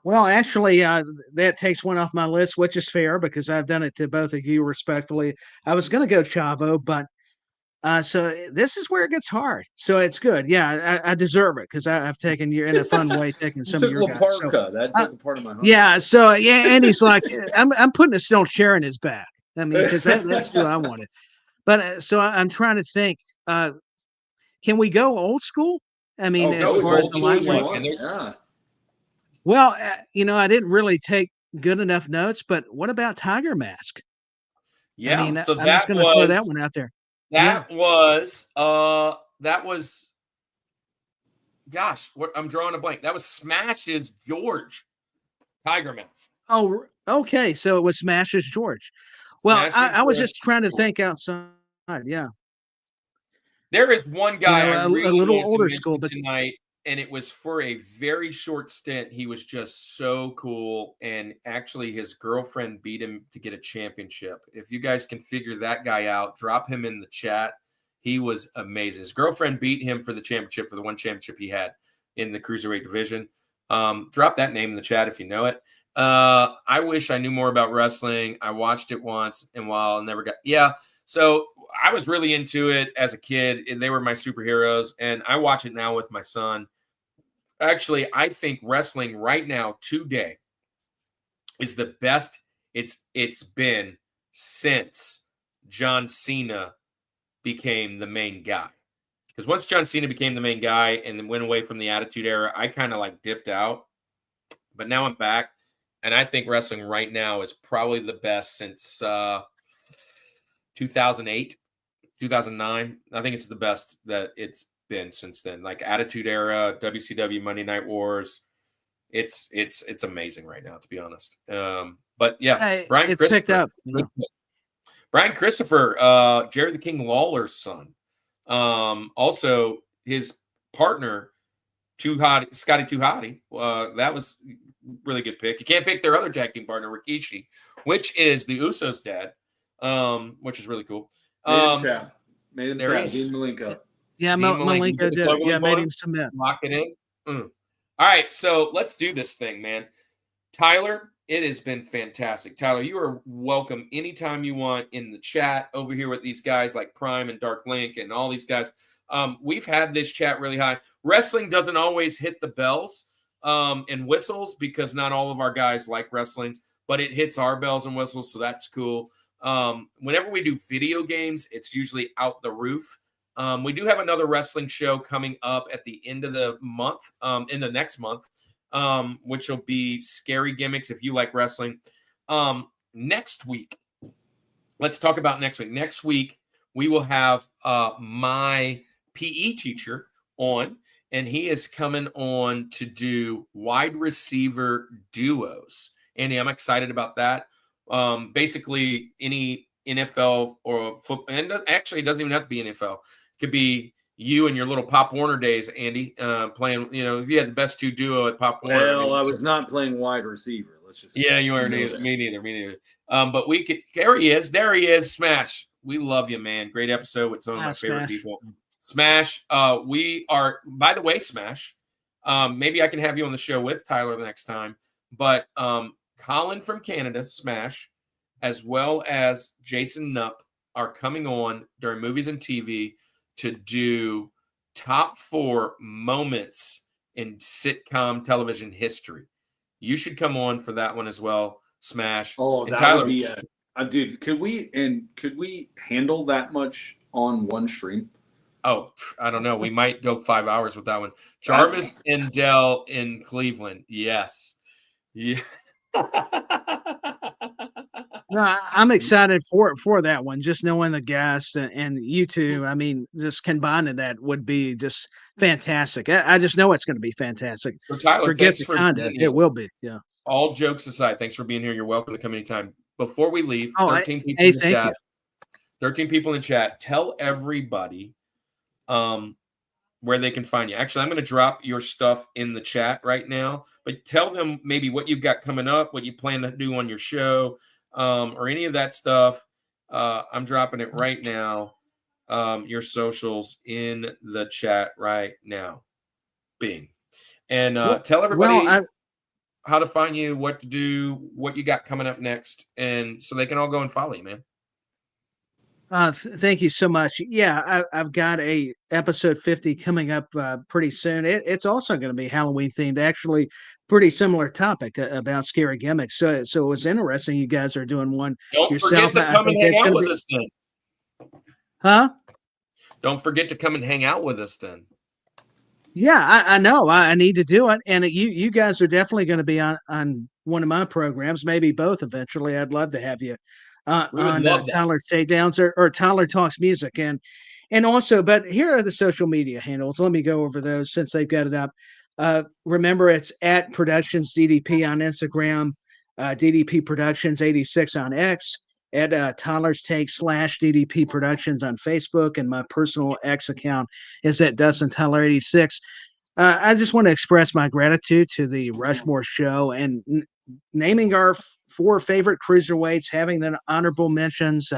Well, actually, that takes one off my list, which is fair because I've done it to both of you respectfully. I was going to go Chavo, but so this is where it gets hard. So it's good. Yeah, I deserve it because I've taken you in a fun way, taking some of your guys. So, that took a part of my heart. yeah. So and he's like, I'm putting a steel chair in his back. I mean, because that's who I wanted. But so I'm trying to think. Can we go old school? I mean, as far as the lightweight. Yeah. Well, I didn't really take good enough notes, but what about Tiger Mask? Yeah, I mean, so I'm just going to throw that one out there. That was gosh, I'm drawing a blank. That was Smash's George Tiger Mask. Oh, okay. So it was Smash's George. Well, I was just trying to think outside. Yeah. There is one guy I really a little want older to school, but tonight, and it was for a very short stint. He was just so cool, and actually his girlfriend beat him to get a championship. If you guys can figure that guy out, drop him in the chat. He was amazing. His girlfriend beat him for the championship, for the one championship he had in the Cruiserweight division. Drop that name in the chat if you know it. I wish I knew more about wrestling. I watched it once, and while I never got so I was really into it as a kid. They were my superheroes, and I watch it now with my son. Actually, I think wrestling right now today is the best it's been since John Cena became the main guy. Because once John Cena became the main guy and then went away from the Attitude Era, I kind of like dipped out. But now I'm back, and I think wrestling right now is probably the best since 2008, 2009. I think it's the best that it's been since then. Like Attitude Era, WCW, Monday Night Wars. It's amazing right now, to be honest. But yeah, Brian it's Christopher picked up. Brian Christopher, Jerry the King Lawler's son. Also his partner, Scotty Too Hotty. That was really good pick. You can't pick their other tag team partner, Rikishi, which is the Usos' dad, which is really cool. Made him there tap. is. Dean Malenko. Yeah, Malenko did. Yeah, made him submit. Lock it in. All right, so let's do this thing, man. Tyler, it has been fantastic. Tyler, you are welcome anytime you want in the chat over here with these guys like Prime and Dark Link and all these guys. We've had this chat really high. Wrestling doesn't always hit the bells and whistles because not all of our guys like wrestling, but it hits our bells and whistles, so that's cool. Whenever we do video games, it's usually out the roof. We do have another wrestling show coming up at the end of the month, in the next month, which will be Scary Gimmicks if you like wrestling. Next week, let's talk about next week. Next week, we will have my PE teacher on, and he is coming on to do wide receiver duos. Andy, I'm excited about that. Basically, any NFL or football, and actually, it doesn't even have to be NFL. It could be you and your little Pop Warner days, Andy, playing. If you had the best two duo at Pop Warner. Well, I was not playing wide receiver. Let's just. Yeah, you weren't either. Me neither. But we could. There he is. Smash. We love you, man. Great episode with some of my favorite people. Smash. We are. By the way, Smash. Maybe I can have you on the show with Tyler the next time. But Colin from Canada, Smash, as well as Jason Nupp are coming on during movies and TV to do top 4 moments in sitcom television history. You should come on for that one as well, Smash. Oh, and that Tyler, would be dude, could we handle that much on one stream? Oh, I don't know. We might go 5 hours with that one. Jarvis and Dell in Cleveland. Yes. Yeah. No, I'm excited for that one. Just knowing the guests and you two, I mean, just combining that would be just fantastic. I just know it's going to be fantastic. So Tyler, Forget thanks the for content; being it here. will be. Yeah. All jokes aside, thanks for being here. You're welcome to come anytime. Before we leave, Oh, 13 people hey, in the thank chat. you. 13 people in the chat. Tell everybody where they can find you. Actually, I'm going to drop your stuff in the chat right now, but tell them maybe what you've got coming up, what you plan to do on your show, or any of that stuff. I'm dropping it right now. Your socials in the chat right now. Bing. And tell everybody how to find you, what to do, what you got coming up next, and so they can all go and follow you, man. Thank you so much. Yeah, I've got a episode 50 coming up pretty soon. It's also going to be Halloween themed. Actually, pretty similar topic about scary gimmicks. So it was interesting. You guys are doing one Don't yourself. forget to come and hang out with us then. Huh? Don't forget to come and hang out with us then. Yeah, I know. I need to do it, and you guys are definitely going to be on one of my programs, maybe both eventually. I'd love to have you We would on love that. Tyler's Takedowns or Tyler Talks Music, and also. But here are the social media handles. Let me go over those since they've got it up. Remember, it's at Productions DDP on Instagram, DDP Productions 86 on X. At Tyler's Take /DDP Productions on Facebook, and my personal X account is at Dustin Tyler 86. I just want to express my gratitude to the Rushmore Show and naming our 4 favorite cruiserweights, having the honorable mentions.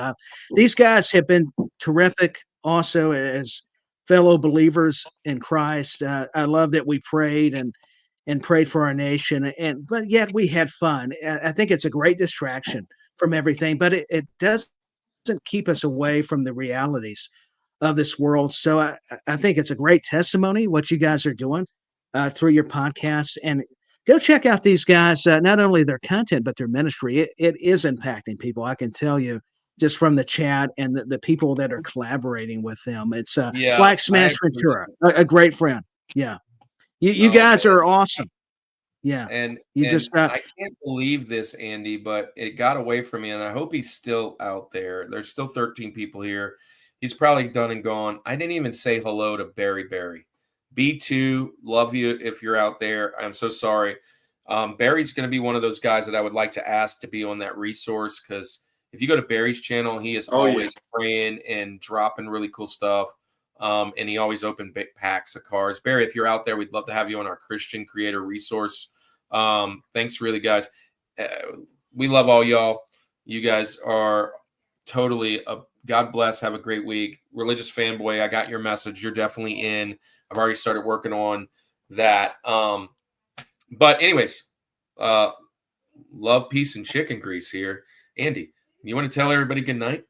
These guys have been terrific also as fellow believers in Christ. I love that we prayed and prayed for our nation, but yet we had fun. I think it's a great distraction from everything, but it doesn't keep us away from the realities of this world. So I think it's a great testimony what you guys are doing through your podcast, and go check out these guys. Not only their content but their ministry. It is impacting people. I can tell you just from the chat and the people that are collaborating with them. It's like Smash Ventura, a great friend. Yeah, you guys are awesome. Yeah, And you just I can't believe this, Andy, but it got away from me, and I hope he's still out there. There's still 13 people here. He's probably done and gone. I didn't even say hello to Barry. B2, love you if you're out there. I'm so sorry. Barry's going to be one of those guys that I would like to ask to be on that resource, because if you go to Barry's channel, he is always praying and dropping really cool stuff. And he always opened big packs of cards. Barry, if you're out there, we'd love to have you on our Christian Creator resource. Thanks, really, guys. We love all y'all. You guys are totally God bless. Have a great week. Religious Fanboy, I got your message. You're definitely in. I've already started working on that. But anyways, love, peace, and chicken grease here. Andy, you want to tell everybody good night?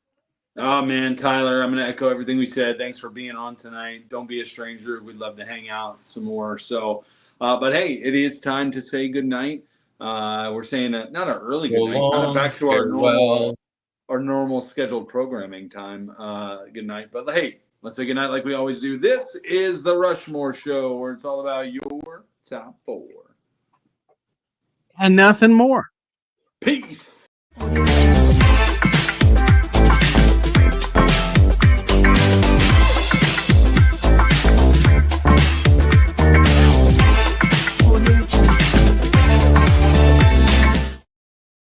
Oh, man, Tyler, I'm going to echo everything we said. Thanks for being on tonight. Don't be a stranger. We'd love to hang out some more. So, but hey, it is time to say good night. We're saying not an early good night, kind of back to our normal scheduled programming time. Good night. But hey, let's say good night like we always do. This is the Rushmore Show, where it's all about your top 4. And nothing more. Peace.